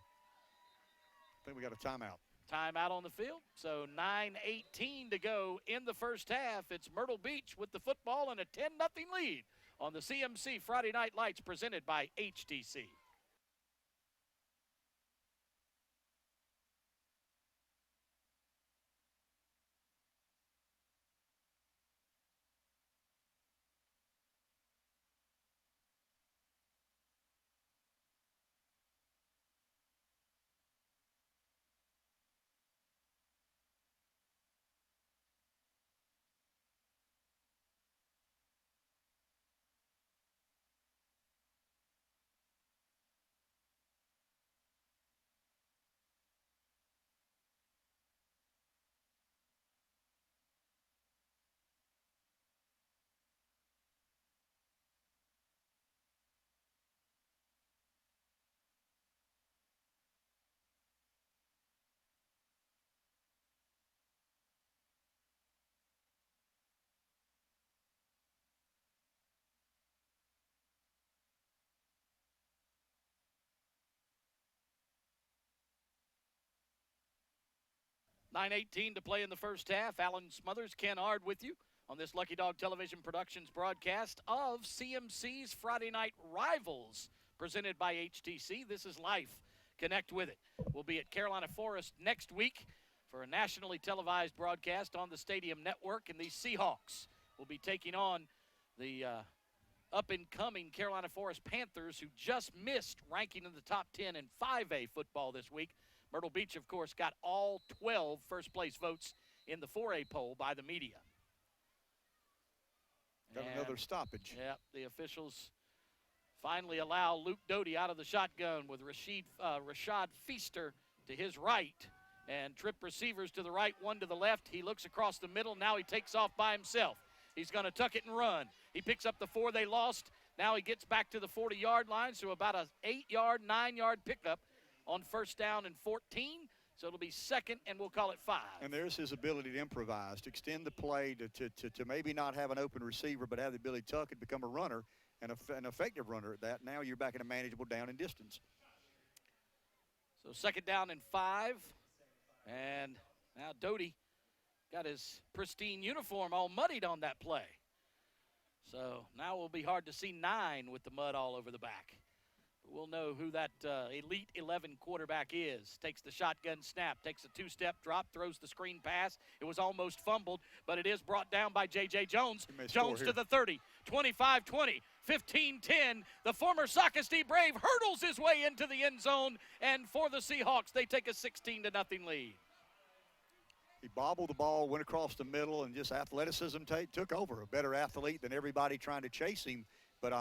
I think we got a timeout. Timeout on the field. So 9:18 to go in the first half. It's Myrtle Beach with the football and a 10-0 lead on the CMC Friday Night Lights presented by HTC. $9:18 to play in the first half. Alan Smothers, Ken Ard with you on this Lucky Dog Television Productions broadcast of CMC's Friday Night Rivals, presented by HTC. This is Life. Connect with it. We'll be at Carolina Forest next week for a nationally televised broadcast on the Stadium Network, and these Seahawks will be taking on the up-and-coming Carolina Forest Panthers, who just missed ranking in the top 10 in 5A football this week. Myrtle Beach, of course, got all 12 first-place votes in the 4A poll by the media. Got another stoppage. Yeah, the officials finally allow Luke Doty out of the shotgun with Rashad Feaster to his right. And trip receivers to the right, one to the left. He looks across the middle. Now he takes off by himself. He's going to tuck it and run. He picks up the 4 they lost. Now he gets back to the 40-yard line, so about an 8-yard, 9-yard pickup on first down and 14. So it'll be second, and we'll call it 5. And there's his ability to improvise, to extend the play, to maybe not have an open receiver, but have the ability to tuck and become a runner, and an effective runner at that. Now you're back in a manageable down and distance. So second down and 5. And now Doty got his pristine uniform all muddied on that play. So now it will be hard to see 9 with the mud all over the back. We'll know who that Elite 11 quarterback is. Takes the shotgun snap, takes a 2-step drop, throws the screen pass. It was almost fumbled, but it is brought down by J.J. Jones. Jones to the 30, 25-20, 15-10. The former Socastee Brave hurdles his way into the end zone, and for the Seahawks, they take a 16-0 lead. He bobbled the ball, went across the middle, and just athleticism took over. A better athlete than everybody trying to chase him. But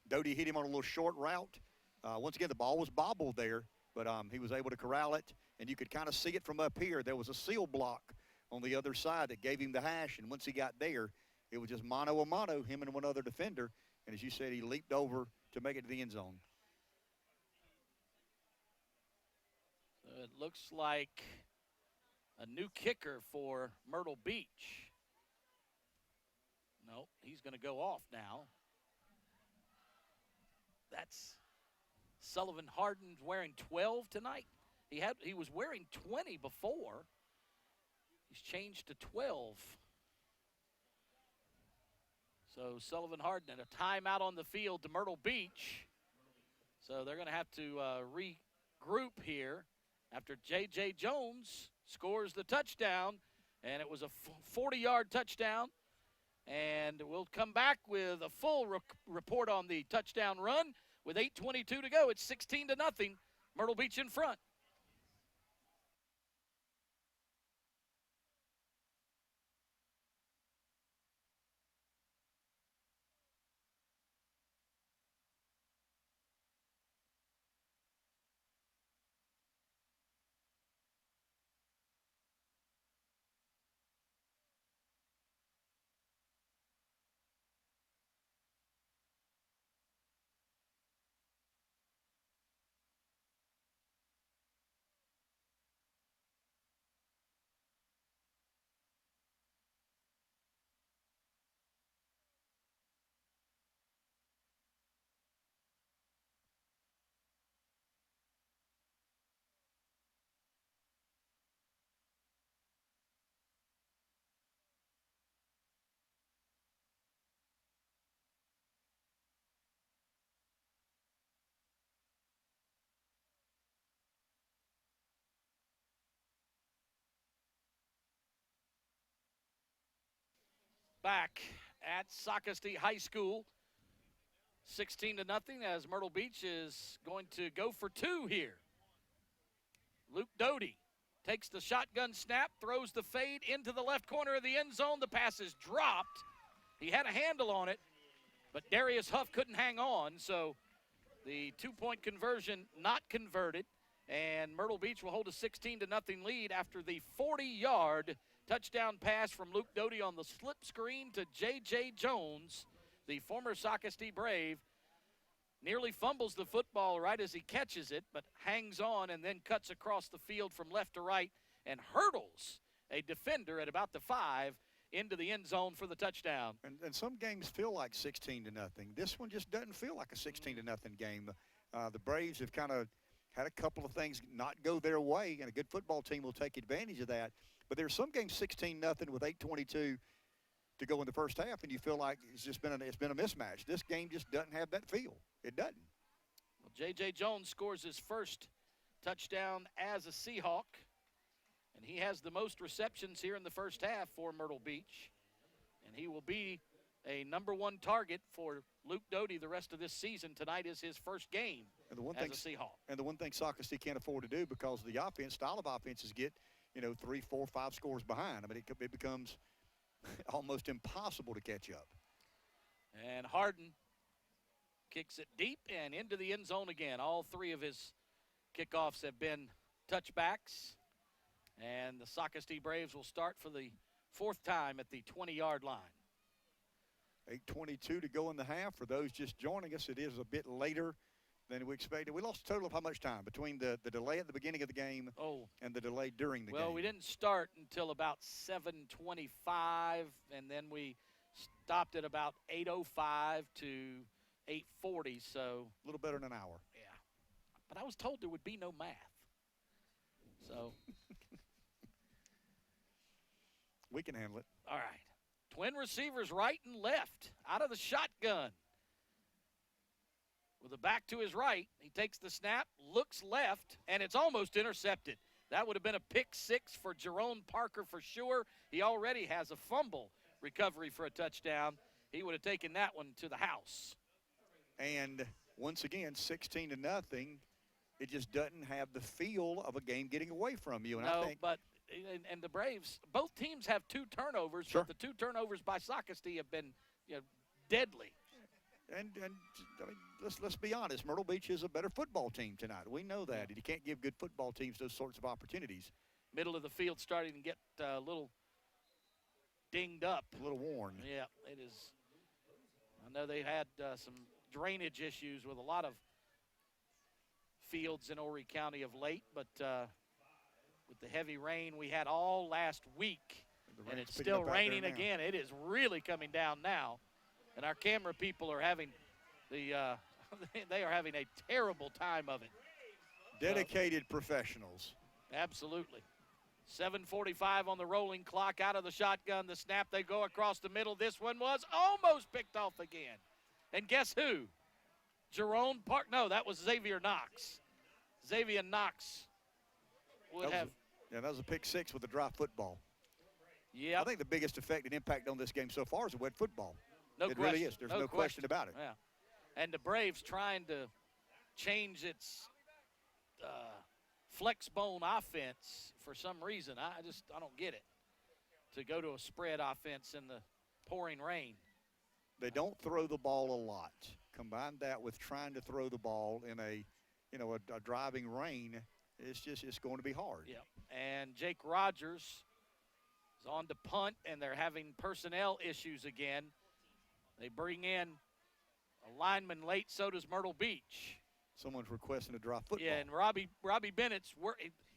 Doty hit him on a little short route. Once again, the ball was bobbled there, but he was able to corral it, and you could kind of see it from up here. There was a seal block on the other side that gave him the hash, and once he got there, it was just mano a mano, him and one other defender, and as you said, he leaped over to make it to the end zone. So it looks like a new kicker for Myrtle Beach. Nope, he's going to go off now. That's Sullivan Harden's wearing 12 tonight. He was wearing 20 before. He's changed to 12. So Sullivan Harden and a timeout on the field to Myrtle Beach. So they're going to have to regroup here after J.J. Jones scores the touchdown, and it was a 40-yard touchdown. And we'll come back with a full report on the touchdown run. With 8:22 to go, it's 16-0. Myrtle Beach in front. back at Socastee High School. 16-0 as Myrtle Beach is going to go for two here. Luke Doty takes the shotgun snap, throws the fade into the left corner of the end zone. The pass is dropped. He had a handle on it, but Darius Huff couldn't hang on, so the two-point conversion not converted, and Myrtle Beach will hold a 16-0 lead after the 40-yard touchdown pass from Luke Doty on the slip screen to J.J. Jones, the former Socastee Brave. Nearly fumbles the football right as he catches it, but hangs on and then cuts across the field from left to right and hurdles a defender at about the 5 into the end zone for the touchdown. And some games feel like 16-0. This one just doesn't feel like a 16-0 game. The Braves have kind of had a couple of things not go their way, and a good football team will take advantage of that. But there's some games 16-0 with 8:22 to go in the first half, and you feel like it's been a mismatch. This game just doesn't have that feel. It doesn't. Well, J.J. Jones scores his first touchdown as a Seahawk, and he has the most receptions here in the first half for Myrtle Beach, and he will be a #1 target for Luke Doty the rest of this season. Tonight is his first game as a Seahawk. And the one thing Socastee can't afford to do, because of the style of offenses get, 3, 4, 5 scores behind. I mean, it becomes almost impossible to catch up. And Harden kicks it deep and into the end zone again. All 3 of his kickoffs have been touchbacks. And the Socastee Braves will start for the 4th time at the 20-yard line. 8:22 to go in the half. For those just joining us, it is a bit later than we expected. We lost a total of how much time between the delay at the beginning of the game and the delay during the game? Well, we didn't start until about 7:25, and then we stopped at about 8:05 to 8:40, so. A little better than an hour. Yeah. But I was told there would be no math. So. We can handle it. All right. Twin receivers right and left out of the shotgun. With a back to his right, he takes the snap, looks left, and it's almost intercepted. That would have been a pick 6 for Jerome Parker for sure. He already has a fumble recovery for a touchdown. He would have taken that one to the house. And once again, 16-0. It just doesn't have the feel of a game getting away from you. And no, I think and the Braves, both teams have 2 turnovers, sure. But the 2 turnovers by Socastee have been deadly. And I mean, let's be honest. Myrtle Beach is a better football team tonight. We know that. And you can't give good football teams those sorts of opportunities. Middle of the field starting to get a little dinged up. A little worn. Yeah, it is. I know they had some drainage issues with a lot of fields in Horry County of late, but with the heavy rain we had all last week, and it's still raining again. It is really coming down now. And our camera people are having they are having a terrible time of it. Dedicated professionals. Absolutely. 7:45 on the rolling clock, out of the shotgun. The snap, they go across the middle. This one was almost picked off again. And guess who? Jerome Park. No, that was Xavier Knox. Xavier Knox would have. Yeah, that was a pick 6 with a dry football. Yeah. I think the biggest effect and impact on this game so far is the wet football. No it question. Really is. There's no question about it. Yeah. And the Braves trying to change its flex bone offense for some reason. I don't get it. To go to a spread offense in the pouring rain. They don't throw the ball a lot. Combine that with trying to throw the ball in a driving rain, it's going to be hard. Yeah. And Jake Rogers is on to punt, and they're having personnel issues again. They bring in a lineman late, so does Myrtle Beach. Someone's requesting a dry football. Yeah, and Robbie Bennett's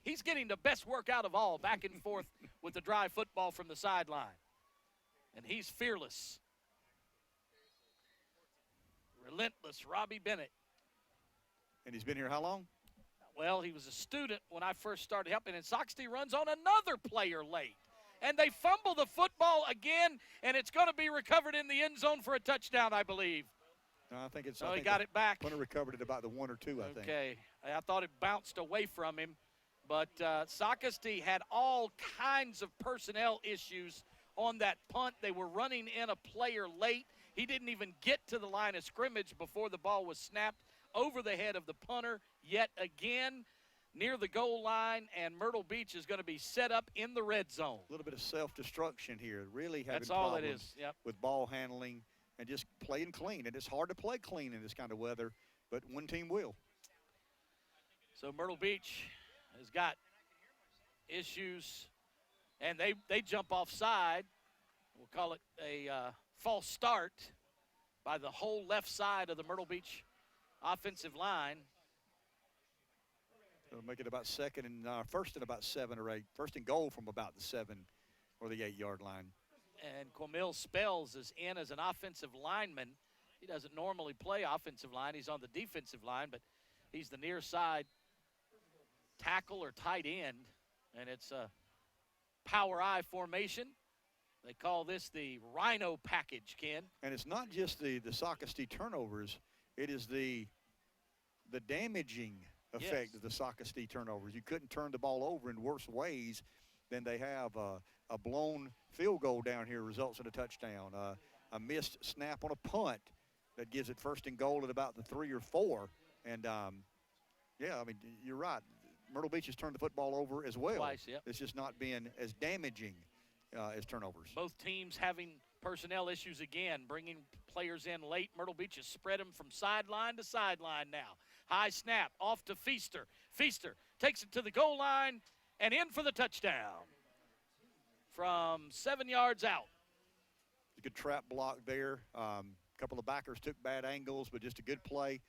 he's getting the best work out of all, back and forth with the dry football from the sideline. And he's fearless. Relentless Robbie Bennett. And he's been here how long? Well, he was a student when I first started helping, and Socastee runs on another player late. And they fumble the football again, and it's going to be recovered in the end zone for a touchdown, I believe. No, I think it's. So he got it back. Punter recovered it about the 1 or 2, I think. Okay, I thought it bounced away from him, but Socastee had all kinds of personnel issues on that punt. They were running in a player late. He didn't even get to the line of scrimmage before the ball was snapped over the head of the punter yet again near the goal line, and Myrtle Beach is going to be set up in the red zone. A little bit of self-destruction here, really having That's all problems it is. Yep. with ball handling and just playing clean. And it's hard to play clean in this kind of weather, but one team will. So Myrtle Beach has got issues, and they jump offside. We'll call it a false start by the whole left side of the Myrtle Beach offensive line. It'll make it about first and about 7 or 8. First and goal from about the 7 or the 8-yard line. And Quamil Spells is in as an offensive lineman. He doesn't normally play offensive line. He's on the defensive line, but he's the near side tackle or tight end. And it's a power I formation. They call this the Rhino package, Ken. And it's not just the Socastee turnovers. It is the damaging effect of the Socastee turnovers. You couldn't turn the ball over in worse ways than they have. A blown field goal down here results in a touchdown. A missed snap on a punt that gives it first and goal at about the 3 or 4. And, yeah, I mean, you're right. Myrtle Beach has turned the football over as well. Twice, yep. It's just not being as damaging as turnovers. Both teams having personnel issues again, bringing players in late. Myrtle Beach has spread them from sideline to sideline now. High snap, off to Feaster. Feaster takes it to the goal line and in for the touchdown from 7 yards out. A good trap block there. A couple of backers took bad angles, but just a good play.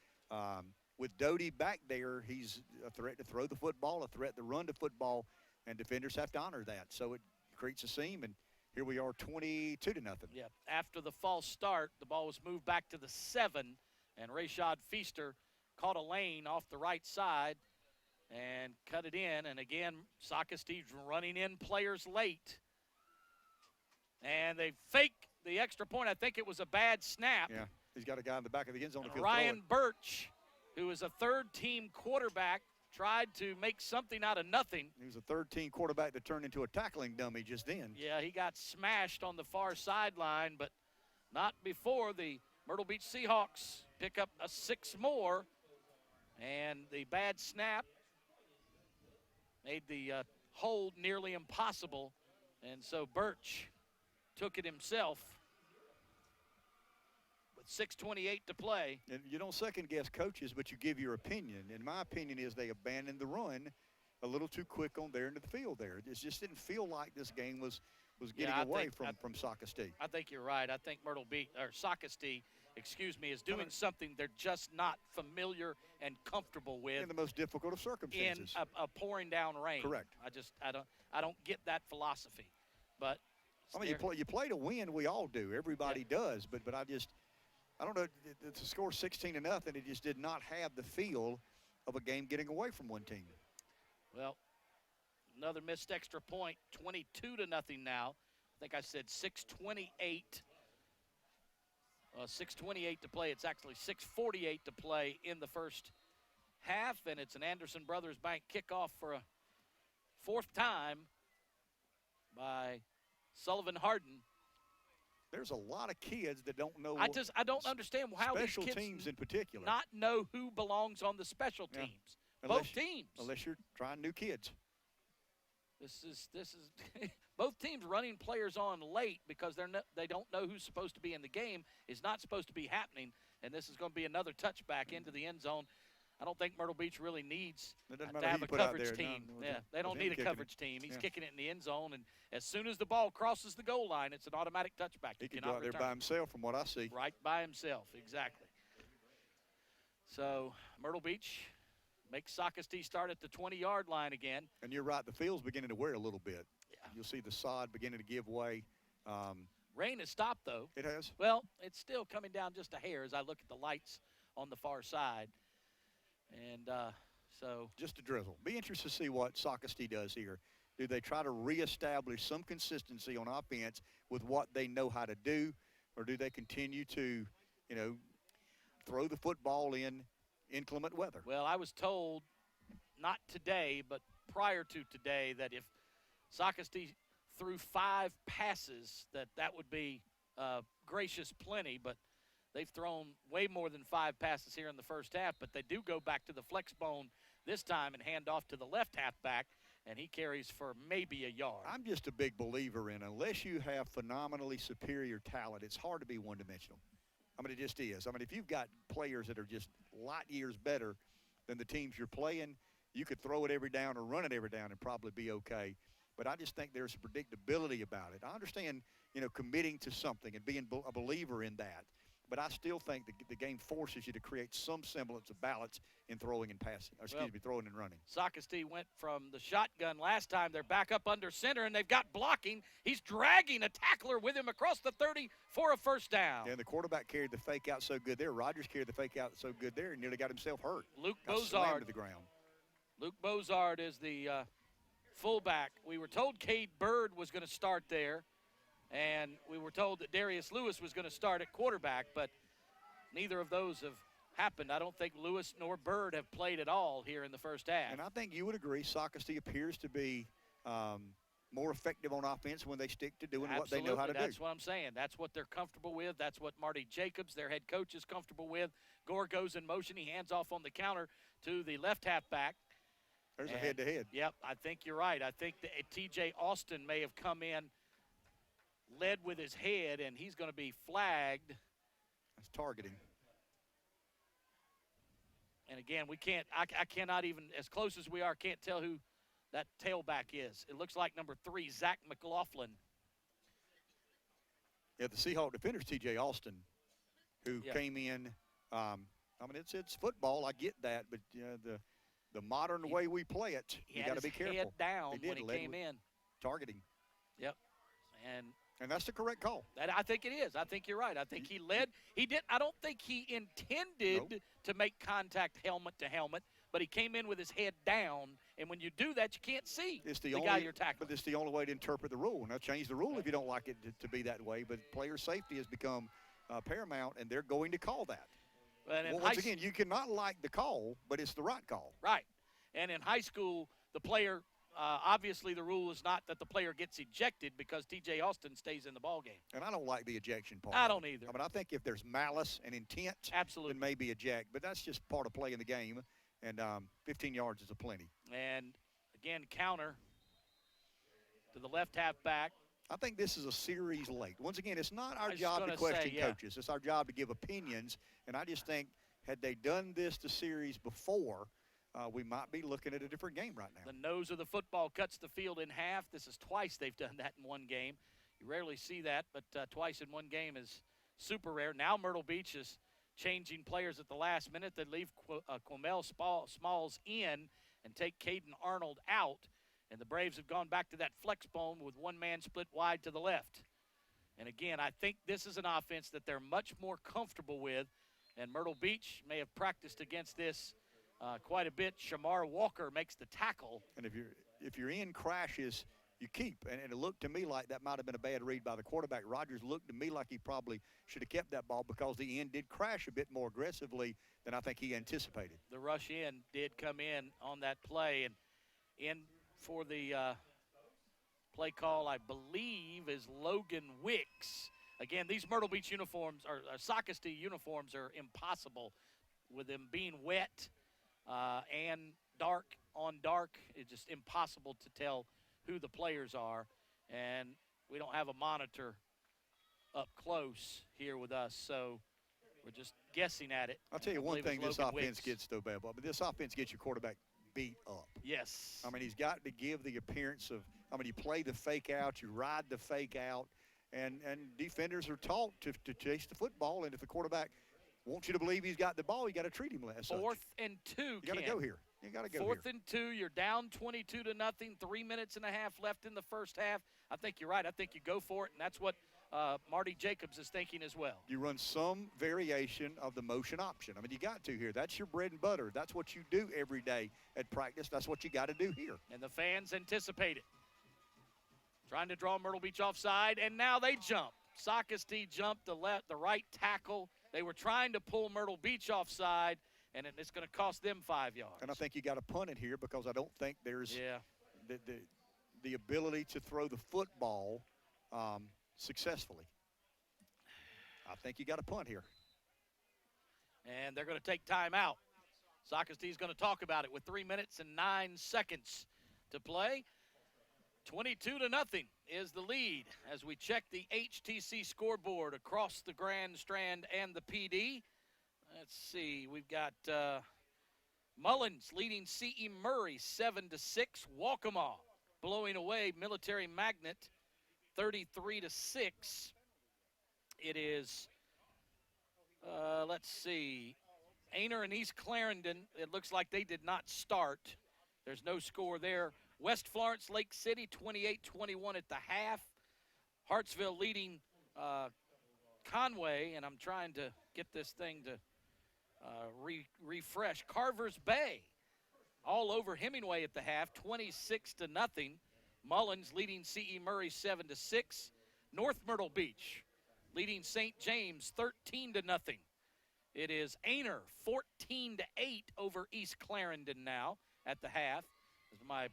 With Doty back there, he's a threat to throw the football, a threat to run the football, and defenders have to honor that. So it creates a seam, and here we are 22-0. Yeah, after the false start, the ball was moved back to the 7, and Rashad Feaster caught a lane off the right side and cut it in. And again, Socastee running in players late. And they fake the extra point. I think it was a bad snap. Yeah, he's got a guy in the back of the end zone. Ryan Birch, who is a third-team quarterback, tried to make something out of nothing. He was a third-team quarterback that turned into a tackling dummy just then. Yeah, he got smashed on the far sideline, but not before the Myrtle Beach Seahawks pick up a 6 more. And the bad snap made the hold nearly impossible. And so Birch took it himself with 6:28 to play. And you don't second-guess coaches, but you give your opinion. And my opinion is they abandoned the run a little too quick on there into the field there. It just didn't feel like this game was getting away from Socastee. I think you're right. I think Myrtle Beach, or Socastee, excuse me, is doing something they're just not familiar and comfortable with in the most difficult of circumstances. In a pouring down rain. Correct. I don't get that philosophy. But I mean, you play to win. We all do. Everybody does. But I don't know. The score 16-0. It just did not have the feel of a game getting away from one team. Well, another missed extra point, 22-0 now. I think I said 6:28. 6:28 to play. It's actually 6:48 to play in the first half, and it's an Anderson Brothers Bank kickoff for a 4th time by Sullivan Harden. There's a lot of kids that don't know. I don't understand how these special kids teams in particular not know who belongs on the special teams. Both teams. Unless you're trying new kids. This is both teams running players on late because they don't know who's supposed to be in the game, is not supposed to be happening, and this is going to be another touchback into the end zone. I don't think Myrtle Beach really needs to have a coverage team. They don't need a coverage team. He's kicking it in the end zone, and as soon as the ball crosses the goal line, it's an automatic touchback. He can go out there by himself from what I see. Right by himself, exactly. So Myrtle Beach makes Socastee start at the 20-yard line again. And you're right, the field's beginning to wear a little bit. Yeah. You'll see the sod beginning to give way. Rain has stopped, though. It has? Well, it's still coming down just a hair as I look at the lights on the far side. And so. Just a drizzle. Be interested to see what Socastee does here. Do they try to reestablish some consistency on offense with what they know how to do, or do they continue to, throw the football in inclement weather? Well, I was told, not today, but prior to today, that if Socastee through 5 passes, that would be gracious plenty, but they've thrown way more than 5 passes here in the first half, but they do go back to the flex bone this time and hand off to the left halfback, and he carries for maybe a yard. I'm just a big believer in unless you have phenomenally superior talent, it's hard to be one-dimensional. I mean, it just is. I mean, if you've got players that are just light years better than the teams you're playing, you could throw it every down or run it every down and probably be okay. But I just think there's a predictability about it. I understand, committing to something and being a believer in that. But I still think the game forces you to create some semblance of balance in throwing and passing. Throwing and running. Socastee went from the shotgun last time. They're back up under center, and they've got blocking. He's dragging a tackler with him across the 30 for a first down. Yeah, and the quarterback carried the fake out so good there. Rogers carried the fake out so good there and nearly got himself hurt. Luke got Bozard. Slammed to the ground. Luke Bozard is the fullback. We were told Cade Bird was going to start there, and we were told that Darius Lewis was going to start at quarterback, but neither of those have happened. I don't think Lewis nor Bird have played at all here in the first half. And I think you would agree Socastee appears to be more effective on offense when they stick to doing what they know how to do. That's what I'm saying. That's what they're comfortable with. That's what Marty Jacobs, their head coach, is comfortable with. Gore goes in motion. He hands off on the counter to the left halfback. There's a head-to-head. Yep, I think you're right. I think that T.J. Austin may have come in, led with his head, and he's going to be flagged. That's targeting. And again, we can't, I cannot even, as close as we are, can't tell who that tailback is. It looks like number 3, Zach McLaughlin. Yeah, the Seahawk defender's T.J. Austin, who came in. I mean, it's football. I get that, but the modern way we play it, you got to be careful. He had his head down when he came in. Targeting. Yep. And that's the correct call. I think it is. I think you're right. I think he led. He did. I don't think he intended to make contact helmet to helmet, but he came in with his head down. And when you do that, you can't see the guy you're tackling. But it's the only way to interpret the rule. Now, change the rule if you don't like it to be that way. But player safety has become paramount, and they're going to call that. And once again, you cannot like the call, but it's the right call. Right. And in high school, the player obviously the rule is not that the player gets ejected because T.J. Austin stays in the ballgame. And I don't like the ejection part. I don't either. I mean, I think if there's malice and intent, absolutely, then maybe eject. But that's just part of playing the game, and 15 yards is a plenty. And, again, counter to the left halfback. I think this is a series late. Once again, it's not our job to question coaches. It's our job to give opinions. And I just think had they done this the series before, we might be looking at a different game right now. The nose of the football cuts the field in half. This is twice they've done that in one game. You rarely see that, but twice in one game is super rare. Now Myrtle Beach is changing players at the last minute. They leave Quamel Smalls in and take Caden Arnold out. And the Braves have gone back to that flex bone with one man split wide to the left. And again, I think this is an offense that they're much more comfortable with. And Myrtle Beach may have practiced against this quite a bit. Shamar Walker makes the tackle. And if you're in crashes, you keep. And it looked to me like that might have been a bad read by the quarterback. Rogers looked to me like he probably should have kept that ball because the end did crash a bit more aggressively than I think he anticipated. The rush in did come in on that play. And in for the play call, I believe, is Logan Wicks. Again, these Myrtle Beach uniforms, or Socastee uniforms, are impossible with them being wet and dark on dark. It's just impossible to tell who the players are. And we don't have a monitor up close here with us, so we're just guessing at it. I'll tell you one thing this offense gets, though, Bab, but this offense gets your quarterback beat up. Yes. I mean, he's got to give the appearance of, I mean, you play the fake out, you ride the fake out, and defenders are taught to chase the football, and if the quarterback wants you to believe he's got the ball, you got to treat him as such. 4th and 2, You got to go here. You got to go 4th and 2, you're down 22-0, 3 minutes and a half left in the first half. I think you're right. I think you go for it, and that's what Marty Jacobs is thinking as well. You run some variation of the motion option. I mean, you got to here. That's your bread and butter. That's what you do every day at practice. That's what you got to do here. And the fans anticipate it. Trying to draw Myrtle Beach offside, and now they jump. Socastee jumped the right tackle. They were trying to pull Myrtle Beach offside, and it's going to cost them 5 yards. And I think you got to punt it here because I don't think there's the ability to throw the football successfully. I think you got a punt here. And they're going to take time out. Socastee's going to talk about it with 3 minutes and 9 seconds to play. 22-0 is the lead as we check the HTC scoreboard across the Grand Strand and the PD. Let's see, we've got Mullins leading C.E. Murray 7-6. Waccamaw blowing away Military Magnet 33-6. It is, let's see, Aner and East Clarendon, it looks like they did not start. There's no score there. West Florence, Lake City, 28-21 at the half. Hartsville leading Conway, and I'm trying to get this thing to refresh. Carver's Bay all over Hemingway at the half, 26-0. Mullins leading C.E. Murray 7-6. North Myrtle Beach leading St. James 13-0. It is Aner 14-8 over East Clarendon now at the half, as my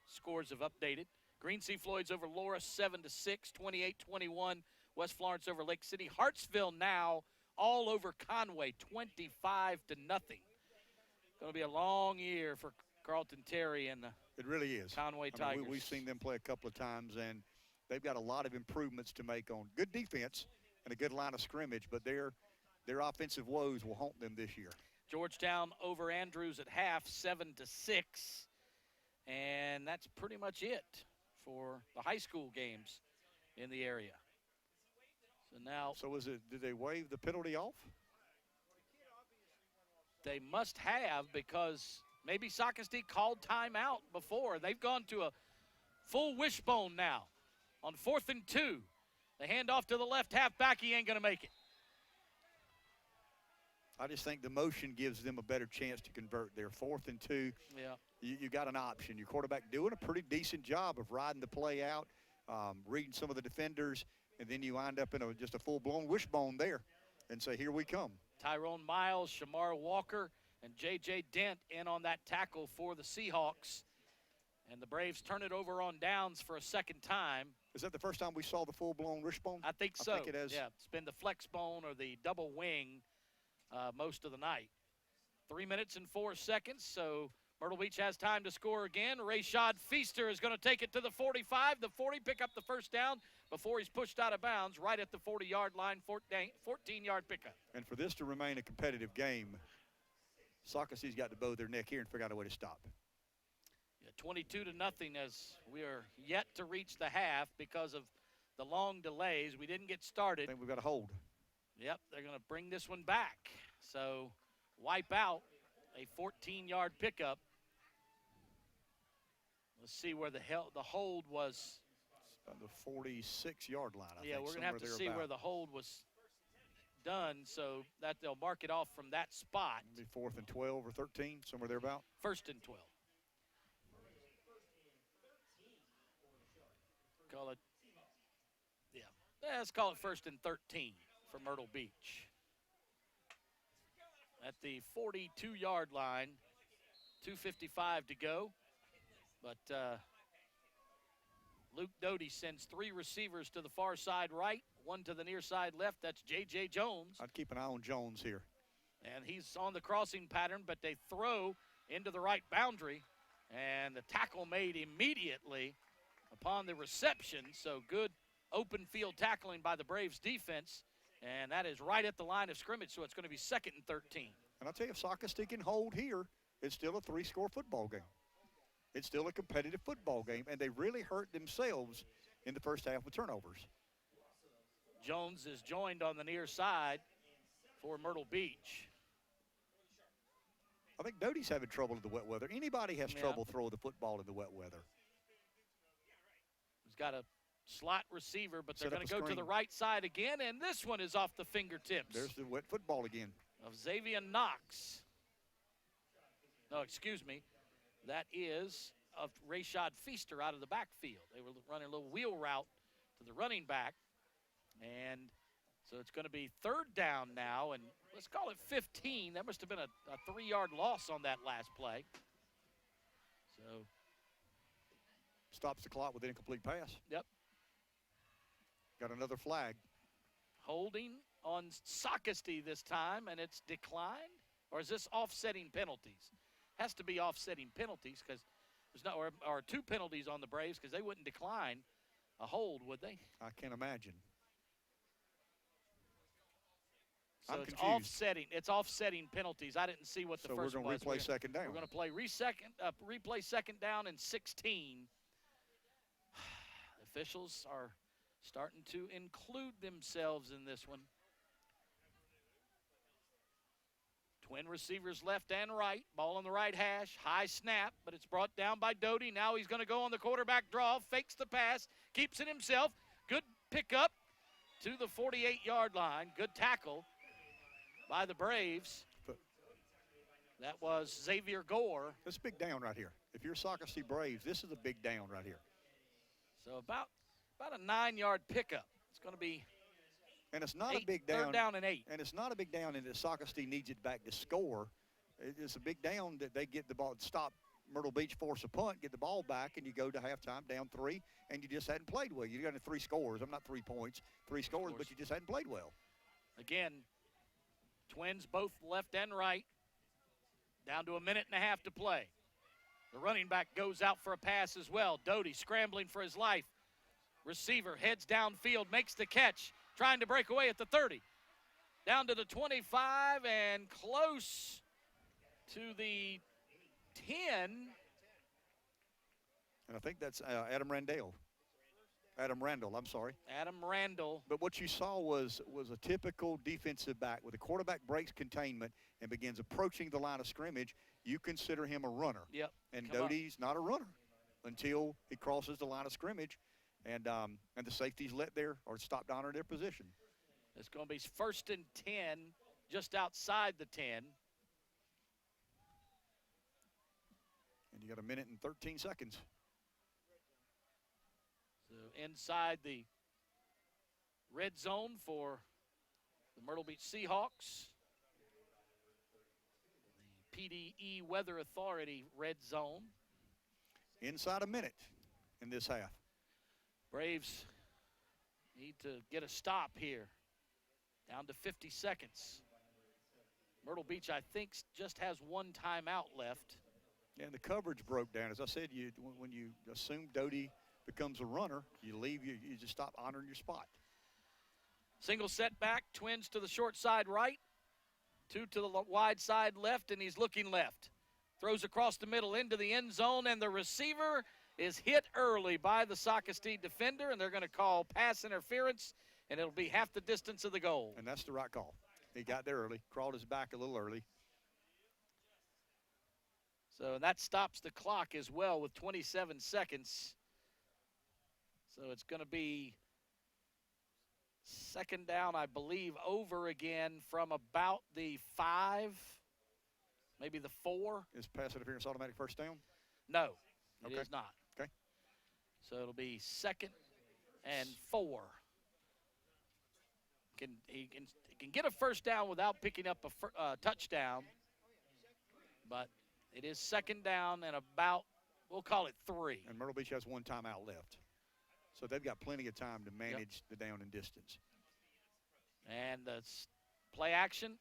scores have updated. Green Sea Floyd's over Laura 7-6, 28-21. West Florence over Lake City. Hartsville now all over Conway, 25-0. Going to be a long year for Carlton Terry and the it really is. Conway Tigers. We've seen them play a couple of times, and they've got a lot of improvements to make on good defense and a good line of scrimmage, but their offensive woes will haunt them this year. Georgetown over Andrews at half, 7-6. And that's pretty much it for the high school games in the area. So now. So did they waive the penalty off? They must have, because maybe Socastee called timeout before. They've gone to a full wishbone now on 4th and 2. They hand off to the left halfback. He ain't going to make it. I just think the motion gives them a better chance to convert there. 4th and 2. Yeah. You got an option. Your quarterback doing a pretty decent job of riding the play out, reading some of the defenders, and then you wind up in just a full-blown wishbone there and say, here we come. Tyrone Miles, Shamar Walker, and J.J. Dent in on that tackle for the Seahawks. And the Braves turn it over on downs for a second time. Is that the first time we saw the full-blown wishbone? I think so. I think it is. Yeah, it's been the flex bone or the double wing most of the night. 3 minutes and 4 seconds, so Myrtle Beach has time to score again. Rayshad Feaster is going to take it to the 45, the 40, pick up the first down before he's pushed out of bounds right at the 40-yard line, 14-yard pickup. And for this to remain a competitive game, Socastee's got to bow their neck here and figure out a way to stop. Yeah, 22-0 as we are yet to reach the half because of the long delays. We didn't get started. I think we've got a hold. Yep, they're going to bring this one back. So wipe out a 14-yard pickup. Let's see where the hold was. On the 46-yard line, I think. Yeah, we're going to have to see where the hold was done so that they'll mark it off from that spot. Maybe 4th and 12 or 13, somewhere thereabout. 1st and 12. Call it, yeah, let's call it 1st and 13 for Myrtle Beach. At the 42-yard line, 2:55 to go. But Luke Doty sends 3 receivers to the far side right, 1 to the near side left. That's J.J. Jones. I'd keep an eye on Jones here. And he's on the crossing pattern, but they throw into the right boundary. And the tackle made immediately upon the reception. So good open field tackling by the Braves defense. And that is right at the line of scrimmage, so it's going to be 2nd and 13. And I'll tell you, if Socastee can hold here, it's still a 3-score football game. It's still a competitive football game, and they really hurt themselves in the first half with turnovers. Jones is joined on the near side for Myrtle Beach. I think Doty's having trouble in the wet weather. Anybody has trouble throwing the football in the wet weather. He's got a slot receiver, but they're going to go to the right side again, and this one is off the fingertips. There's the wet football again. Of Xavier Knox. No, excuse me. That is of Rayshad Feaster out of the backfield. They were running a little wheel route to the running back, and so it's going to be 3rd down now, and let's call it 15. That must have been a 3-yard loss on that last play. So Stops the clock with an incomplete pass. Yep. Got another flag. Holding on Socastee this time, and it's declined? Or is this offsetting penalties? Has to be offsetting penalties because there's not, or 2 penalties on the Braves because they wouldn't decline a hold, would they? I can't imagine. So I'm it's confused. offsetting. It's offsetting penalties. I didn't see what the first was. So we're going to replay second down. We're going to play replay second down and 16. Officials are starting to include themselves in this one. Twin receivers left and right. Ball on the right hash. High snap, but it's brought down by Doty. Now he's going to go on the quarterback draw. Fakes the pass. Keeps it himself. Good pickup to the 48-yard line. Good tackle by the Braves. That was Xavier Gore. That's a big down right here. If you're Socastee Braves, this is a big down right here. So about a 9-yard pickup. It's going to be and it's not a big down. 3rd down and 8. And it's not a big down in that Socastee needs it back to score. It's a big down that they get the ball, stop Myrtle Beach, force a punt, get the ball back, and you go to halftime down 3, and you just hadn't played well. You got 3 scores. I'm not 3 points, 3 scores, but you just hadn't played well. Again, Twins both left and right. Down to a minute and a half to play. The running back goes out for a pass as well. Doty scrambling for his life. Receiver heads downfield, makes the catch, trying to break away at the 30. Down to the 25 and close to the 10. And I think that's Adam Randall, I'm sorry. Adam Randall. But what you saw was a typical defensive back. With the quarterback breaks containment and begins approaching the line of scrimmage, you consider him a runner. Yep. And Doty's not a runner until he crosses the line of scrimmage, and the safeties let their or stopped honoring their position. It's going to be 1st and 10, just outside the 10. And you got a minute and 13 seconds. So inside the red zone for the Myrtle Beach Seahawks. The PDE Weather Authority red zone. Inside a minute in this half. Braves need to get a stop here. Down to 50 seconds. Myrtle Beach, I think, just has 1 timeout left. Yeah, and the coverage broke down. As I said, when you assume Doty becomes a runner, you just stop honoring your spot. Single setback, Twins to the short side right, 2 to the wide side left, and he's looking left. Throws across the middle into the end zone, and the receiver is hit early by the Socastee defender, and they're going to call pass interference, and it'll be half the distance of the goal. And that's the right call. He got there early, crawled his back a little early. So that stops the clock as well with 27 seconds. So it's going to be 2nd down, I believe, over again from about the 5, maybe the 4. Is pass interference automatic 1st down? No, it Okay. is not. Okay. So it'll be 2nd and 4. He can get a 1st down without picking up a touchdown, but it is 2nd down and about, we'll call it 3. And Myrtle Beach has 1 timeout left. So they've got plenty of time to manage the down and distance. And the play action,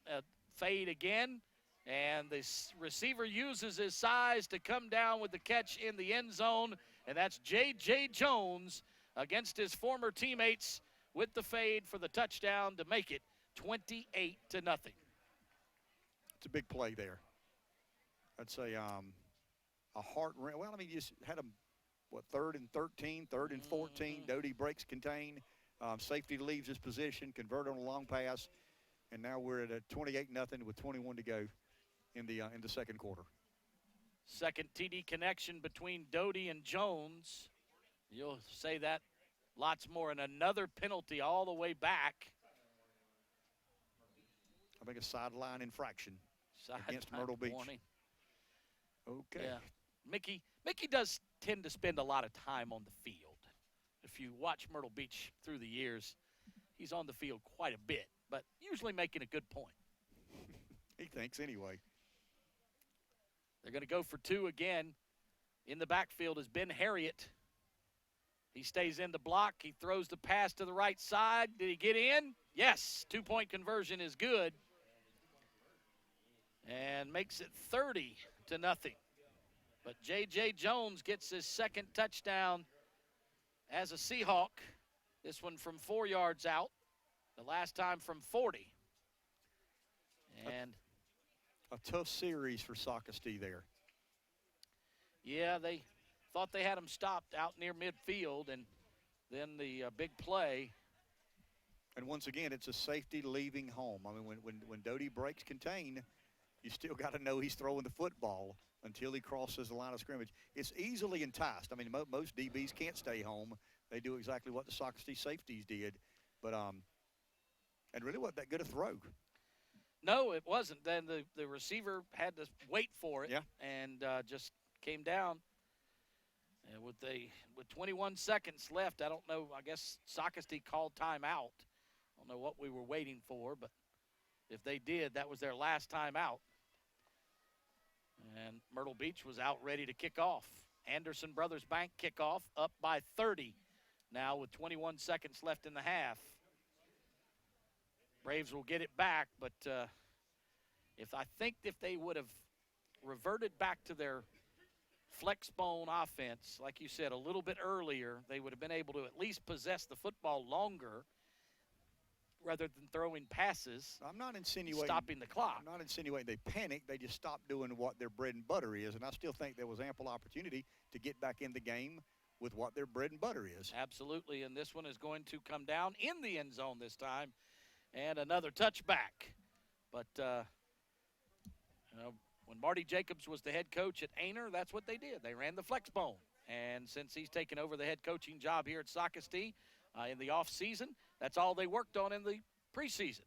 fade again, and the receiver uses his size to come down with the catch in the end zone, and that's J.J. Jones against his former teammates with the fade for the touchdown to make it 28-0. It's a big play there. I'd say a heart – well, I mean, you just had them, 3rd and 13, 3rd and 14. Doty breaks contain. Safety leaves his position, convert on a long pass, and now we're at a 28-0 with 21 to go in the 2nd quarter. Second TD connection between Doty and Jones. You'll say that lots more, and another penalty all the way back. I think a sideline infraction against Myrtle Beach. Warning. Okay. Yeah. Mickey does tend to spend a lot of time on the field. If you watch Myrtle Beach through the years, he's on the field quite a bit, but usually making a good point. He thinks anyway. They're going to go for 2 again. In the backfield is Ben Harriet. He stays in the block. He throws the pass to the right side. Did he get in? Yes. 2-point conversion is good. And makes it 30-0. But J.J. Jones gets his second touchdown as a Seahawk. This one from 4 yards out. The last time from 40. And a tough series for Socastee there. Yeah, they thought they had him stopped out near midfield, and then the big play. And once again, it's a safety leaving home. I mean, when Doty breaks contain, you still got to know he's throwing the football until he crosses the line of scrimmage. It's easily enticed. I mean, most DBs can't stay home. They do exactly what the Socastee safeties did. But, and really wasn't that good a throw. No, it wasn't. Then the receiver had to wait for it, yeah. And just came down. And with 21 seconds left, I don't know, I guess Socastee called timeout. I don't know what we were waiting for, but if they did, that was their last timeout. And Myrtle Beach was out ready to kick off. Anderson Brothers Bank kickoff, up by 30 now with 21 seconds left in the half. Braves will get it back, but I think if they would have reverted back to their flex bone offense, like you said, a little bit earlier, they would have been able to at least possess the football longer rather than throwing passes. I'm not insinuating stopping the clock. I'm not insinuating they panicked. They just stopped doing what their bread and butter is, and I still think there was ample opportunity to get back in the game with what their bread and butter is. Absolutely, and this one is going to come down in the end zone this time, and another touchback. But when Marty Jacobs was the head coach at Aner, that's what they did. They ran the flex bone. And since he's taken over the head coaching job here at Socastee in the offseason, that's all they worked on in the preseason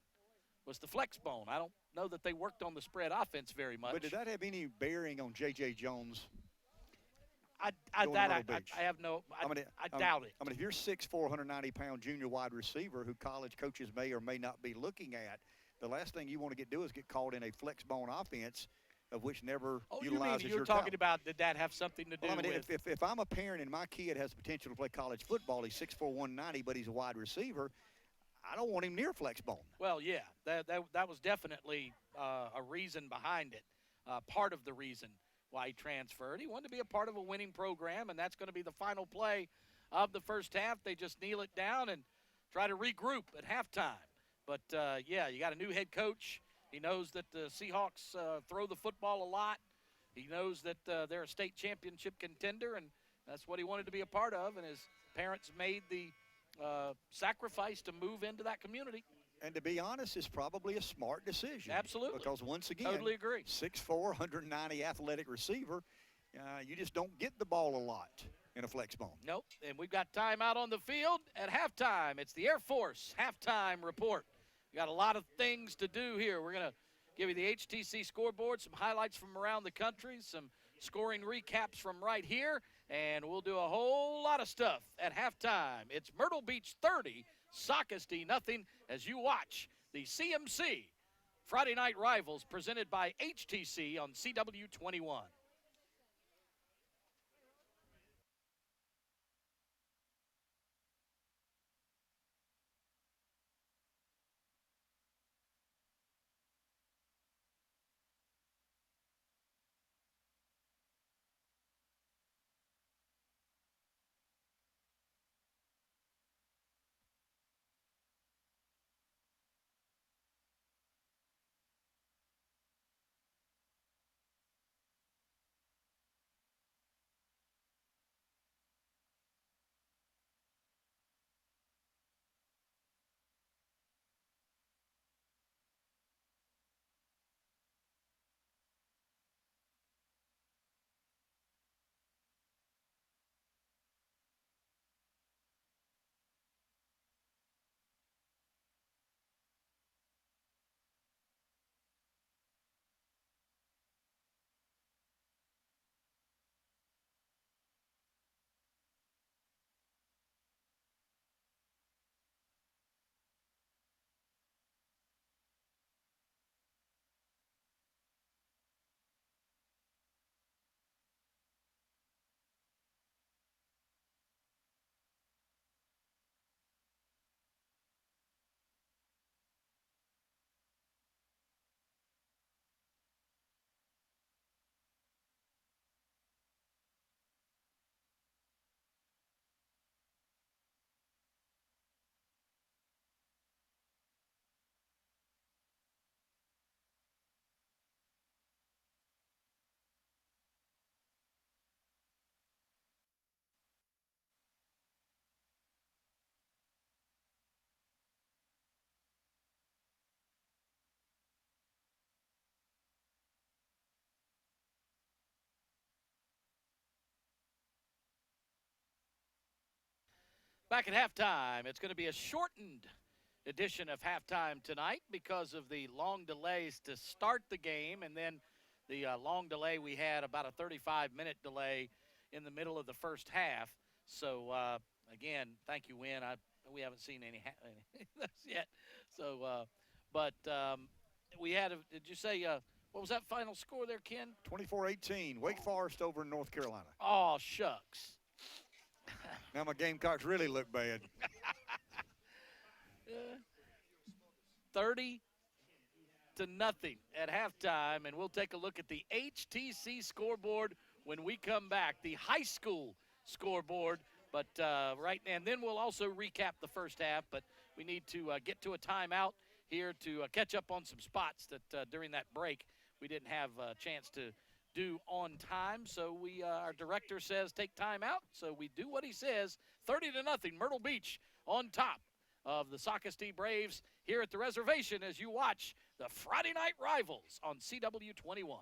was the flex bone. I don't know that they worked on the spread offense very much. But did that have any bearing on J.J. Jones? I have no – I doubt it. I mean, if you're 6'4", 190-pound junior wide receiver who college coaches may or may not be looking at, the last thing you want to do is get caught in a flex bone offense of which never utilizes your you're talking about did that have something to do with? If I'm a parent and my kid has the potential to play college football, he's 6'4", 190, but he's a wide receiver, I don't want him near flex bone. Well, yeah, that was definitely a reason behind it, part of the reason why he transferred. He wanted to be a part of a winning program, and that's going to be the final play of the first half. They just kneel it down and try to regroup at halftime. But, yeah, you got a new head coach. He knows that the Seahawks throw the football a lot. He knows that they're a state championship contender, and that's what he wanted to be a part of, and his parents made the sacrifice to move into that community. And to be honest, it's probably a smart decision. Absolutely. Because once again, totally agree. 6'4", 190 athletic receiver, you just don't get the ball a lot in a flex bone. Nope, and we've got time out on the field at halftime. It's the Air Force halftime report. We got a lot of things to do here. We're going to give you the HTC scoreboard, some highlights from around the country, some scoring recaps from right here, and we'll do a whole lot of stuff at halftime. It's Myrtle Beach 30, Socastee nothing, as you watch the CMC Friday Night Rivals presented by HTC on CW21. Back at halftime, it's going to be a shortened edition of halftime tonight because of the long delays to start the game, and then the long delay we had, about a 35-minute delay in the middle of the first half. So, again, thank you, Win. We haven't seen any yet. So, we had did you say, what was that final score there, Ken? 24-18, Wake Forest over in North Carolina. Oh, shucks. Now my Gamecocks really look bad. 30-0 at halftime, and we'll take a look at the HTC scoreboard when we come back, the high school scoreboard. But right now, and then we'll also recap the first half, but we need to get to a timeout here to catch up on some spots that during that break we didn't have a chance to do on time. So our director says take time out, so we do what he says. 30-0, Myrtle Beach on top of the Socastee Braves here at the reservation as you watch the Friday Night Rivals on CW21.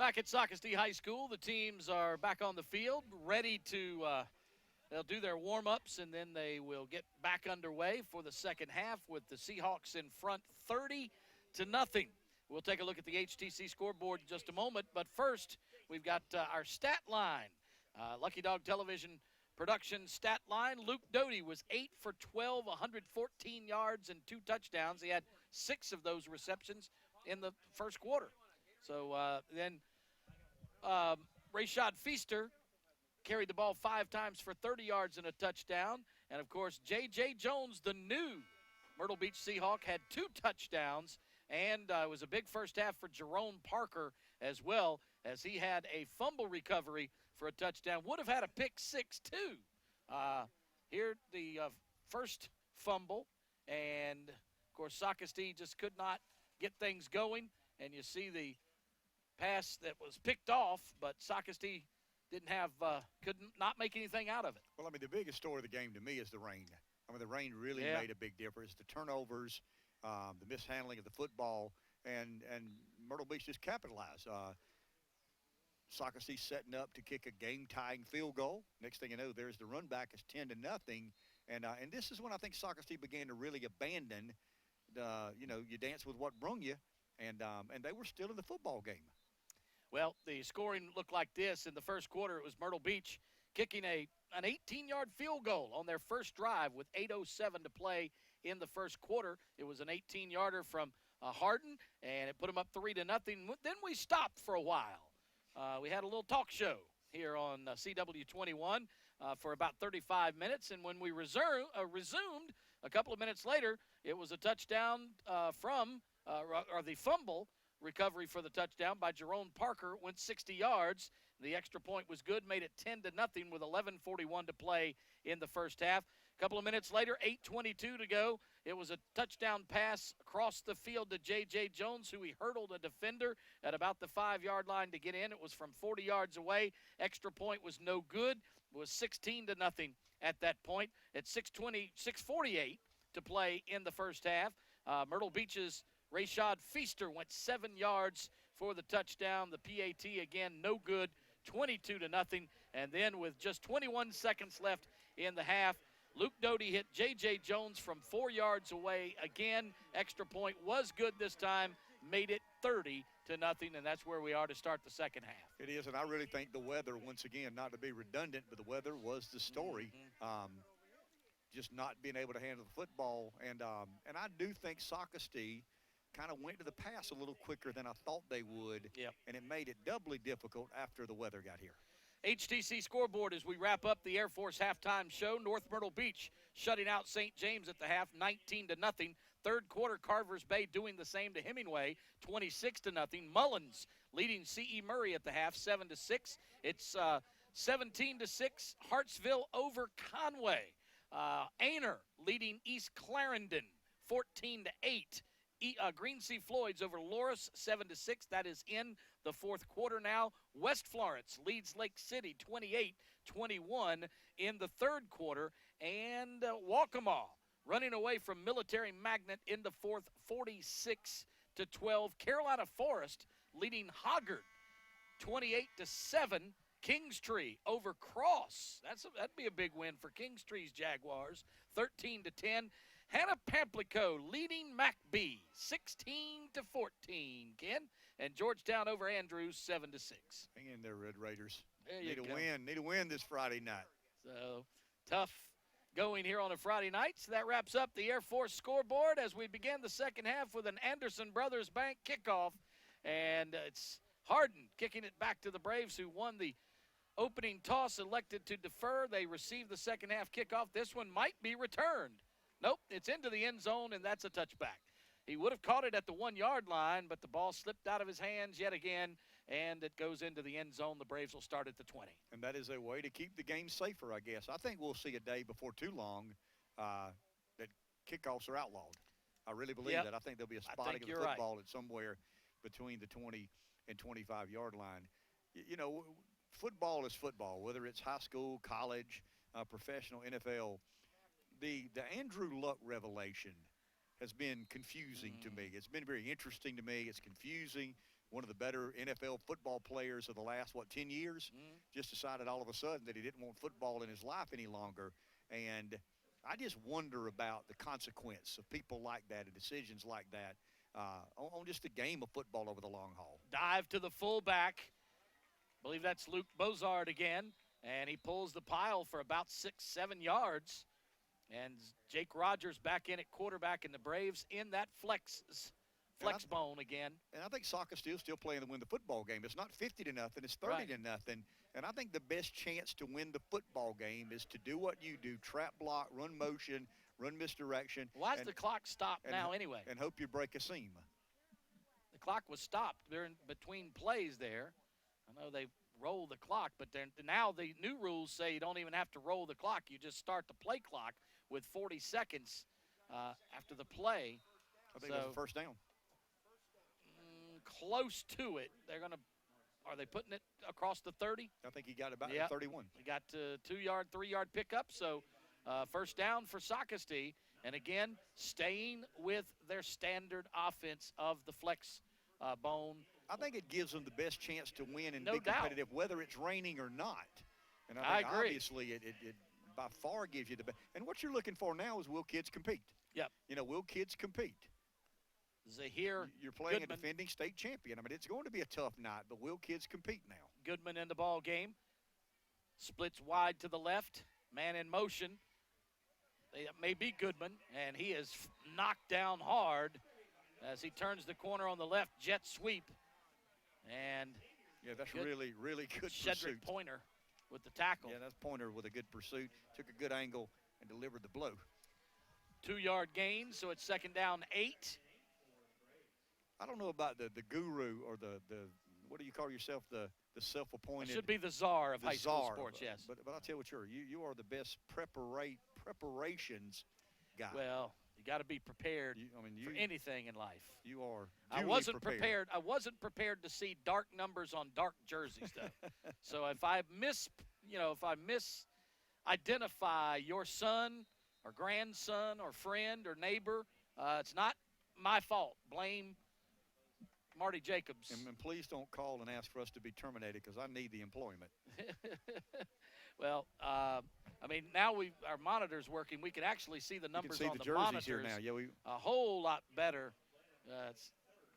Back at Socastee High School, the teams are back on the field, ready to they'll do their warm-ups, and then they will get back underway for the second half with the Seahawks in front 30-0. We'll take a look at the HTC scoreboard in just a moment, but first we've got our stat line. Lucky Dog Television production stat line. Luke Doty was 8 for 12, 114 yards and 2 touchdowns. He had 6 of those receptions in the first quarter. So then Rashad Feaster carried the ball 5 times for 30 yards and a touchdown. And, of course, J.J. Jones, the new Myrtle Beach Seahawk, had 2 touchdowns. And it was a big first half for Jerome Parker as well, as he had a fumble recovery for a touchdown. Would have had a pick 6, too. Here, the first fumble. And, of course, Socastee just could not get things going. And you see the pass that was picked off, but Socastee didn't have, could not make anything out of it. Well, I mean, the biggest story of the game to me is the rain. I mean, the rain really made a big difference. The turnovers, the mishandling of the football, and Myrtle Beach just capitalized. Socastee setting up to kick a game-tying field goal. Next thing you know, there's the run back. It's 10-0, and this is when I think Socastee began to really abandon. You dance with what brung you, and they were still in the football game. Well, the scoring looked like this. In the first quarter, it was Myrtle Beach kicking an 18-yard field goal on their first drive with 8:07 to play in the first quarter. It was an 18-yarder from Hardin, and it put them up 3-0. Then we stopped for a while. We had a little talk show here on CW21 for about 35 minutes, and when we resumed a couple of minutes later, it was a touchdown or the fumble recovery for the touchdown by Jerome Parker, went 60 yards. The extra point was good, made it 10-0 with 11:41 to play in the first half. A couple of minutes later, 8:22 to go. It was a touchdown pass across the field to J.J. Jones, who he hurdled a defender at about the 5-yard line to get in. It was from 40 yards away. Extra point was no good. It was 16-0 at that point. At 6:48 to play in the first half. Myrtle Beach's Rashad Feaster went 7 yards for the touchdown. The PAT, again, no good, 22-0. And then with just 21 seconds left in the half, Luke Doty hit J.J. Jones from 4 yards away. Again, extra point was good this time, made it 30-0, and that's where we are to start the second half. It is, and I really think the weather, once again, not to be redundant, but the weather was the story. Just not being able to handle the football. And I do think Socastee kind of went to the pass a little quicker than I thought they would, and it made it doubly difficult after the weather got here. HTC scoreboard as we wrap up the Air Force halftime show. North Myrtle Beach shutting out St. James at the half, 19-0. Third quarter, Carvers Bay doing the same to Hemingway, 26-0. Mullins leading C.E. Murray at the half, 7-6. It's 17-6. Hartsville over Conway. Aner leading East Clarendon, 14-8. Green Sea Floyd's over Loris, 7-6. That is in the fourth quarter now. West Florence leads Lake City, 28-21 in the third quarter. And Waccamaw running away from Military Magnet in the fourth, 46-12. Carolina Forest leading Hoggard, 28-7. Kingstree over Cross. That'd be a big win for Kingstree's Jaguars, 13-10. Hannah Pamplico leading McBee, 16-14, Ken. And Georgetown over Andrews, 7-6. Hang in there, Red Raiders. There you go. Need a win this Friday night. So, tough going here on a Friday night. So that wraps up the Air Force scoreboard as we begin the second half with an Anderson Brothers Bank kickoff. And it's Hardin kicking it back to the Braves, who won the opening toss, elected to defer. They received the second half kickoff. This one might be returned. Nope, it's into the end zone, and that's a touchback. He would have caught it at the 1-yard line, but the ball slipped out of his hands yet again, and it goes into the end zone. The Braves will start at the 20. And that is a way to keep the game safer, I guess. I think we'll see a day before too long that kickoffs are outlawed. I really believe that. I think there'll be a spotting of the football at somewhere between the 20 and 25-yard line. You know, football is football, whether it's high school, college, professional, NFL. The Andrew Luck revelation has been confusing to me. It's been very interesting to me. It's confusing, one of the better NFL football players of the last, 10 years, just decided all of a sudden that he didn't want football in his life any longer. And I just wonder about the consequence of people like that and decisions like that on just the game of football over the long haul. Dive to the fullback. I believe that's Luke Bozard again. And he pulls the pile for about 6-7 yards. And Jake Rogers back in at quarterback, and the Braves in that flex bone again. And I think Socastee still playing to win the football game. It's not 50-0, it's 30-0. And I think the best chance to win the football game is to do what you do: trap block, run motion, run misdirection. Why is the clock stopped now anyway? And hope you break a seam. The clock was stopped during between plays there. I know they roll the clock, but now the new rules say you don't even have to roll the clock. You just start the play clock with 40 seconds after the play. I think that's a first down. Close to it. Are they putting it across the 30? I think he got about 31. He got to 2-yard, 3-yard pickup. So first down for Socastee. And again, staying with their standard offense of the flex bone. I think it gives them the best chance to win and No be competitive, doubt. whether it's raining or not. And I think agree. Obviously, it by far gives you the best. And what you're looking for now is, will kids compete? Yep. Will kids compete? Zahir You're playing Goodman. a defending state champion. I mean, it's going to be a tough night, but will kids compete now? Goodman in the ball game. Splits wide to the left. Man in motion. It may be Goodman, and he is knocked down hard as he turns the corner on the left. Jet sweep. And yeah, that's really, really good Shedrick pursuit. Pointer with the tackle. Yeah, that's Pointer with a good pursuit. Took a good angle and delivered the blow. 2-yard gain, so it's second down 8. I don't know about the guru or the what do you call yourself, the self-appointed. It should be the czar of the high school czar, sports, yes. But I'll tell you what, you are the best preparations guy. Well, you got to be prepared for anything in life. You are. I wasn't prepared. I wasn't prepared to see dark numbers on dark jerseys, though. So if I misidentify your son or grandson or friend or neighbor, it's not my fault. Blame Marty Jacobs. And please don't call and ask for us to be terminated, because I need the employment. Well, now our monitor's working. We can actually see the numbers on the jerseys monitors here now. Yeah, a whole lot better.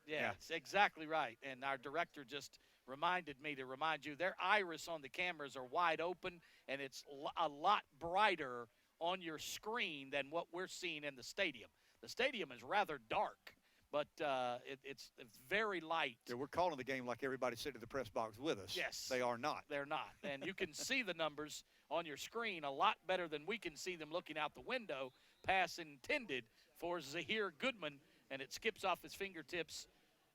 It's exactly right. And our director just reminded me to remind you, their iris on the cameras are wide open, and it's a lot brighter on your screen than what we're seeing in the stadium. The stadium is rather dark, but it's very light. Yeah, we're calling the game like everybody sitting in the press box with us. Yes. They are not. They're not. And you can see the numbers on your screen a lot better than we can see them looking out the window. Pass intended for Zahir Goodman, and it skips off his fingertips,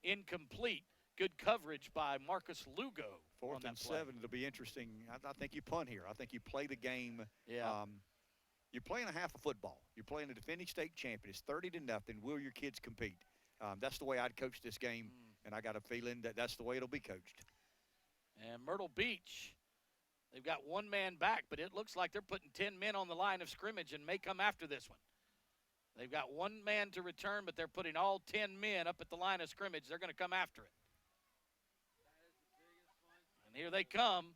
incomplete. Good coverage by Marcus Lugo. 4th and 7. It'll be interesting. I think you punt here. I think you play the game. Yeah. You're playing a half of football. You're playing a defending state champion. It's 30-0. Will your kids compete? That's the way I'd coach this game, and I got a feeling that that's the way it'll be coached. And Myrtle Beach, they've got one man back, but it looks like they're putting 10 men on the line of scrimmage and may come after this one. They've got one man to return, but they're putting all 10 men up at the line of scrimmage. They're going to come after it. And here they come,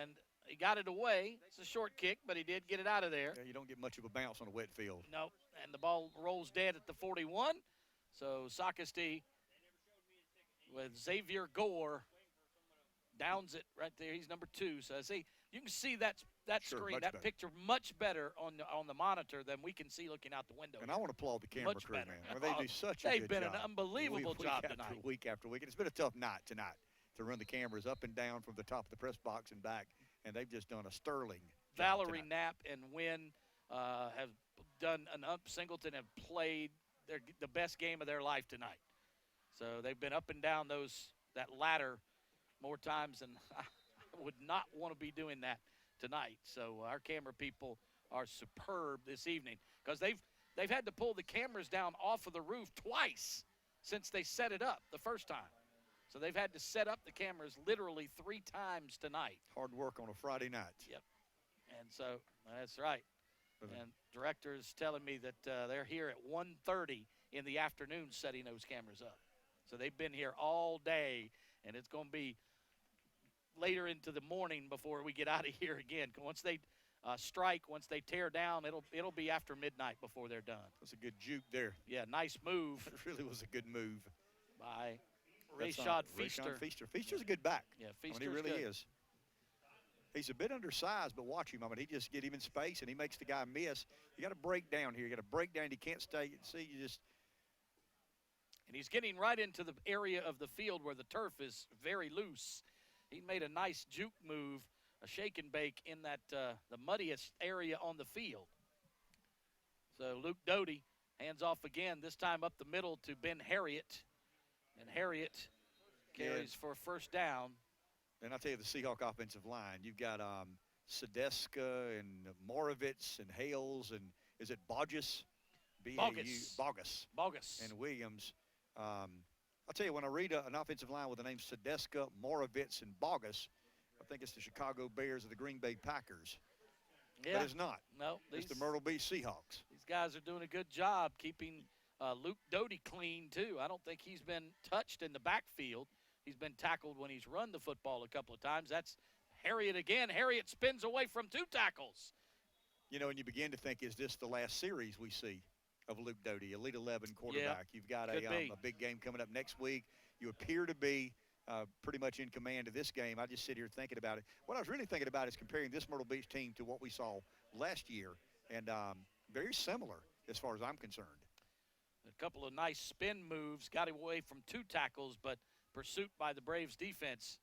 and he got it away. It's a short kick, but he did get it out of there. Yeah, you don't get much of a bounce on a wet field. Nope, and the ball rolls dead at the 41. So Socastee with Xavier Gore downs it right there. He's number 2. So see, you can see that screen, that better. Picture much better on the monitor than we can see looking out the window. And I want to applaud the camera Much crew, better. man. They do such a good job. They've been an unbelievable job tonight. Week after week. And it's been a tough night tonight to run the cameras up and down from the top of the press box and back, and they've just done a sterling job Valerie tonight. Knapp and Wynn have done Singleton have played the best game of their life tonight. So they've been up and down that ladder more times than I would not want to be doing that tonight. So our camera people are superb this evening, because they've had to pull the cameras down off of the roof twice since they set it up the first time. So they've had to set up the cameras literally 3 times tonight. Hard work on a Friday night. Yep. And so that's right. And director is telling me that they're here at 1:30 in the afternoon setting those cameras up. So they've been here all day, and it's going to be later into the morning before we get out of here again. Once they strike, once they tear down, it'll be after midnight before they're done. That's a good juke there. Yeah, nice move. It really was a good move By Rayshad Feaster. Feaster's a good back. Yeah, Feaster's he really good. is. He's a bit undersized, but watch him. He just get him in space, and he makes the guy miss. You got to break down here. You got to break down. You can't stay. See, you just. And he's getting right into the area of the field where the turf is very loose. He made a nice juke move, a shake and bake in that the muddiest area on the field. So Luke Doty hands off again, this time up the middle to Ben Harriet. And Harriet carries for a first down. And I'll tell you, the Seahawk offensive line, you've got Sadeska and Moravitz and Hales and is it Bogus? Bogus. And Williams. I'll tell you, when I read an offensive line with the names Sadeska, Moravitz, and Bogus, I think it's the Chicago Bears or the Green Bay Packers. Yeah. But it's not. No. It's the Myrtle Beach Seahawks. These guys are doing a good job keeping Luke Doty clean, too. I don't think he's been touched in the backfield. He's been tackled when he's run the football a couple of times. That's Harriet again. Harriet spins away from 2 tackles. You know, and you begin to think, is this the last series we see of Luke Doty, Elite 11 quarterback? Yeah, you've got a big game coming up next week. You appear to be pretty much in command of this game. I just sit here thinking about it. What I was really thinking about is comparing this Myrtle Beach team to what we saw last year, and very similar as far as I'm concerned. A couple of nice spin moves, got away from 2 tackles, but pursuit by the Braves defense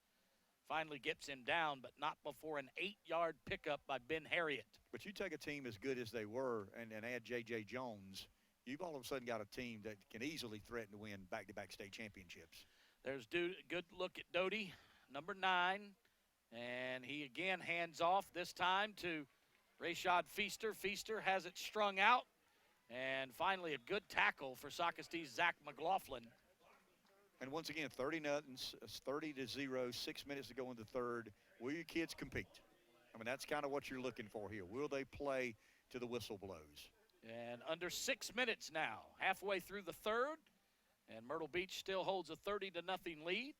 finally gets him down, but not before an 8-yard pickup by Ben Harriet. But you take a team as good as they were and add J.J. Jones, you've all of a sudden got a team that can easily threaten to win back-to-back state championships. There's good look at Doty, number 9, and he again hands off, this time to Rayshad Feaster. Feaster has it strung out, and finally a good tackle for Socastee's Zach McLaughlin. And once again, 30-0, 30-0, 6 minutes to go in the third. Will your kids compete? I mean, that's kind of what you're looking for here. Will they play to the whistle blows? And under 6 minutes now, halfway through the third, and Myrtle Beach still holds a 30-0 lead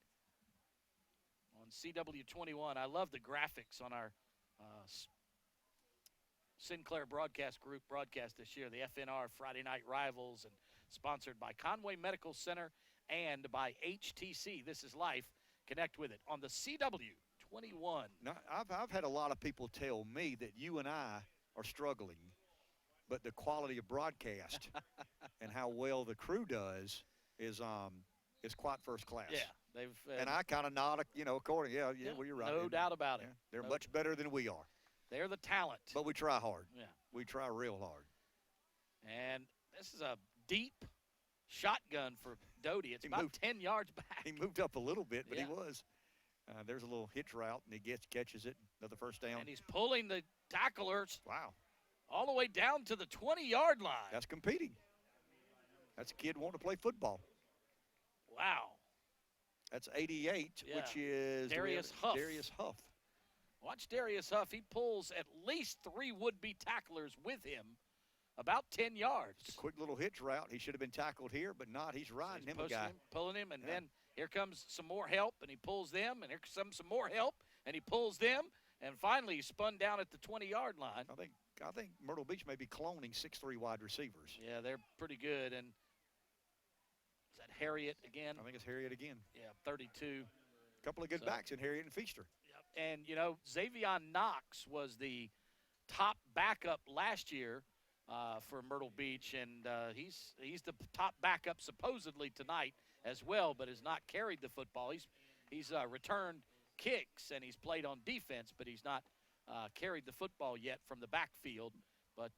on CW21. I love the graphics on our Sinclair Broadcast Group broadcast this year, the FNR Friday Night Rivals, and sponsored by Conway Medical Center and by HTC. This is Life. Connect with it on the CW21. Now, I've had a lot of people tell me that you and I are struggling, but the quality of broadcast and how well the crew does is quite first class. Yeah, they've and I kind of nod, according. Yeah, well, you're right. No doubt about it. They're much better than we are. They're the talent. But we try hard. Yeah. We try real hard. And this is a deep shotgun for Doty. It's about 10 yards back. He moved up a little bit, but he was. There's a little hitch route, and he catches it. Another first down. And he's pulling the tacklers. Wow. All the way down to the 20-yard line. That's competing. That's a kid wanting to play football. Wow. That's 88, which is Darius Huff. Darius Huff. Watch Darius Huff. He pulls at least 3 would-be tacklers with him. About 10 yards. Just a quick little hitch route. He should have been tackled here, but not. He's riding him, a guy. Pulling him, and then here comes some more help, and he pulls them, and here comes some more help, and he pulls them, and finally he spun down at the 20-yard line. I think Myrtle Beach may be cloning 6'3" wide receivers. Yeah, they're pretty good. And is that Harriet again? I think it's Harriet again. Yeah, 32. A couple of good backs in Harriet and Feaster. Yep. And, Xavion Knox was the top backup last year for Myrtle Beach, and he's the top backup supposedly tonight as well, but has not carried the football. He's returned kicks, and he's played on defense, but he's not carried the football yet from the backfield. But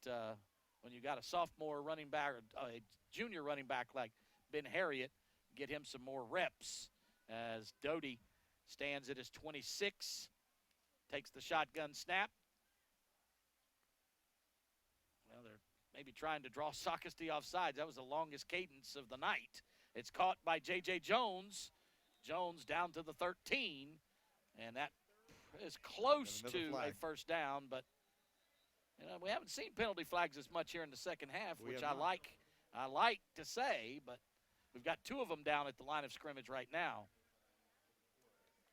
when you got a sophomore running back or a junior running back like Ben Harriet, get him some more reps as Doty stands at his 26, takes the shotgun snap. Well, they're maybe trying to draw Socastee offsides. That was the longest cadence of the night. It's caught by J.J. Jones. Jones down to the 13, and that is close to a first down, but we haven't seen penalty flags as much here in the second half, which I like to say, but We've got 2 of them down at the line of scrimmage right now.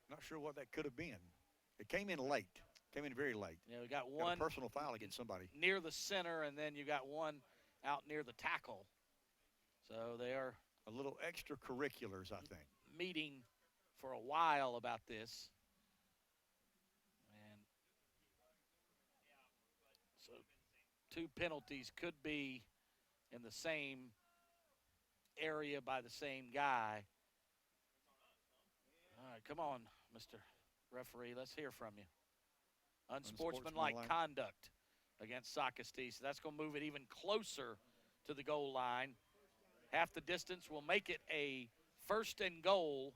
Not sure what that could have been. It came in late. Came in very late. Yeah, we got Got one a personal foul against somebody near the center, and then you got one out near the tackle. So they are a little extracurriculars, I think. Meeting for a while about this. And so 2 penalties could be in the same area by the same guy. All right, come on, Mr. Referee. Let's hear from you. Unsportsmanlike conduct against Socastee. So that's going to move it even closer to the goal line. Half the distance will make it a 1st and goal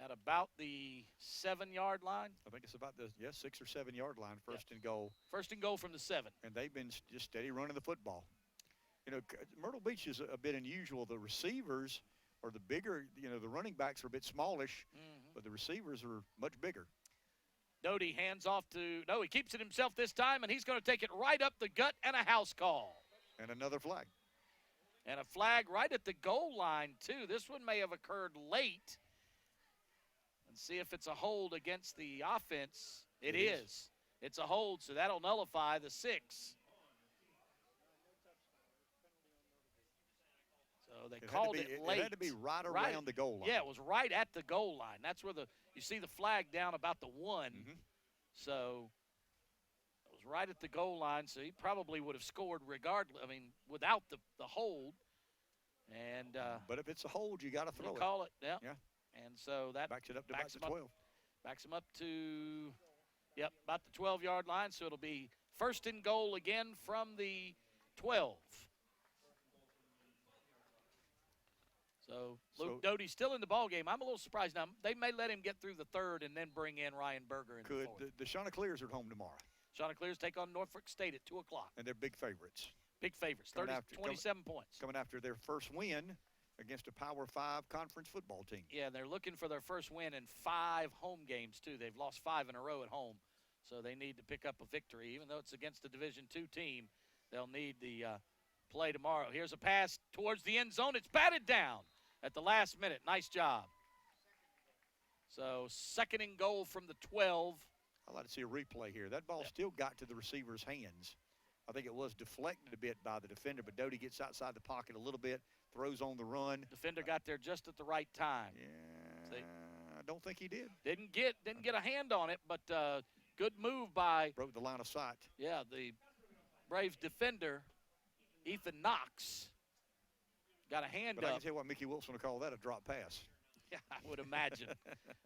at about the 7-yard line. I think it's about the 6 or 7 yard line, 1st and goal. 1st and goal from the 7. And they've been just steady running the football. You know, Myrtle Beach is a bit unusual. The receivers are the bigger, you know, the running backs are a bit smallish, but the receivers are much bigger. Doty hands off to, no, he keeps it himself this time, and he's going to take it right up the gut, and a house call. And another flag. And a flag right at the goal line, too. This one may have occurred late. And see if it's a hold against the offense. It is. It's a hold, so that'll nullify the 6. So they called it late. It had to be right around the goal line. Yeah, it was right at the goal line. That's where you see the flag down about the 1. So it was right at the goal line, so he probably would have scored regardless. I mean, without the hold. And but if it's a hold, you got to throw it. Call it, yeah. Yeah. And so that backs it up to about the 12. Backs him up to, about the 12-yard line. So it'll be 1st and goal again from the 12. So Luke Doty's still in the ball game. I'm a little surprised. Now, they may let him get through the 3rd and then bring in Ryan Berger in the 4th. The Chanticleers are at home tomorrow. Chanticleers take on Norfolk State at 2 o'clock. And they're big favorites. Big favorites, 27 points. Coming after their first win against a Power 5 conference football team. Yeah, they're looking for their first win in 5 home games, too. They've lost 5 in a row at home, so they need to pick up a victory. Even though it's against a Division II team, they'll need the play tomorrow. Here's a pass towards the end zone. It's batted down at the last minute. Nice job. So 2nd and goal from the 12. I'd like to see a replay here. That ball still got to the receiver's hands. I think it was deflected a bit by the defender, but Doty gets outside the pocket a little bit, throws on the run. Defender got there just at the right time. Yeah, I don't think he did. Didn't get a hand on it, but good move by. Broke the line of sight. Yeah, the Braves defender, Ethan Knox, got a hand but up. I can tell you what Mickey Wilson would call that a drop pass. Yeah, I would imagine.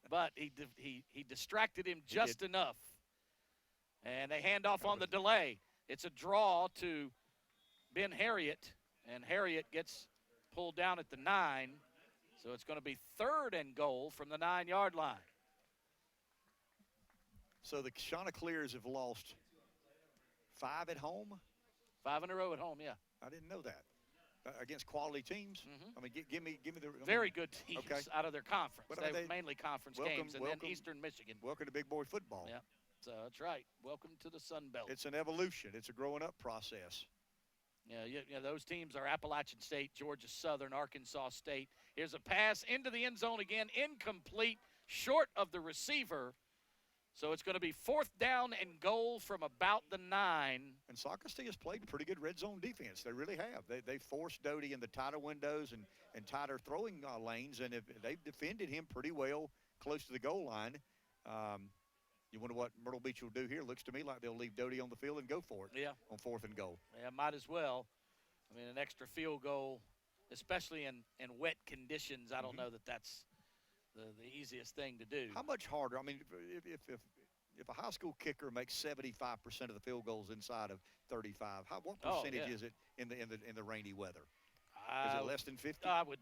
But he distracted him just enough. And they hand off on the delay. It's a draw to Ben Harriet, and Harriet gets pulled down at the 9. So it's going to be 3rd and goal from the 9-yard line. So the Chanticleers have lost 5 at home? 5 in a row at home, yeah. I didn't know that. Against quality teams? I mean, give me the very good teams out of their conference. They mainly conference games, and then Eastern Michigan. Welcome to big boy football. Yeah, so that's right. Welcome to the Sun Belt. It's an evolution. It's a growing up process. Yeah, those teams are Appalachian State, Georgia Southern, Arkansas State. Here's a pass into the end zone again, incomplete, short of the receiver. So it's going to be 4th down and goal from about the 9. And Socastee has played pretty good red zone defense. They really have. They forced Doty in the tighter windows and tighter throwing lanes, and they've defended him pretty well close to the goal line. You wonder what Myrtle Beach will do here. Looks to me like they'll leave Doty on the field and go for it on 4th and goal. Yeah, might as well. I mean, an extra field goal, especially in wet conditions, I don't know that that's the easiest thing to do. How much harder? I mean, if a high school kicker makes 75% of the field goals inside of 35, what percentage is it in the rainy weather? Is it less than 50? I would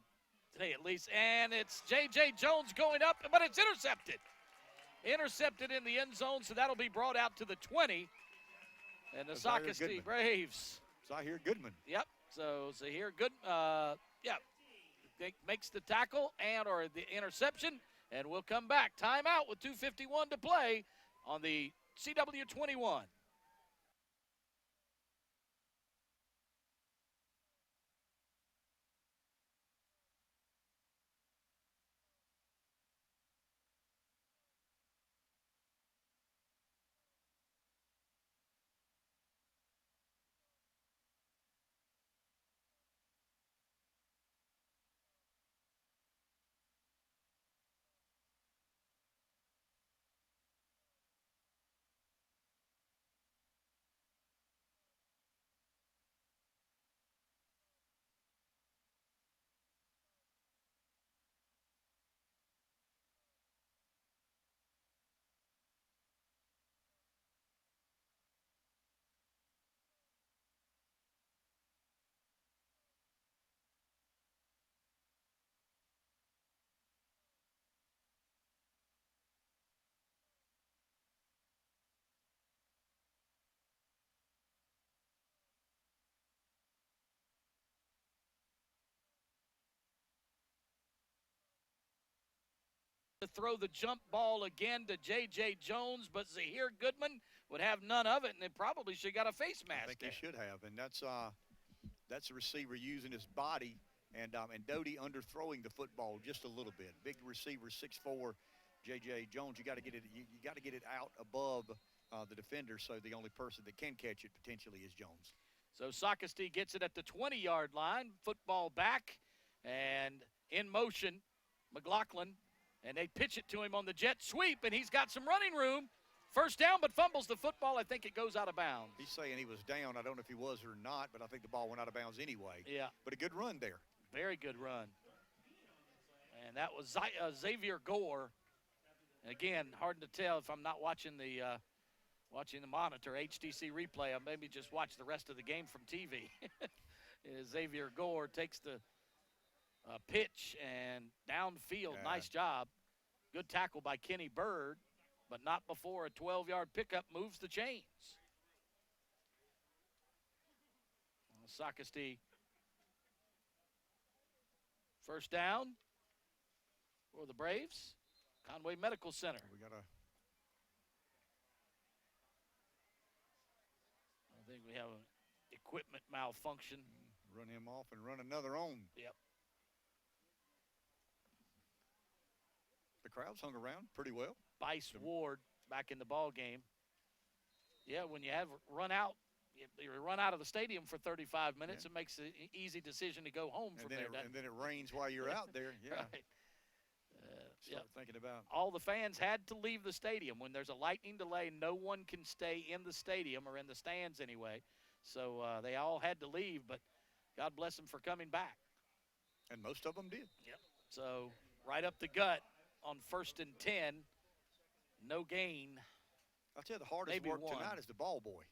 say at least. And it's J.J. Jones going up, but it's intercepted. Intercepted in the end zone, so that'll be brought out to the 20. And the Socastee Braves. Zahir Goodman. Yep. So Zahir Goodman, makes the tackle or the interception, and we'll come back. Timeout with 2:51 to play on the CW21. To throw the jump ball again to J.J. Jones, but Zahir Goodman would have none of it, and they probably should have got a face mask. I think he should have, and that's a receiver using his body, and Doty underthrowing the football just a little bit. Big receiver, 6'4", J.J. Jones. You got to get it. You got to get it out above the defender, so the only person that can catch it potentially is Jones. So Socastee gets it at the 20-yard line. Football back and in motion, McLaughlin. And they pitch it to him on the jet sweep, and he's got some running room. First down, but fumbles the football. I think it goes out of bounds. He's saying he was down. I don't know if he was or not, but I think the ball went out of bounds anyway. Yeah. But a good run there. Very good run. And that was Xavier Gore. And again, hard to tell if I'm not watching the monitor, HTC replay. I maybe just watch the rest of the game from TV. Xavier Gore takes the pitch and downfield. Yeah. Nice job. Good tackle by Kenny Bird, but not before a 12-yard pickup moves the chains. Socastee. First down for the Braves. Conway Medical Center. I think we have an equipment malfunction. Run him off and run another on. Yep. The crowd's hung around pretty well. Bice Ward back in the ball game. Yeah, when you have run out of the stadium for 35 minutes, it makes an easy decision to go home from there. And then it rains while you're out there. Yeah. Right. Start thinking about. All the fans had to leave the stadium. When there's a lightning delay, no one can stay in the stadium or in the stands anyway. So they all had to leave, but God bless them for coming back. And most of them did. Yep. So right up the gut on 1st and 10. No gain. I'll tell you, the hardest work tonight is the ball boy.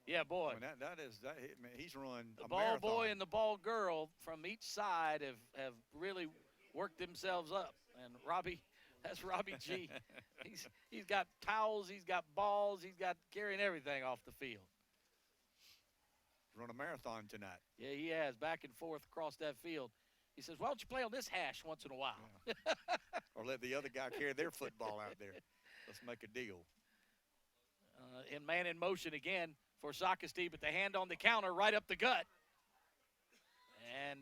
Yeah, boy. I mean, he's run the ball boy and the ball girl from each side have really worked themselves up. And that's Robbie G. he's got towels, he's got balls, he's got carrying everything off the field. Run a marathon tonight. Yeah, he has, back and forth across that field. He says, why don't you play on this hash once in a while? Yeah. Or let the other guy carry their football out there. Let's make a deal. In man in motion again for Socastee, but the hand on the counter right up the gut. And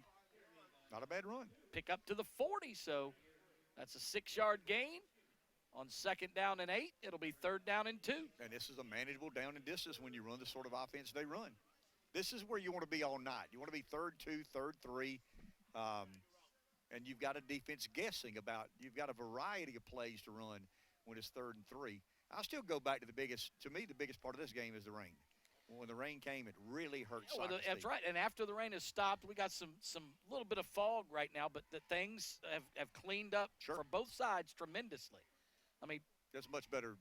not a bad run. Pick up to the 40, so that's a 6-yard gain. On 2nd down and 8, it'll be 3rd down and 2. And this is a manageable down and distance when you run the sort of offense they run. This is where you want to be all night. You want to be 3rd 2, 3rd 3. And you've got a defense guessing about, you've got a variety of plays to run when it's 3rd and 3. I'll still go back to the biggest part of this game is the rain. When the rain came, it really hurt Socastee. That's right. And after the rain has stopped, we got some little bit of fog right now, but the things have cleaned up for both sides tremendously. I mean, that's much better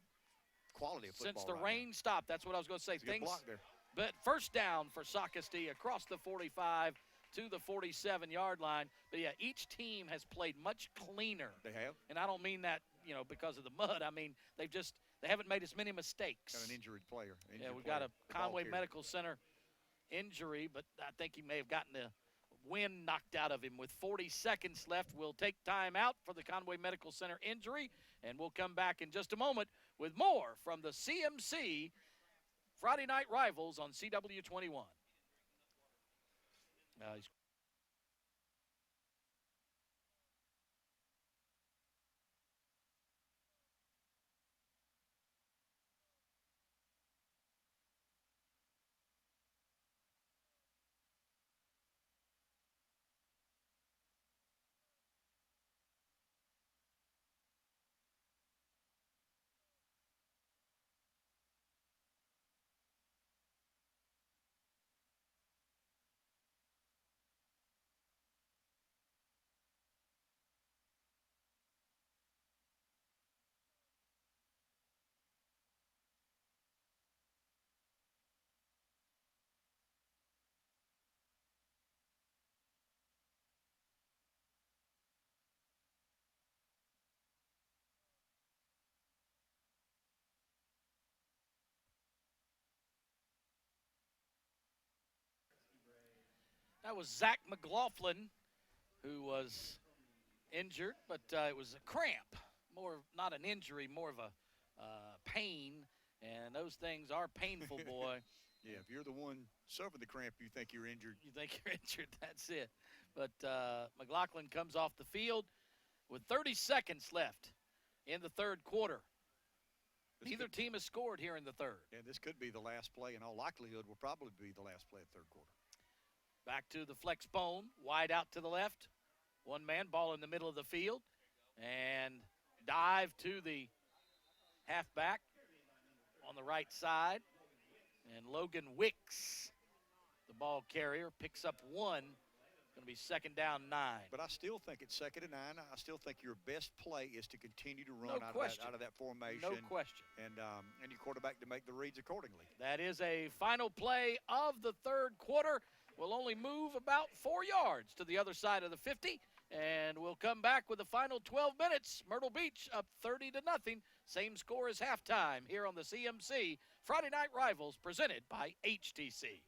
quality of football. Since the rain stopped, that's what I was going to say. Things blocked there. But first down for Socastee across the 45 to the 47-yard line. But yeah, each team has played much cleaner. They have. And I don't mean that, because of the mud. I mean, they haven't made as many mistakes. Got an injured player. We've got a Conway Medical Center injury, but I think he may have gotten the wind knocked out of him. With 40 seconds left, we'll take time out for the Conway Medical Center injury, and we'll come back in just a moment with more from the CMC Friday Night Rivals on CW21. That was Zach McLaughlin, who was injured, but it was a cramp. not an injury, more of a pain, and those things are painful, boy. Yeah, if you're the one suffering the cramp, you think you're injured. You think you're injured, that's it. But McLaughlin comes off the field with 30 seconds left in the third quarter. Neither team has scored here in the third. And this could be the last play. In all likelihood, will probably be the last play of the third quarter. Back to the flex bone, wide out to the left. One man, ball in the middle of the field. And dive to the halfback on the right side. And Logan Wicks, the ball carrier, picks up one. Going to be second down 9. But I still think it's second and 9. I still think your best play is to continue to run out of that formation. No question. And your quarterback to make the reads accordingly. That is a final play of the third quarter. We'll only move about 4 yards to the other side of the 50. And we'll come back with the final 12 minutes. Myrtle Beach up 30-0. Same score as halftime here on the CMC Friday Night Rivals presented by HTC.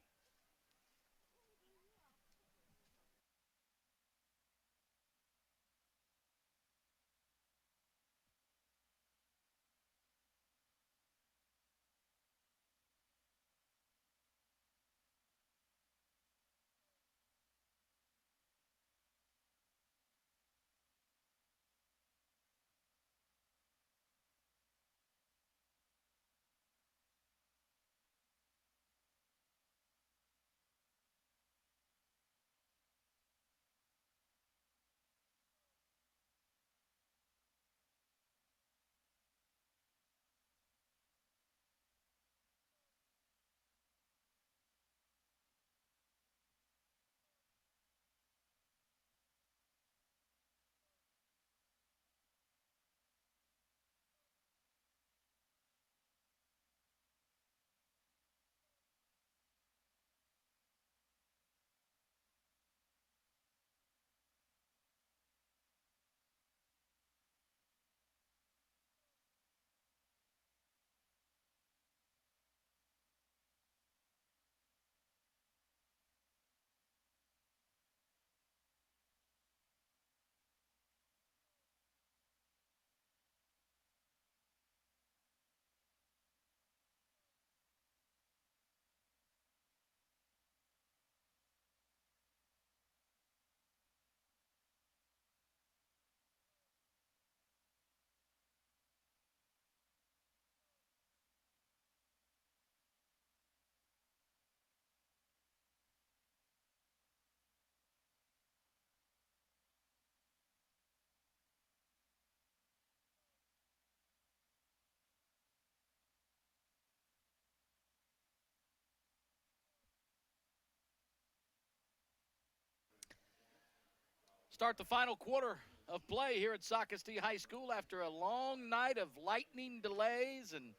Start the final quarter of play here at Socastee High School after a long night of lightning delays and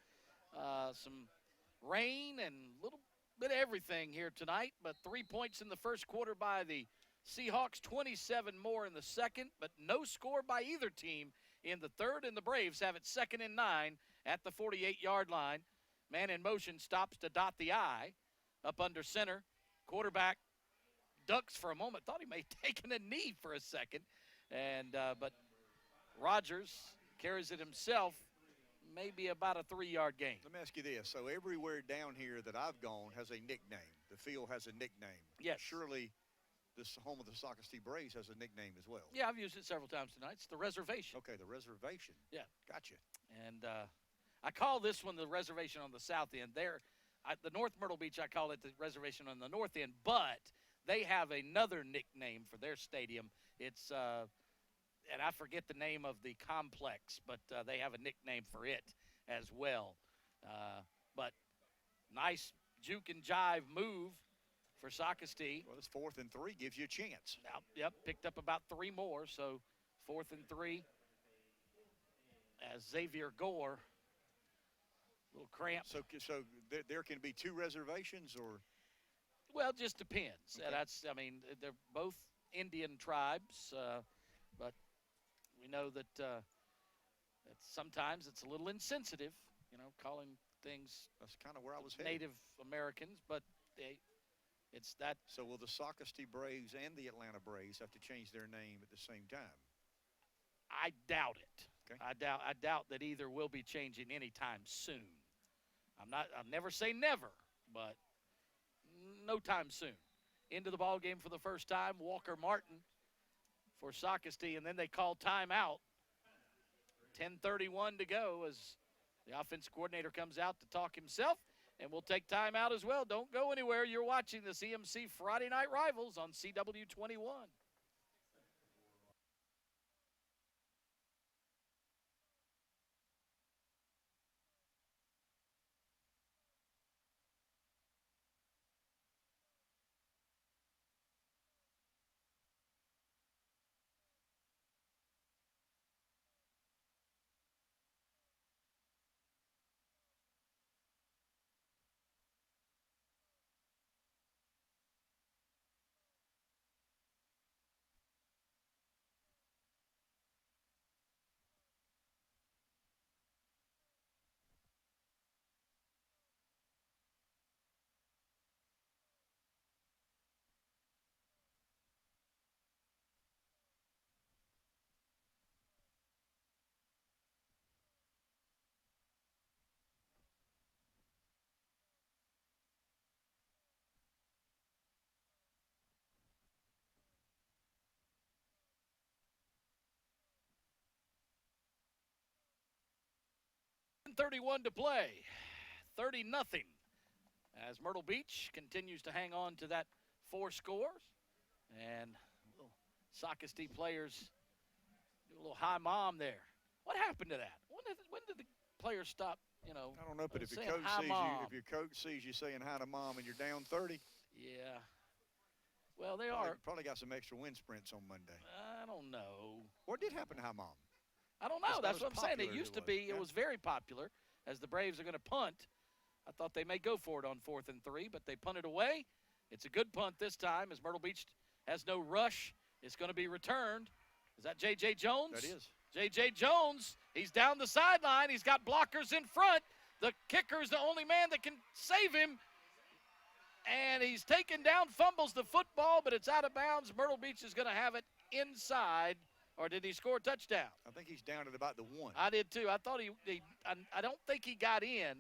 some rain and a little bit of everything here tonight. But 3 points in the first quarter by the Seahawks, 27 more in the second, but no score by either team in the third, and the Braves have it 2nd and 9 at the 48-yard line. Man in motion stops to dot the I up under center. Quarterback ducks for a moment, thought he may have taken a knee for a second, and but Rogers carries it himself, maybe about a 3-yard gain. Let me ask you this. So everywhere down here that I've gone has a nickname. The field has a nickname. Yes. Surely this home of the Socastee Braves has a nickname as well. Yeah, I've used it several times tonight. It's the Reservation. Okay, the Reservation. Yeah. Gotcha. And I call this one the Reservation on the south end. The North Myrtle Beach, I call it the Reservation on the north end, but they have another nickname for their stadium. It's, and I forget the name of the complex, but they have a nickname for it as well. But nice juke and jive move for Socastee. Well, this 4th and 3 gives you a chance. Yep, picked up about 3 more, so 4th and 3 as Xavier Gore, little cramp. So there can be 2 reservations, or? Well, it just depends. Okay. I mean, they're both Indian tribes, but we know that sometimes it's a little insensitive, calling things. That's kind of where I was headed. Native Americans, but it's that. So will the Socastee Braves and the Atlanta Braves have to change their name at the same time? I doubt it. Okay. I doubt that either will be changing anytime soon. I'll never say never, but no time soon. Into the ball game for the first time, Walker Martin for Socastee, and then they call timeout. 10:31 to go as the offense coordinator comes out to talk himself, and we'll take timeout as well. Don't go anywhere. You're watching the CMC Friday Night Rivals on CW21. .31 to play, 30-0, as Myrtle Beach continues to hang on to that 4 scores. And Socastee players do a little high mom there. What happened to that? When did the players stop, I don't know, but if your coach sees you saying hi to mom and you're down 30. Yeah. Well, they probably got some extra wind sprints on Monday. I don't know. What did happen to hi mom? I don't know. That's what I'm saying. It used to be. It was very popular. As the Braves are going to punt, I thought they may go for it on 4th and 3, but they punted away. It's a good punt this time as Myrtle Beach has no rush. It's going to be returned. Is that J.J. Jones? That is. J.J. Jones, he's down the sideline. He's got blockers in front. The kicker's the only man that can save him. And he's taken down, fumbles the football, but it's out of bounds. Myrtle Beach is going to have it inside. Or did he score a touchdown? I think he's down at about the 1. I did too. I thought I don't think he got in.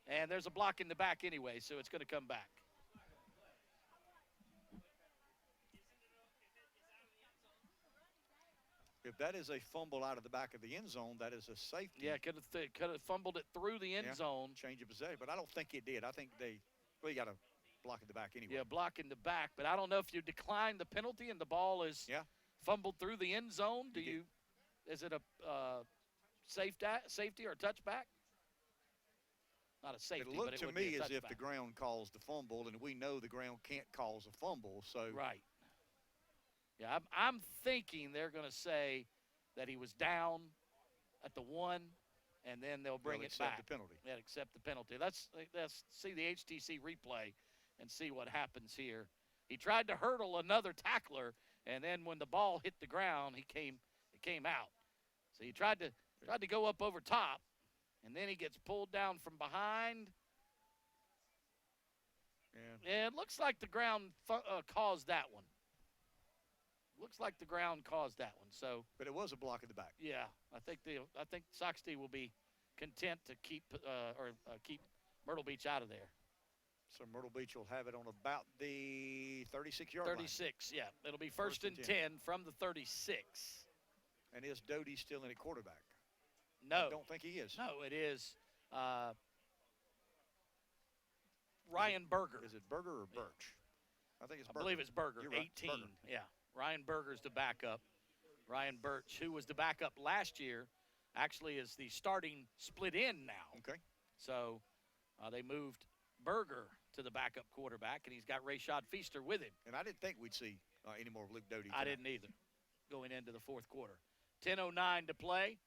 And there's a block in the back anyway, so it's going to come back. If that is a fumble out of the back of the end zone, that is a safety. Yeah, could have fumbled it through the end zone. Change of possession, but I don't think it did. I think they got a block in the back anyway. Yeah, block in the back, but I don't know if you decline the penalty and the ball is fumbled through the end zone. Is it a safety or a touchback? Not a safety, it looked but it to would me be a as if touchback. the ground caused the fumble, and we know the ground can't cause a fumble. So right. Yeah, I'm thinking they're going to say that he was down at the 1, and then they'll bring it back. Accept the penalty. Yeah, accept the penalty. Let's see the HTC replay and see what happens here. He tried to hurdle another tackler, and then when the ball hit the ground, it came out. So he tried to go up over top, and then he gets pulled down from behind. Yeah, it looks like the ground caused that one. Looks like the ground caused that one. So, but it was a block in the back. Yeah, I think Socastee will be content to keep Myrtle Beach out of there. So Myrtle Beach will have it on about the 36-yard line. 36, yeah. It'll be first and 10 from the 36. And is Doty still in at quarterback? No. I don't think he is. No, it is Ryan Berger. Is it Berger or Birch? I think it's Berger. I believe it's Berger, You're right, 18. Berger. Yeah, Ryan Berger's the backup. Ryan Birch, who was the backup last year, actually is the starting split end now. Okay. So they moved Berger to the backup quarterback, and he's got Rashad Feaster with him. And I didn't think we'd see any more of Luke Doty tonight. I didn't either, going into the fourth quarter. 10:09 to play,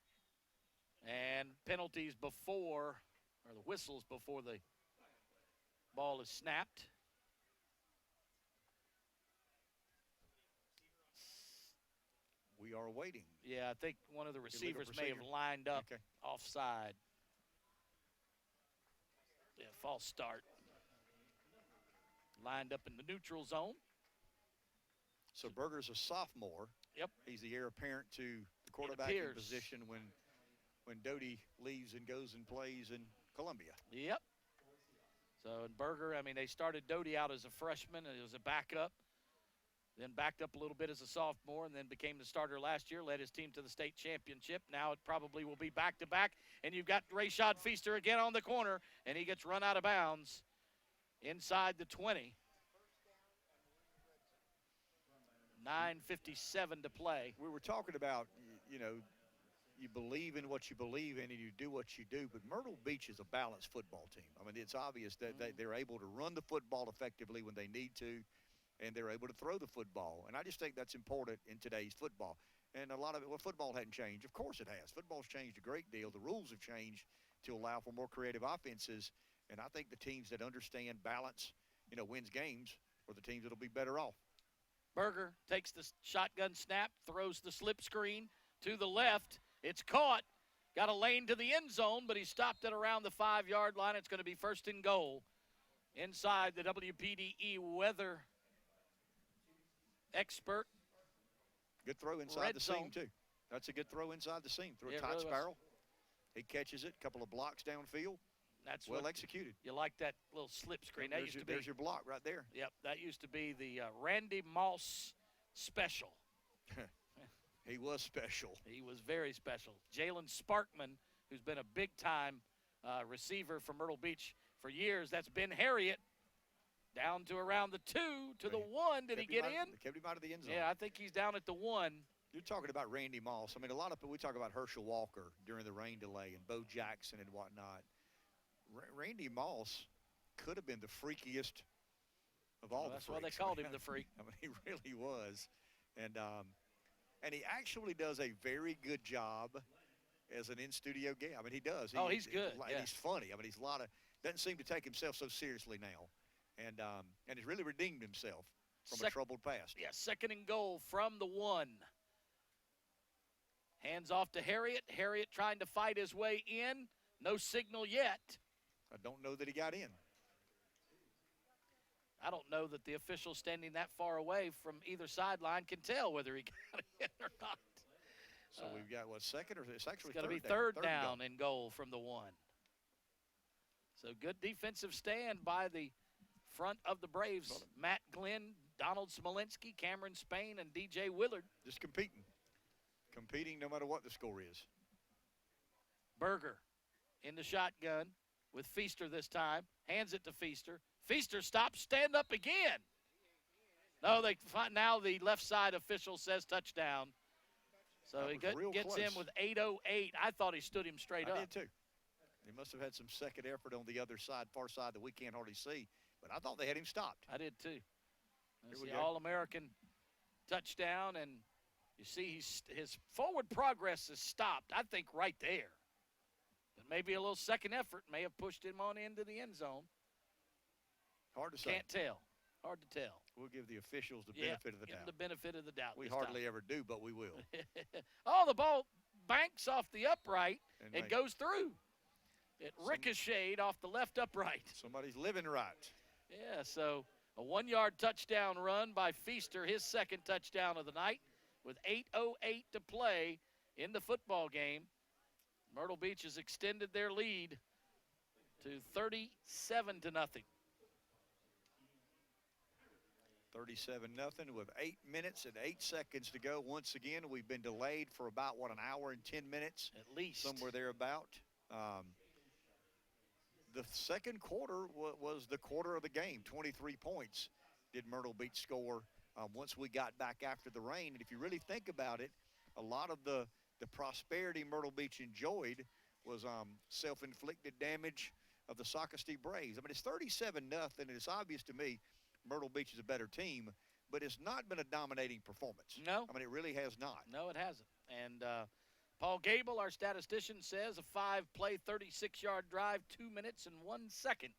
and penalties before, or the whistles before the ball is snapped. We are waiting. Yeah, I think one of the receivers may have lined up offside. Yeah, false start. Lined up in the neutral zone. So Berger's a sophomore. Yep. He's the heir apparent to the the quarterbacking position when Doty leaves and goes and plays in Columbia. Yep. So, in Berger, I mean, they started Doty out as a freshman, and it was a backup. Then backed up a little bit as a sophomore and then became the starter last year, led his team to the state championship. Now it probably will be back-to-back, and you've got Rayshad Feaster again on the corner, and he gets run out of bounds inside the 20. 9:57 to play. We were talking about, you know, you believe in what you believe in and you do what you do, but Myrtle Beach is a balanced football team. I mean, it's obvious that they're able to run the football effectively when they need to, and they're able to throw the football. And I just think that's important in today's football. And a lot of it, well, football hadn't changed. Of course it has. Football's changed a great deal. The rules have changed to allow for more creative offenses. And I think the teams that understand balance, you know, wins games, are the teams that'll be better off. Berger takes the shotgun snap, throws the slip screen to the left. It's caught. Got a lane to the end zone, but he stopped it around the 5-yard line. It's going to be first and goal inside the WPDE weather expert. Good throw inside the seam, too. That's a good throw inside the seam. Through a tight spiral. He catches it, a couple of blocks downfield. That's well executed. You like that little slip screen. That used to be, there's your block right there. Yep, that used to be the Randy Moss special. He was special. He was very special. Jalen Sparkman, who's been a big-time receiver for Myrtle Beach for years. That's Ben Harriet. Down to around the 2 to the 1. Did he get in? Kept him out of the end zone. Yeah, I think he's down at the 1. You're talking about Randy Moss. I mean, a lot of people, we talk about Herschel Walker during the rain delay and Bo Jackson and whatnot. Randy Moss could have been the freakiest of all the freaks. That's why they called him the freak. I mean, he really was. And he actually does a very good job as an in-studio guy. I mean, he does. He's good. And he's funny. I mean, he's doesn't seem to take himself so seriously now. And he's really redeemed himself from a troubled past. Yeah, second and goal from the 1. Hands off to Harriet. Harriet trying to fight his way in. No signal yet. I don't know that he got in. I don't know that the official standing that far away from either sideline can tell whether he got in or not. So we've got, what, second or it's actually going to be third down and goal from the 1. So good defensive stand by the front of the Braves. Matt Glenn, Donald Smolinski, Cameron Spain, and DJ Willard. Just competing. Competing no matter what the score is. Berger in the shotgun with Feaster this time. Hands it to Feaster. Feaster stops, stand up again. No, now the left side official says touchdown. So he gets him with 8:08. I thought he stood him straight up. I did too. He must have had some second effort on the other side, far side, that we can't hardly see. But I thought they had him stopped. I did too. That's the All-American touchdown, and you see his forward progress is stopped, I think, right there. But maybe a little second effort may have pushed him on into the end zone. Hard to say. Can't tell. Hard to tell. We'll give the officials the benefit of the doubt. The benefit of the doubt. We hardly ever do, but we will. Oh, the ball banks off the upright and goes through. It ricocheted off the left upright. Somebody's living right. Yeah, so a 1-yard touchdown run by Feaster, his second touchdown of the night, with 8:08 to play in the football game. Myrtle Beach has extended their lead to 37-0. 37-0 with 8 minutes and 8 seconds to go. Once again, we've been delayed for about, an hour and 10 minutes? At least. Somewhere thereabout. The second quarter was the quarter of the game. 23 points did Myrtle Beach score once we got back after the rain. And if you really think about it, a lot of the prosperity Myrtle Beach enjoyed was self-inflicted damage of the Socastee Braves. I mean, it's 37-0, and it's obvious to me Myrtle Beach is a better team, but it's not been a dominating performance. No. I mean, it really has not. No, it hasn't. And Paul Gable, our statistician, says a 5-play, 36-yard drive, 2 minutes and 1 second.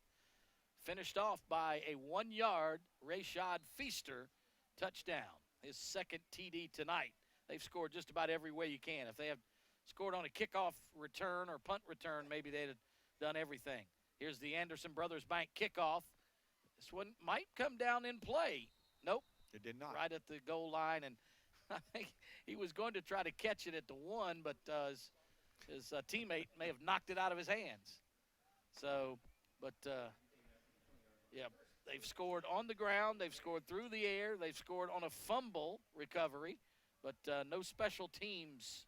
Finished off by a 1-yard Rayshad Feaster touchdown, his second TD tonight. They've scored just about every way you can. If they have scored on a kickoff return or punt return, maybe they'd have done everything. Here's the Anderson Brothers Bank kickoff. This one might come down in play. Nope. It did not. Right at the goal line, and I think he was going to try to catch it at the 1, but his teammate may have knocked it out of his hands. So, but, yeah, they've scored on the ground. They've scored through the air. They've scored on a fumble recovery, but no special teams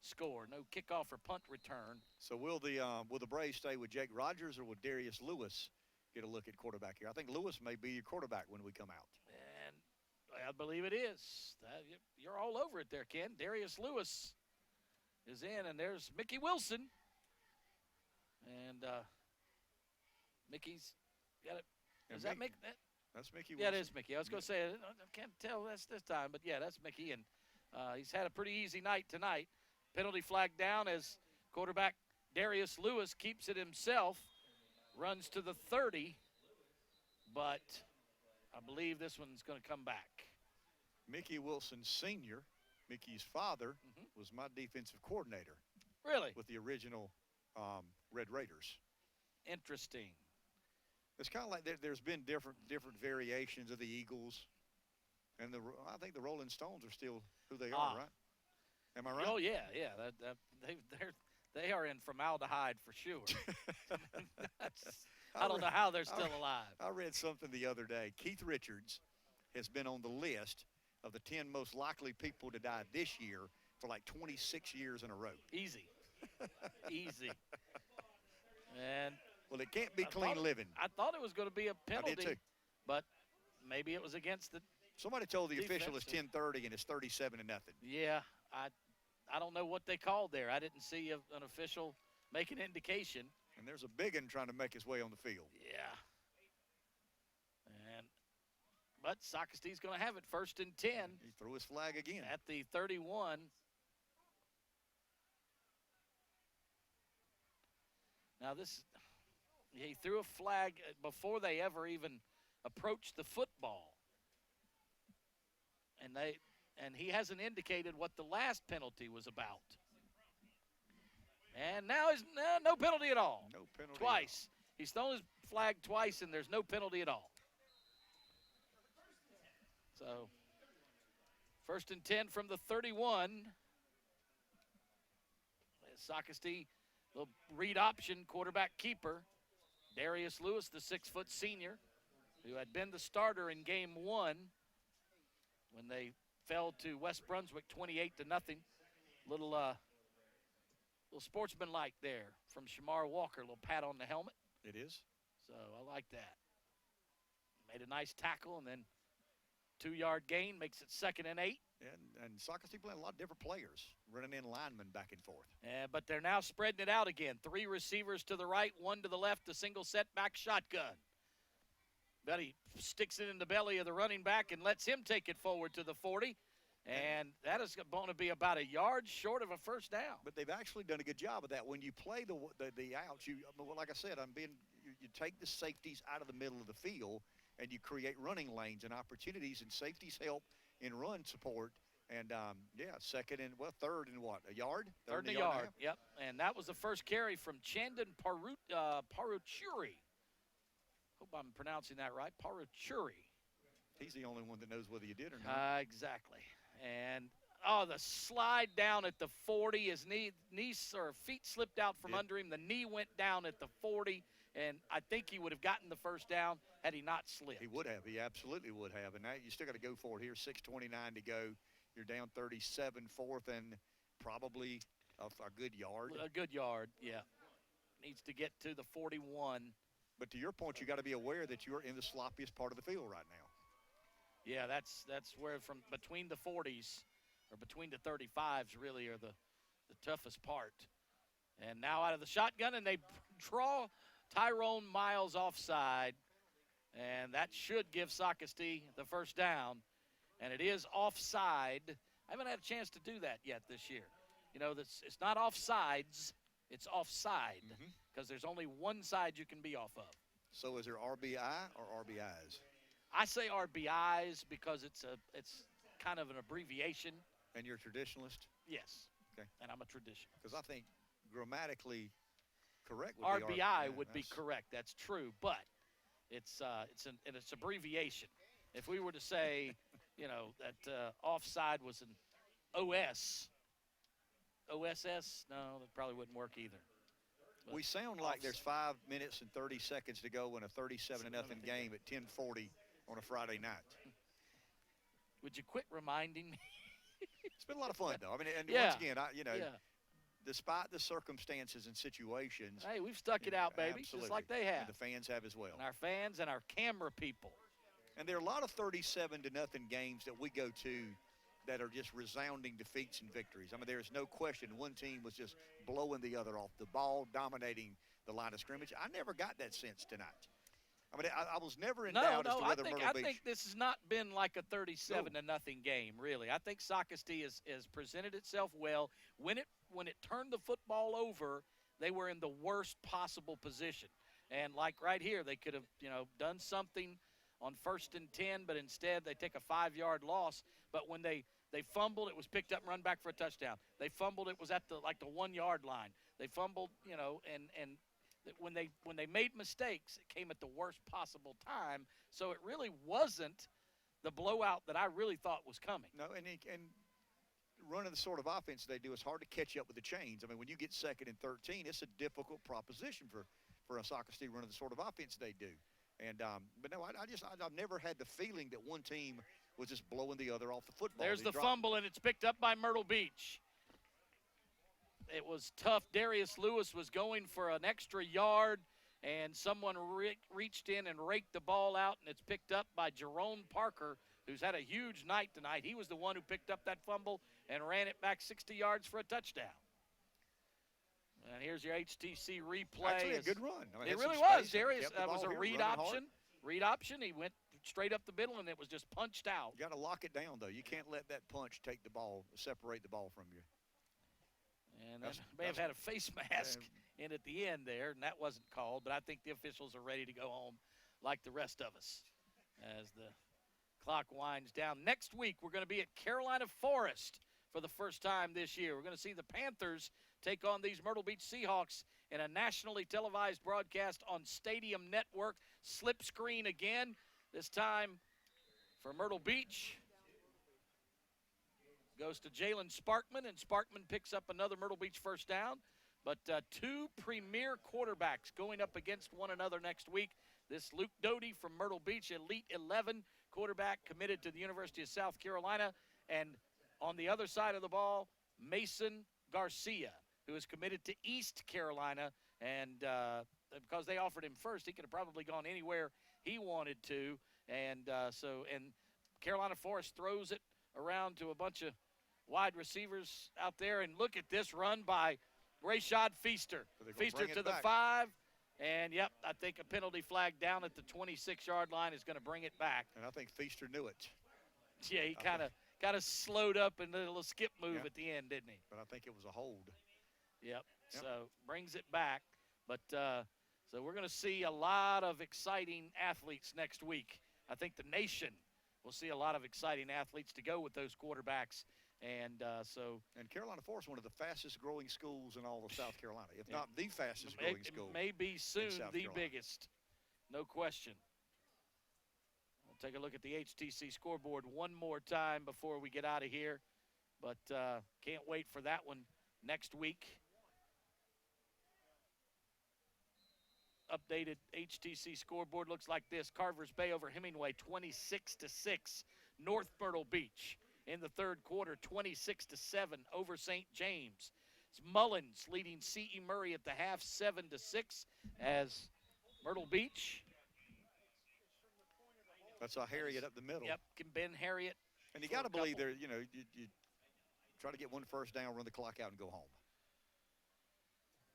score, no kickoff or punt return. So will the Braves stay with Jake Rogers, or will Darius Lewis get a look at quarterback here? I think Lewis may be your quarterback when we come out. And I believe it is. You're all over it there, Ken. Darius Lewis is in, and there's Mickey Wilson. And Mickey's got it. Is that Mickey? That's Mickey Wilson. Yeah, it is Mickey. I was going to say, I can't tell that's this time, but yeah, that's Mickey. And he's had a pretty easy night tonight. Penalty flag down as quarterback Darius Lewis keeps it himself, runs to the 30, but I believe this one's going to come back. Mickey Wilson Sr., Mickey's father, was my defensive coordinator. Really? With the original Red Raiders. Interesting. It's kind of like there's been different variations of the Eagles, and I think the Rolling Stones are still who they are, right? Am I right? Oh yeah. They are in formaldehyde for sure. I don't know how they're still alive. I read something the other day. Keith Richards has been on the list of the 10 most likely people to die this year for like 26 years in a row. Easy. Easy. And well, it can't be clean living. I thought it was going to be a penalty, I did too. But maybe it was against the Somebody told the defense. official it's 10:30 and it's 37-0. Yeah, I don't know what they called there. I didn't see an official make an indication. And there's a big one trying to make his way on the field. Yeah. But Socastee's going to have it 1st and 10. He threw his flag again. At the 31. Now he threw a flag before they ever even approached the football. And he hasn't indicated what the last penalty was about. And now is no penalty at all. No penalty. Twice. He's thrown his flag twice, and there's no penalty at all. So, 1st and 10 from the 31. Socastee, little read option, quarterback keeper. Darius Lewis, the 6-foot senior, who had been the starter in game 1 when they fell to West Brunswick 28-0. Little sportsmanlike there from Shamar Walker. Little pat on the helmet. It is. So I like that. Made a nice tackle, and then 2-yard gain makes it 2nd and 8. And Socastee playing a lot of different players, running in linemen back and forth. But they're now spreading it out again. 3 receivers to the right, 1 to the left, a single setback shotgun. But he sticks it in the belly of the running back and lets him take it forward to the 40. And that is going to be about a yard short of a first down. But they've actually done a good job of that. When you play the outs, like I said, you take the safeties out of the middle of the field and you create running lanes and opportunities, and safeties help in run support. And, 3rd and what, a yard? 3rd and a yard, yep. And that was the first carry from Chandan Paruchuri. Hope I'm pronouncing that right, Paruchuri. He's the only one that knows whether you did or not. Exactly. And, the slide down at the 40. His feet slipped out from under him. The knee went down at the 40, and I think he would have gotten the first down had he not slipped. He would have. He absolutely would have. And now you still got to go for it here. 6:29 to go. You're down 37, 4th, and probably a good yard. A good yard, yeah. Needs to get to the 41. But to your point, you got to be aware that you're in the sloppiest part of the field right now. Yeah, that's where from between the 40s or between the 35s really are the toughest part. And now out of the shotgun, and they draw Tyrone Miles offside. And that should give Socastee the first down. And it is offside. I haven't had a chance to do that yet this year. It's not offsides, it's offside because there's only one side you can be off of. So is there RBI or RBIs? I say RBIs because it's kind of an abbreviation. And you're a traditionalist? Yes. Okay. And I'm a traditionalist. Because I think grammatically correct would be RBI would be correct. That's true, but it's an abbreviation. If we were to say that offside was an OSS. No, that probably wouldn't work either. But we sound like there's 5 minutes and 30 seconds to go in a 37-0 game at 10:40 on a Friday night. Would you quit reminding me? It's been a lot of fun, though. I mean, and Yeah. once again, despite the circumstances and situations. Hey, we've stuck it out, baby, absolutely. just like they have. And the fans have as well. And our fans and our camera people. And there are a lot of 37-0 games that we go to that are just resounding defeats and victories. I mean, there's no question one team was just blowing the other off, the ball dominating the line of scrimmage. I never got that sense tonight. I mean, I was never in doubt as to whether Myrtle Beach. I think this has not been like a 37-0 game, really. I think Socastee has presented itself well. When it turned the football over, they were in the worst possible position. And like right here, they could have, done something on 1st and 10, but instead they take a 5-yard loss. But when they fumbled, it was picked up and run back for a touchdown. They fumbled, it was at the 1-yard line. They fumbled, and when they made mistakes, it came at the worst possible time. So it really wasn't the blowout that I really thought was coming. No, and running the sort of offense they do, it's hard to catch up with the chains. I mean, when you get 2nd and 13, it's a difficult proposition for a Socastee running the sort of offense they do. And but no, I've never had the feeling that one team was just blowing the other off the football. There's the fumble, and it's picked up by Myrtle Beach. It was tough. Darius Lewis was going for an extra yard, and someone reached in and raked the ball out, and it's picked up by Jerome Parker, who's had a huge night tonight. He was the one who picked up that fumble and ran it back 60 yards for a touchdown. And here's your HTC replay. Actually, a good run. I mean, it really was. Darius was a read option. Read option. He went straight up the middle, and it was just punched out. You got to lock it down, though. You can't let that punch take the ball, separate the ball from you. And that may have had a face mask in at the end there, and that wasn't called. But I think the officials are ready to go home like the rest of us as the clock winds down. Next week, we're going to be at Carolina Forest for the first time this year. We're going to see the Panthers take on these Myrtle Beach Seahawks in a nationally televised broadcast on Stadium Network. Slip screen again, this time for Myrtle Beach. Goes to Jalen Sparkman, and Sparkman picks up another Myrtle Beach first down. But two premier quarterbacks going up against one another next week. This Luke Doty from Myrtle Beach, Elite 11 quarterback committed to the University of South Carolina. And on the other side of the ball, Mason Garcia, who is committed to East Carolina. And because they offered him first, he could have probably gone anywhere he wanted to. And Carolina Forest throws it around to a bunch of wide receivers out there. And look at this run by Rashad Feaster. Feaster to the 5. And, yep, I think a penalty flag down at the 26-yard line is going to bring it back. And I think Feaster knew it. Yeah, he kind of slowed up and did a little skip move at the end, didn't he? But I think it was a hold. Yep. So brings it back. But so we're going to see a lot of exciting athletes next week. I think the nation will see a lot of exciting athletes to go with those quarterbacks. And Carolina Forest, one of the fastest growing schools in all of South Carolina, if not the fastest growing school. May be soon the biggest, no question. We'll take a look at the HTC scoreboard one more time before we get out of here. But can't wait for that one next week. Updated HTC scoreboard looks like this. Carver's Bay over Hemingway, 26-6. North Myrtle Beach in the third quarter, 26-7 over St. James. It's Mullins leading C.E. Murray at the half, 7-6, as Myrtle Beach. That's a Harriet up the middle. Yep, Ben Harriet. And you got to believe there, you try to get one first down, run the clock out, and go home.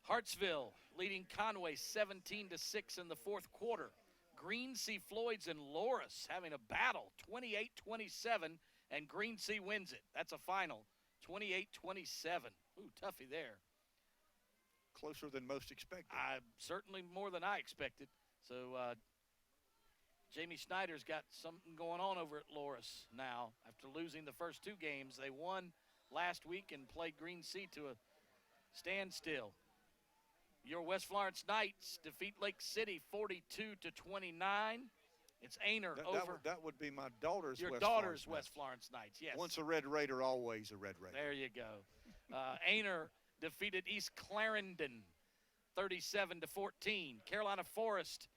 Hartsville leading Conway 17-6 in the fourth quarter. Greensea Floyds and Loris having a battle, 28-27, and Greensea wins it. That's a final, 28-27. Ooh, toughie there. Closer than most expected. Certainly more than I expected. So Jamie Snyder's got something going on over at Loris now. After losing the first two games, they won last week and played Greensea to a standstill. Your West Florence Knights defeat Lake City 42-29 It's Ainer over. That would be my daughter's Your West daughter's Florence West Knights. Florence Knights, yes. Once a Red Raider, always a Red Raider. There you go. Ainer defeated East Clarendon 37-14. Carolina Forest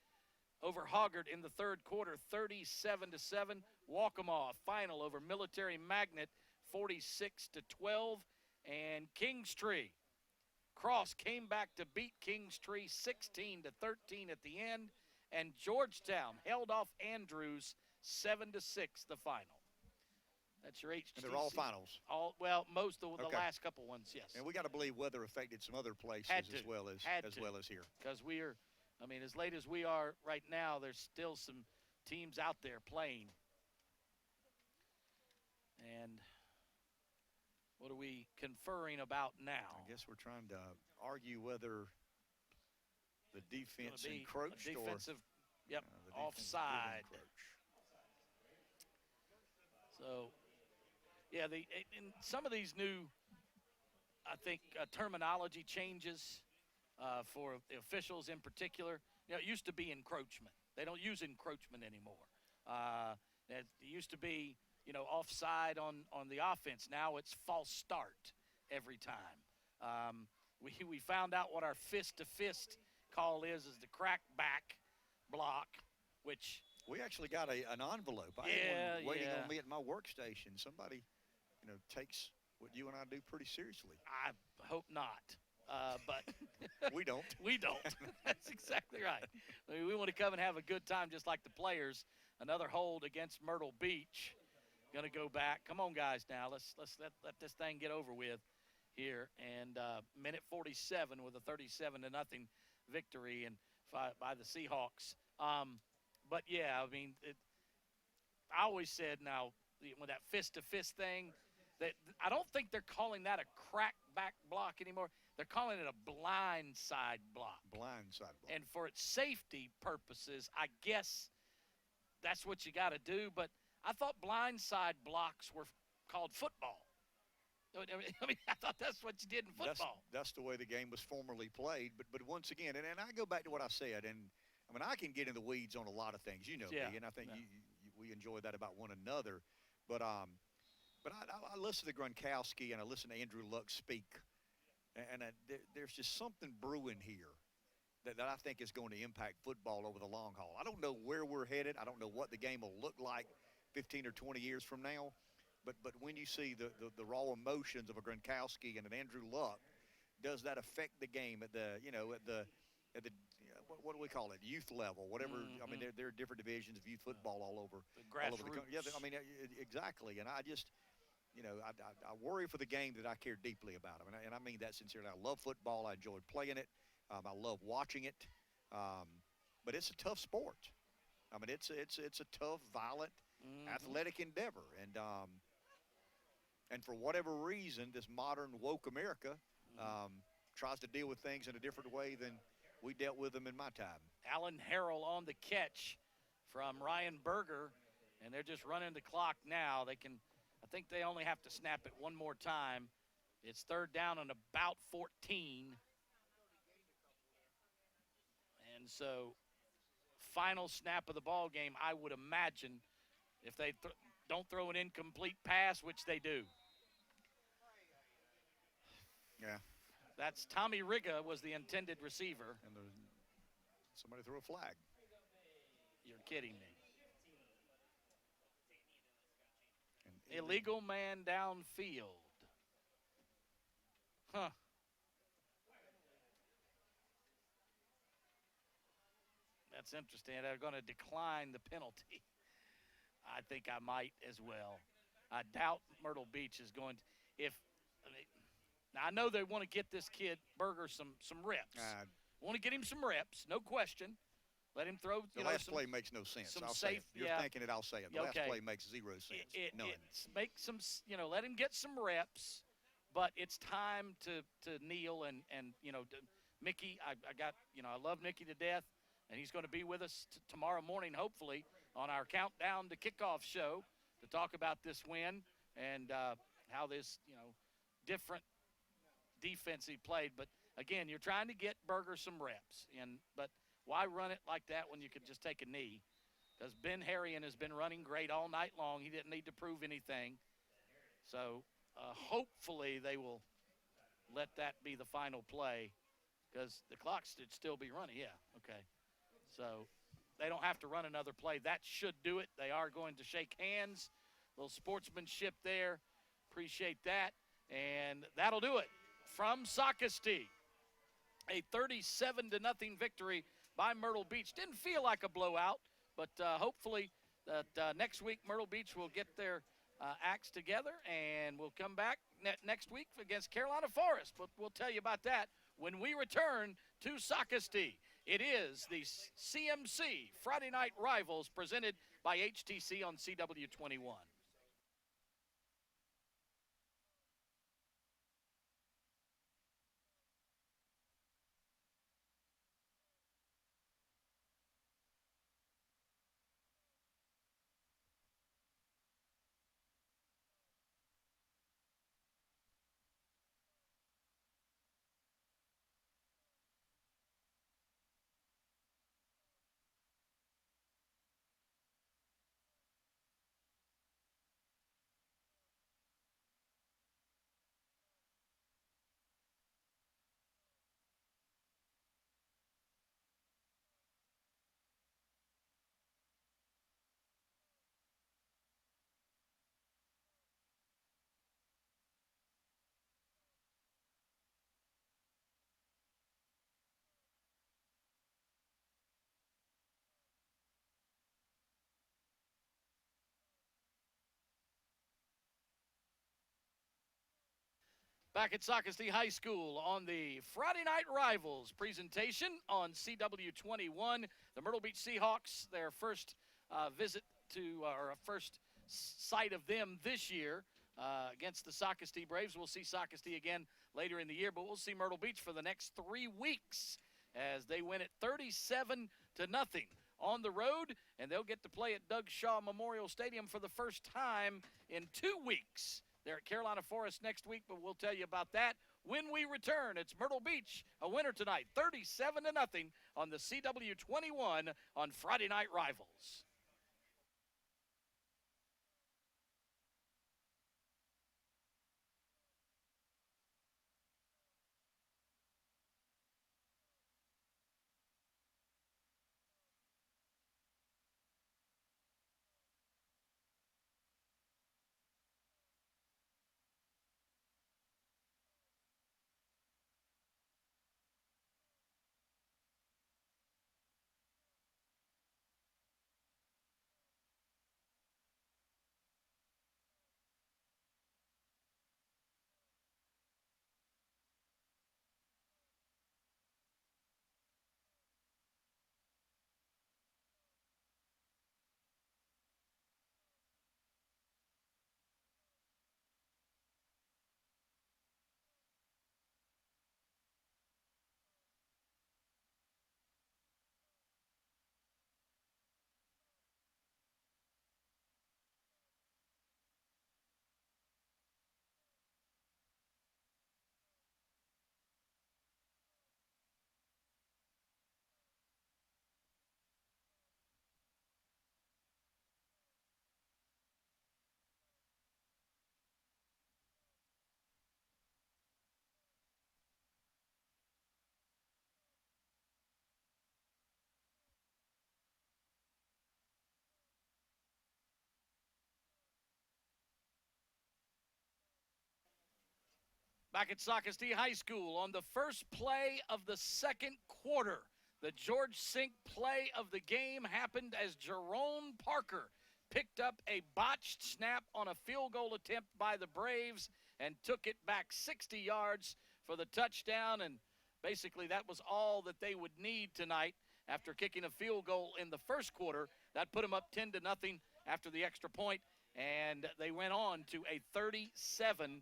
over Hoggard in the third quarter 37-7. Walkamaw final over Military Magnet 46-12. And Kingstree Cross came back to beat Kingstree 16-13 at the end. And Georgetown held off Andrews 7-6 the final. That's your HTC. And they're all finals. Most of the last couple ones, yes. And we got to believe weather affected some other places as well as here. Because as late as we are right now, there's still some teams out there playing. And what are we conferring about now? I guess we're trying to argue whether the defense encroached defensive, or offside. So, yeah, in some of these new, I think, terminology changes for the officials in particular. It used to be encroachment. They don't use encroachment anymore. It used to be, offside on the offense. Now it's false start every time. We found out what our fist-to-fist call is the crackback block, which – we actually got an envelope. I had one waiting on me at my workstation. Somebody, takes what you and I do pretty seriously. I hope not, but we don't. We don't. That's exactly right. We want to come and have a good time, just like the players. Another hold against Myrtle Beach. Going to go back. Come on, guys. Now let's let this thing get over with here. And minute 47 with a 37-0 victory and by the Seahawks. But, yeah, I always said now, with that fist-to-fist thing, that I don't think they're calling that a crackback block anymore. They're calling it a blindside block. Blindside block. And for its safety purposes, I guess that's what you got to do. But I thought blindside blocks were called football. I thought that's what you did in football. That's the way the game was formerly played. But once again, and I go back to what I said, and I can get in the weeds on a lot of things, me, and I think we enjoy that about one another. But I listen to Gronkowski and I listen to Andrew Luck speak, and there's just something brewing here that I think is going to impact football over the long haul. I don't know where we're headed. I don't know what the game will look like 15 or 20 years from now. But when you see the raw emotions of a Gronkowski and an Andrew Luck, does that affect the game at the what do we call it, youth level, whatever? Mm-hmm. There are different divisions of youth football all over the grassroots. All over the country. Yeah, exactly. And I just, I worry for the game that I care deeply about. And I mean that sincerely. I love football. I enjoy playing it. I love watching it. But it's a tough sport. It's a tough, violent, athletic endeavor. And for whatever reason, this modern woke America tries to deal with things in a different way than we dealt with them in my time. Alan Harrell on the catch from Ryan Berger, and they're just running the clock now. I think they only have to snap it one more time. It's third down and about 14. And so final snap of the ball game, I would imagine, if they don't throw an incomplete pass, which they do. Yeah. That's Tommy Riga was the intended receiver. And somebody threw a flag. You're kidding me. Illegal man downfield. Huh. That's interesting. They're going to decline the penalty. I think I might as well. I doubt Myrtle Beach is going to. Now, I know they want to get this kid, Berger, some reps. Want to get him some reps, no question. Let him throw. The last play makes no sense. I'll say it. You're thinking it, I'll say it. The last play makes zero sense. None. Make some, let him get some reps, but it's time to kneel and Mickey, I love Mickey to death, and he's going to be with us tomorrow morning, hopefully, on our Countdown to Kickoff show to talk about this win and how this, different defense he played. But again, you're trying to get Berger some reps, but why run it like that when you could just take a knee? because Ben Harrion has been running great all night long. He didn't need to prove anything. So hopefully they will let that be the final play, because the clock should still be running. Yeah, okay. So they don't have to run another play. That should do it. They are going to shake hands. A little sportsmanship there. Appreciate that. And that'll do it from Socastee. A 37-0 victory by Myrtle Beach. Didn't feel like a blowout, but hopefully that next week Myrtle Beach will get their acts together, and we'll come back next week against Carolina Forest. But we'll tell you about that when we return to Socastee. It is the CMC Friday Night Rivals presented by HTC on CW21. Back at Socastee High School on the Friday Night Rivals presentation on CW21. The Myrtle Beach Seahawks, their first visit to, or a first sight of them this year against the Socastee Braves. We'll see Socastee again later in the year, but we'll see Myrtle Beach for the next 3 weeks as they win it 37-0 on the road, and they'll get to play at Doug Shaw Memorial Stadium for the first time in 2 weeks. They're at Carolina Forest next week, but we'll tell you about that when we return. It's Myrtle Beach, a winner tonight, 37-0 on the CW21 on Friday Night Rivals. Back at Socastee High School on the first play of the second quarter. The George Sink play of the game happened as Jerome Parker picked up a botched snap on a field goal attempt by the Braves and took it back 60 yards for the touchdown. And basically that was all that they would need tonight after kicking a field goal in the first quarter. That put them up 10-0 after the extra point, and they went on to a 37-0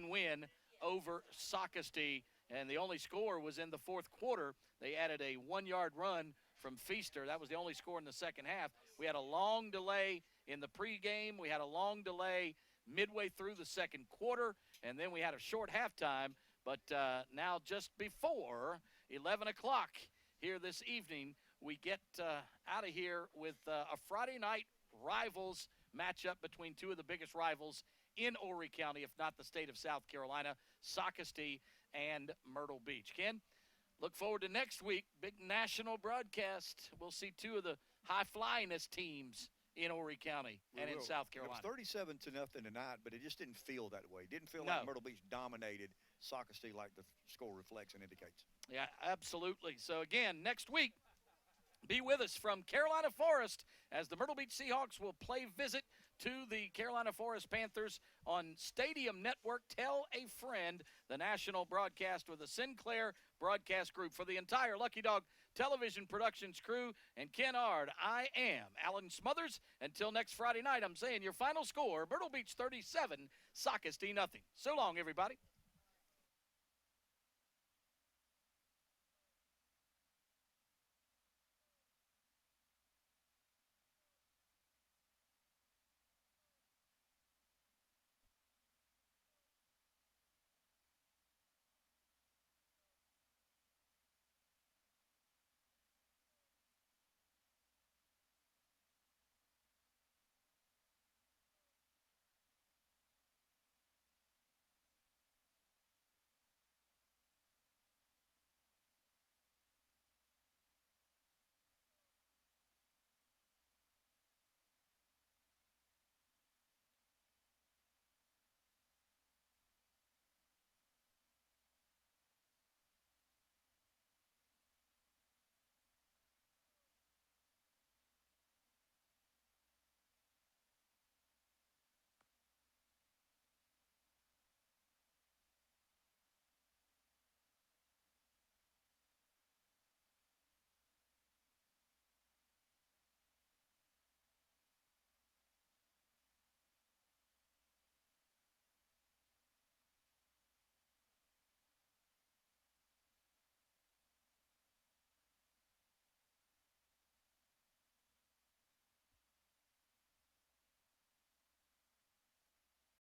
win over Socastee, and the only score was in the fourth quarter. They added a 1-yard run from Feaster. That was the only score in the second half. We had a long delay in the pregame. We had a long delay midway through the second quarter, and then we had a short halftime. But now just before 11 o'clock here this evening, we get out of here with a Friday night rivals matchup between two of the biggest rivals in Horry County, if not the state of South Carolina, Socastee and Myrtle Beach. Ken, look forward to next week. Big national broadcast. We'll see two of the high-flyingest teams in Horry County and in South Carolina. It was 37-0 tonight, but it just didn't feel that way. It didn't feel No. like Myrtle Beach dominated Socastee like the score reflects and indicates. Yeah, absolutely. So, again, next week, be with us from Carolina Forest as the Myrtle Beach Seahawks will play visit to the Carolina Forest Panthers on Stadium Network. Tell a Friend, the national broadcast with the Sinclair Broadcast Group. For the entire Lucky Dog Television Productions crew and Ken Ard, I am Alan Smothers. Until next Friday night, I'm saying your final score, Myrtle Beach 37, Socastee nothing. So long, everybody.